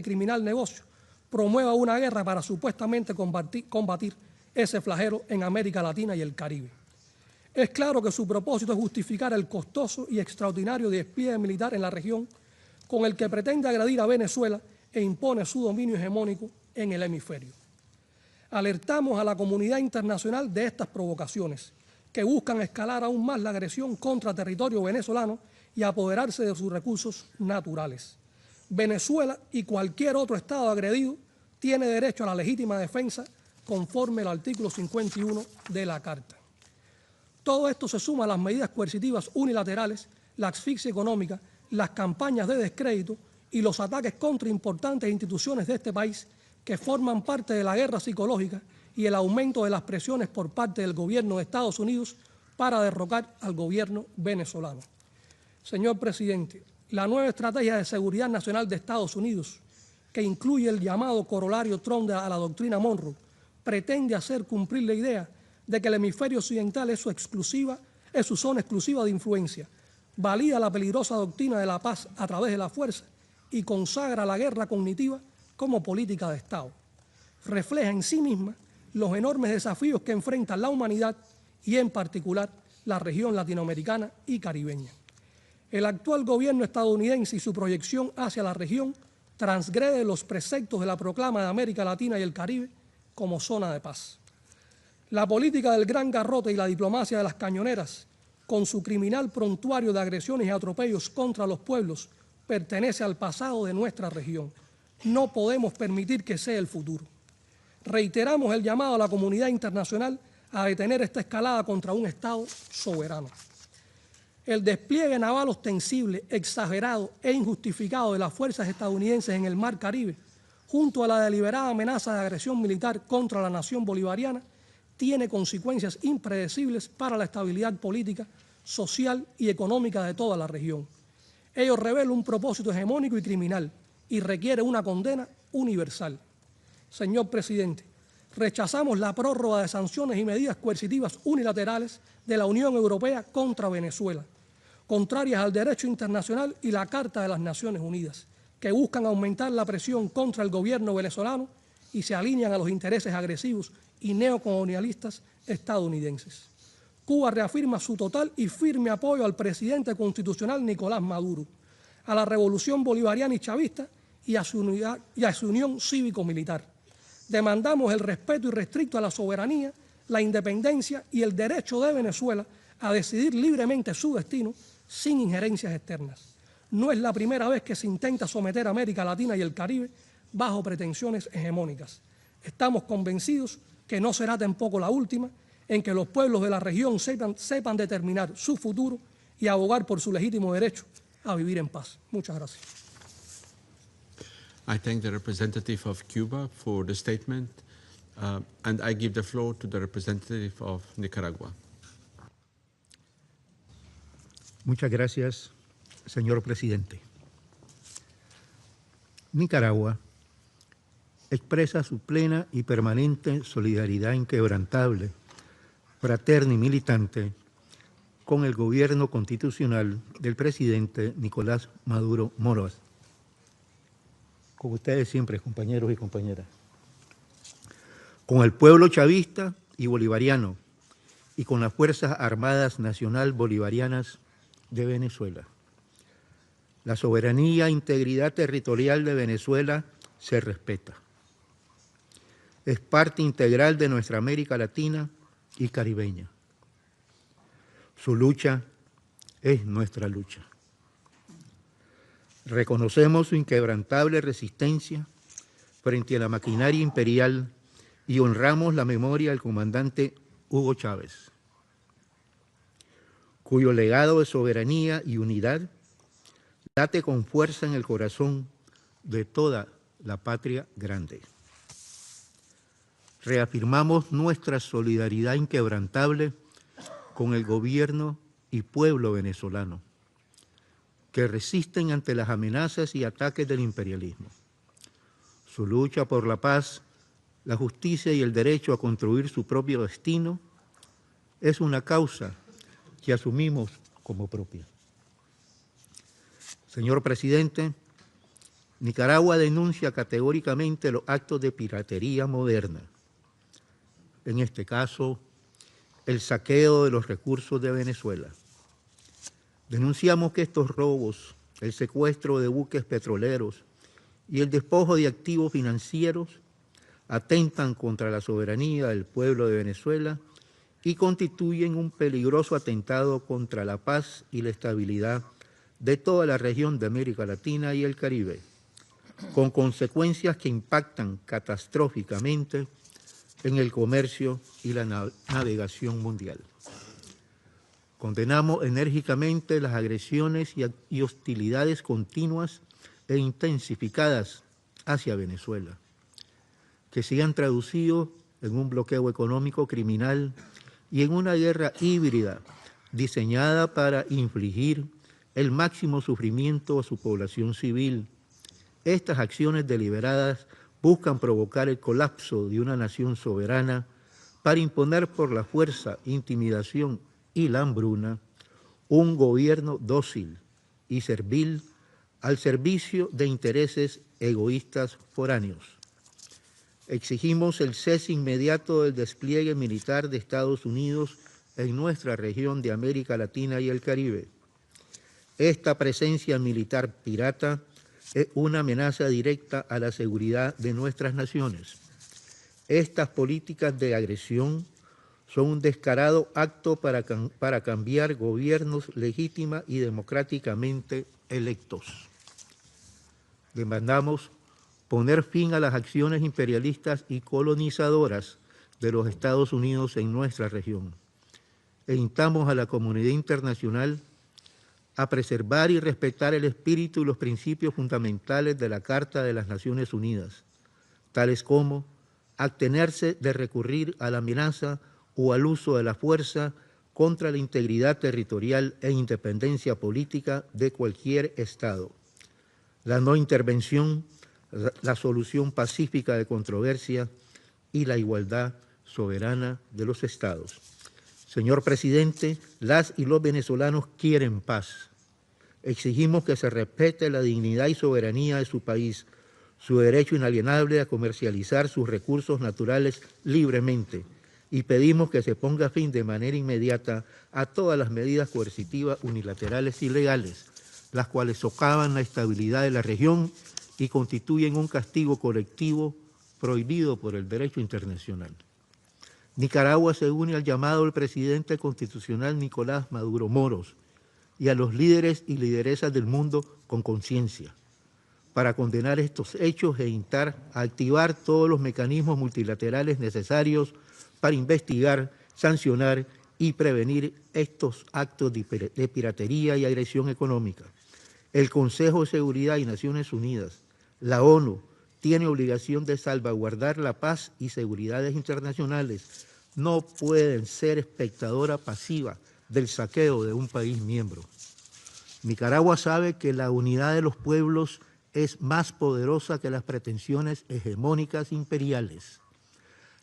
criminal negocio, promueva una guerra para supuestamente combatir ese flagelo en América Latina y el Caribe. Es claro que su propósito es justificar el costoso y extraordinario despliegue militar en la región con el que pretende agredir a Venezuela e impone su dominio hegemónico en el hemisferio. Alertamos a la comunidad internacional de estas provocaciones, que buscan escalar aún más la agresión contra territorio venezolano y apoderarse de sus recursos naturales. Venezuela y cualquier otro Estado agredido tiene derecho a la legítima defensa conforme al artículo 51 de la Carta. Todo esto se suma a las medidas coercitivas unilaterales, la asfixia económica, las campañas de descrédito y los ataques contra importantes instituciones de este país que forman parte de la guerra psicológica y el aumento de las presiones por parte del gobierno de Estados Unidos para derrocar al gobierno venezolano. Señor presidente, la nueva estrategia de seguridad nacional de Estados Unidos, que incluye el llamado corolario Trump a la doctrina Monroe, pretende hacer cumplir la idea de que el hemisferio occidental es su zona exclusiva de influencia, valida la peligrosa doctrina de la paz a través de la fuerza y consagra la guerra cognitiva como política de Estado. Refleja en sí misma los enormes desafíos que enfrenta la humanidad y, en particular, la región latinoamericana y caribeña. El actual gobierno estadounidense y su proyección hacia la región transgrede los preceptos de la proclama de América Latina y el Caribe como zona de paz. La política del gran garrote y la diplomacia de las cañoneras, con su criminal prontuario de agresiones y atropellos contra los pueblos, pertenece al pasado de nuestra región. No podemos permitir que sea el futuro. Reiteramos el llamado a la comunidad internacional a detener esta escalada contra un Estado soberano. El despliegue naval ostensible, exagerado e injustificado de las fuerzas estadounidenses en el Mar Caribe, junto a la deliberada amenaza de agresión militar contra la nación bolivariana, tiene consecuencias impredecibles para la estabilidad política, social y económica de toda la región. Ello revela un propósito hegemónico y criminal y requiere una condena universal. Señor presidente, rechazamos la prórroga de sanciones y medidas coercitivas unilaterales de la Unión Europea contra Venezuela, contrarias al derecho internacional y la Carta de las Naciones Unidas, que buscan aumentar la presión contra el gobierno venezolano y se alinean a los intereses agresivos y neocolonialistas estadounidenses. Cuba reafirma su total y firme apoyo al presidente constitucional Nicolás Maduro, a la revolución bolivariana y chavista y a su unión cívico-militar. Demandamos el respeto irrestricto a la soberanía, la independencia y el derecho de Venezuela a decidir libremente su destino sin injerencias externas. No es la primera vez que se intenta someter a América Latina y el Caribe bajo pretensiones hegemónicas. Estamos convencidos que no será tampoco la última en que los pueblos de la región sepan determinar su futuro y abogar por su legítimo derecho a vivir en paz. Muchas gracias. I thank the representative of Cuba for the statement, and I give the floor to the representative of Nicaragua. Muchas gracias, señor presidente. Nicaragua expresa su plena y permanente solidaridad inquebrantable, fraterna y militante con el gobierno constitucional del presidente Nicolás Maduro Moros. Con ustedes siempre, compañeros y compañeras. Con el pueblo chavista y bolivariano y con las Fuerzas Armadas Nacional Bolivarianas de Venezuela. La soberanía e integridad territorial de Venezuela se respeta. Es parte integral de nuestra América Latina y caribeña. Su lucha es nuestra lucha. Reconocemos su inquebrantable resistencia frente a la maquinaria imperial y honramos la memoria del comandante Hugo Chávez, cuyo legado de soberanía y unidad late con fuerza en el corazón de toda la patria grande. Reafirmamos nuestra solidaridad inquebrantable con el gobierno y pueblo venezolano, que resisten ante las amenazas y ataques del imperialismo. Su lucha por la paz, la justicia y el derecho a construir su propio destino es una causa que asumimos como propia. Señor presidente, Nicaragua denuncia categóricamente los actos de piratería moderna, en este caso, el saqueo de los recursos de Venezuela. Denunciamos que estos robos, el secuestro de buques petroleros y el despojo de activos financieros atentan contra la soberanía del pueblo de Venezuela y constituyen un peligroso atentado contra la paz y la estabilidad de toda la región de América Latina y el Caribe, con consecuencias que impactan catastróficamente en el comercio y la navegación mundial. Condenamos enérgicamente las agresiones y hostilidades continuas e intensificadas hacia Venezuela, que se han traducido en un bloqueo económico criminal y en una guerra híbrida diseñada para infligir el máximo sufrimiento a su población civil. Estas acciones deliberadas buscan provocar el colapso de una nación soberana para imponer por la fuerza, intimidación y la hambruna un gobierno dócil y servil al servicio de intereses egoístas foráneos. Exigimos el cese inmediato del despliegue militar de Estados Unidos en nuestra región de América Latina y el Caribe. Esta presencia militar pirata es una amenaza directa a la seguridad de nuestras naciones. Estas políticas de agresión son un descarado acto para cambiar gobiernos legítima y democráticamente electos. Demandamos poner fin a las acciones imperialistas y colonizadoras de los Estados Unidos en nuestra región. E instamos a la comunidad internacional a preservar y respetar el espíritu y los principios fundamentales de la Carta de las Naciones Unidas, tales como abstenerse de recurrir a la amenaza o al uso de la fuerza contra la integridad territorial e independencia política de cualquier Estado, la no intervención, la solución pacífica de controversia y la igualdad soberana de los Estados. Señor presidente, las y los venezolanos quieren paz. Exigimos que se respete la dignidad y soberanía de su país, su derecho inalienable a comercializar sus recursos naturales libremente, y pedimos que se ponga fin de manera inmediata a todas las medidas coercitivas unilaterales y ilegales, las cuales socavan la estabilidad de la región y constituyen un castigo colectivo prohibido por el derecho internacional. Nicaragua se une al llamado del presidente constitucional Nicolás Maduro Moros y a los líderes y lideresas del mundo con conciencia para condenar estos hechos e instar a activar todos los mecanismos multilaterales necesarios para investigar, sancionar y prevenir estos actos de piratería y agresión económica. El Consejo de Seguridad y Naciones Unidas, La ONU tiene obligación de salvaguardar la paz y seguridades internacionales. No pueden ser espectadora pasiva del saqueo de un país miembro. Nicaragua sabe que la unidad de los pueblos es más poderosa que las pretensiones hegemónicas imperiales.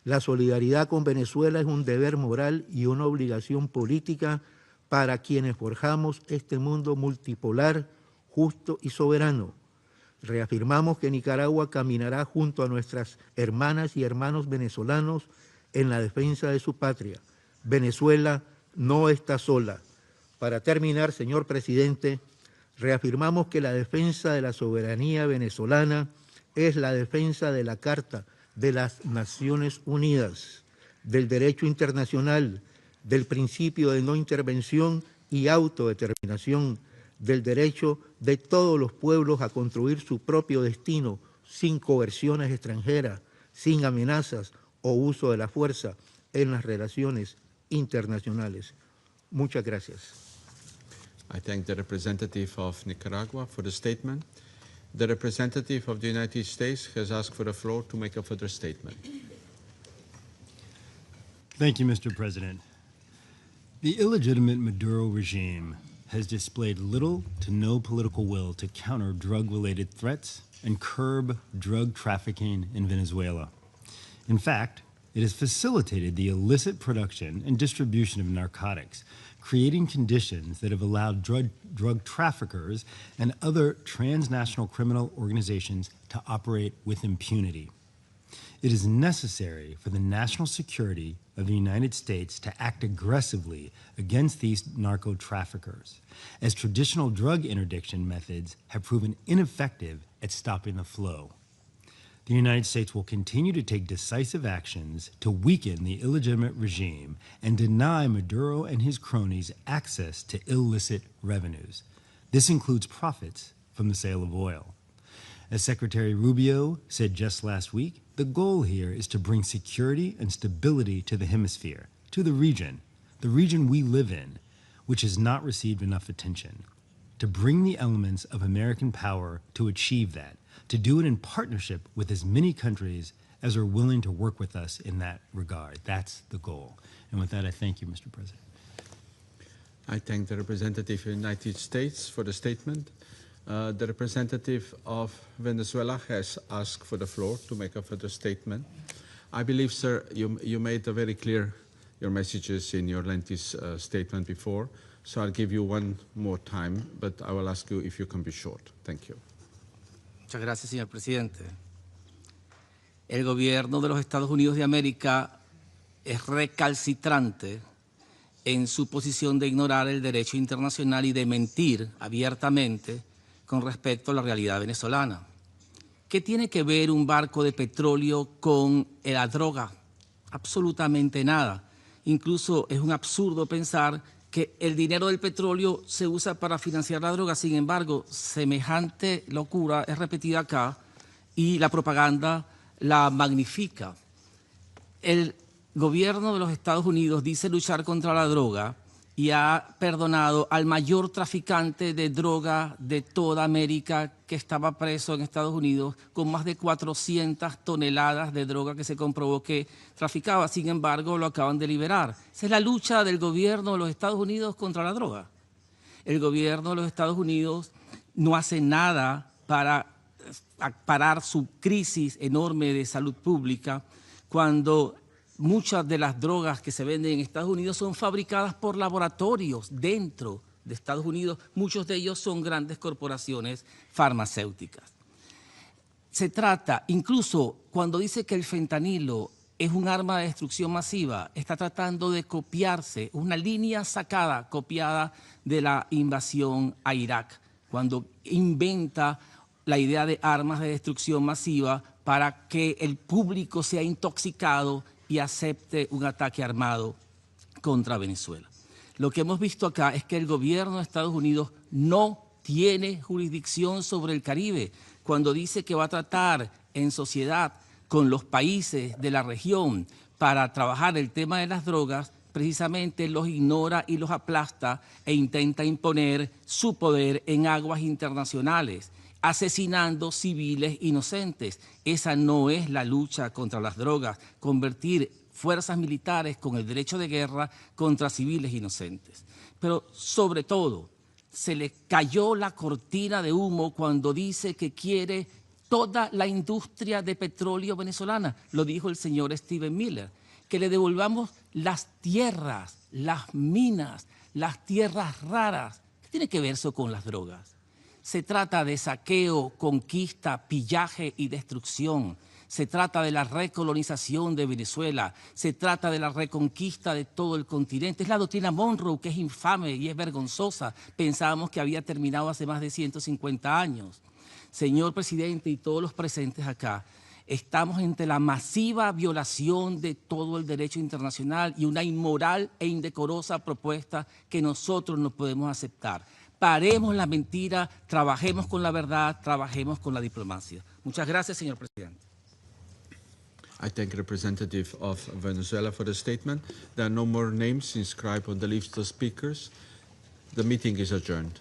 La solidaridad con Venezuela es un deber moral y una obligación política para quienes forjamos este mundo multipolar, justo y soberano. Reafirmamos que Nicaragua caminará junto a nuestras hermanas y hermanos venezolanos en la defensa de su patria. Venezuela no está sola. Para terminar, señor presidente, reafirmamos que la defensa de la soberanía venezolana es la defensa de la Carta de las Naciones Unidas, del derecho internacional, del principio de no intervención y autodeterminación, del derecho de todos los pueblos a construir su propio destino sin coerciones extranjeras, sin amenazas o uso de la fuerza en las relaciones internacionales. Muchas gracias. I thank the representative of Nicaragua for the statement. The representative of the United States has asked for the floor to make a further statement. Thank you, Mr. President. The illegitimate Maduro regime has displayed little to no political will to counter drug-related threats and curb drug trafficking in Venezuela. In fact, it has facilitated the illicit production and distribution of narcotics, creating conditions that have allowed drug traffickers and other transnational criminal organizations to operate with impunity. It is necessary for the national security of the United States to act aggressively against these narco traffickers, as traditional drug interdiction methods have proven ineffective at stopping the flow. The United States will continue to take decisive actions to weaken the illegitimate regime and deny Maduro and his cronies access to illicit revenues. This includes profits from the sale of oil. As Secretary Rubio said just last week, the goal here is to bring security and stability to the hemisphere, to the region we live in, which has not received enough attention. To bring the elements of American power to achieve that, to do it in partnership with as many countries as are willing to work with us in that regard. That's the goal. And with that, I thank you, Mr. President. I thank the representative of the United States for the statement. The representative of Venezuela has asked for the floor to make a further statement. I believe, sir, you made a very clear your messages in your lengthy statement before, so I'll give you one more time, but I will ask you if you can be short. Thank you. Muchas gracias, señor presidente. El gobierno de los Estados Unidos de América es recalcitrante en su posición de ignorar el derecho internacional y de mentir abiertamente con respecto a la realidad venezolana. ¿Qué tiene que ver un barco de petróleo con la droga? Absolutamente nada. Incluso es un absurdo pensar que el dinero del petróleo se usa para financiar la droga. Sin embargo, semejante locura es repetida acá y la propaganda la magnifica. El gobierno de los Estados Unidos dice luchar contra la droga y ha perdonado al mayor traficante de droga de toda América que estaba preso en Estados Unidos con más de 400 toneladas de droga que se comprobó que traficaba. Sin embargo, lo acaban de liberar. Esa es la lucha del gobierno de los Estados Unidos contra la droga. El gobierno de los Estados Unidos no hace nada para parar su crisis enorme de salud pública cuando muchas de las drogas que se venden en Estados Unidos son fabricadas por laboratorios dentro de Estados Unidos. Muchos de ellos son grandes corporaciones farmacéuticas. Se trata, incluso cuando dice que el fentanilo es un arma de destrucción masiva, está tratando de copiarse, una línea copiada de la invasión a Irak, cuando inventa la idea de armas de destrucción masiva para que el público sea intoxicado y acepte un ataque armado contra Venezuela. Lo que hemos visto acá es que el gobierno de Estados Unidos no tiene jurisdicción sobre el Caribe. Cuando dice que va a tratar en sociedad con los países de la región para trabajar el tema de las drogas, precisamente los ignora y los aplasta e intenta imponer su poder en aguas internacionales, asesinando civiles inocentes. Esa no es la lucha contra las drogas, convertir fuerzas militares con el derecho de guerra contra civiles inocentes. Pero sobre todo, se le cayó la cortina de humo cuando dice que quiere toda la industria de petróleo venezolana. Lo dijo el señor Steven Miller, que le devolvamos las tierras, las minas, las tierras raras. ¿Qué tiene que ver eso con las drogas? Se trata de saqueo, conquista, pillaje y destrucción. Se trata de la recolonización de Venezuela, se trata de la reconquista de todo el continente. Es la doctrina Monroe, que es infame y es vergonzosa. Pensábamos que había terminado hace más de 150 años. Señor presidente y todos los presentes acá, estamos ante la masiva violación de todo el derecho internacional y una inmoral e indecorosa propuesta que nosotros no podemos aceptar. Paremos la mentira, trabajemos con la verdad, trabajemos con la diplomacia. Muchas gracias, señor presidente. I thank the representative of Venezuela for the statement. There are no more names inscribed on the list of speakers. The meeting is adjourned.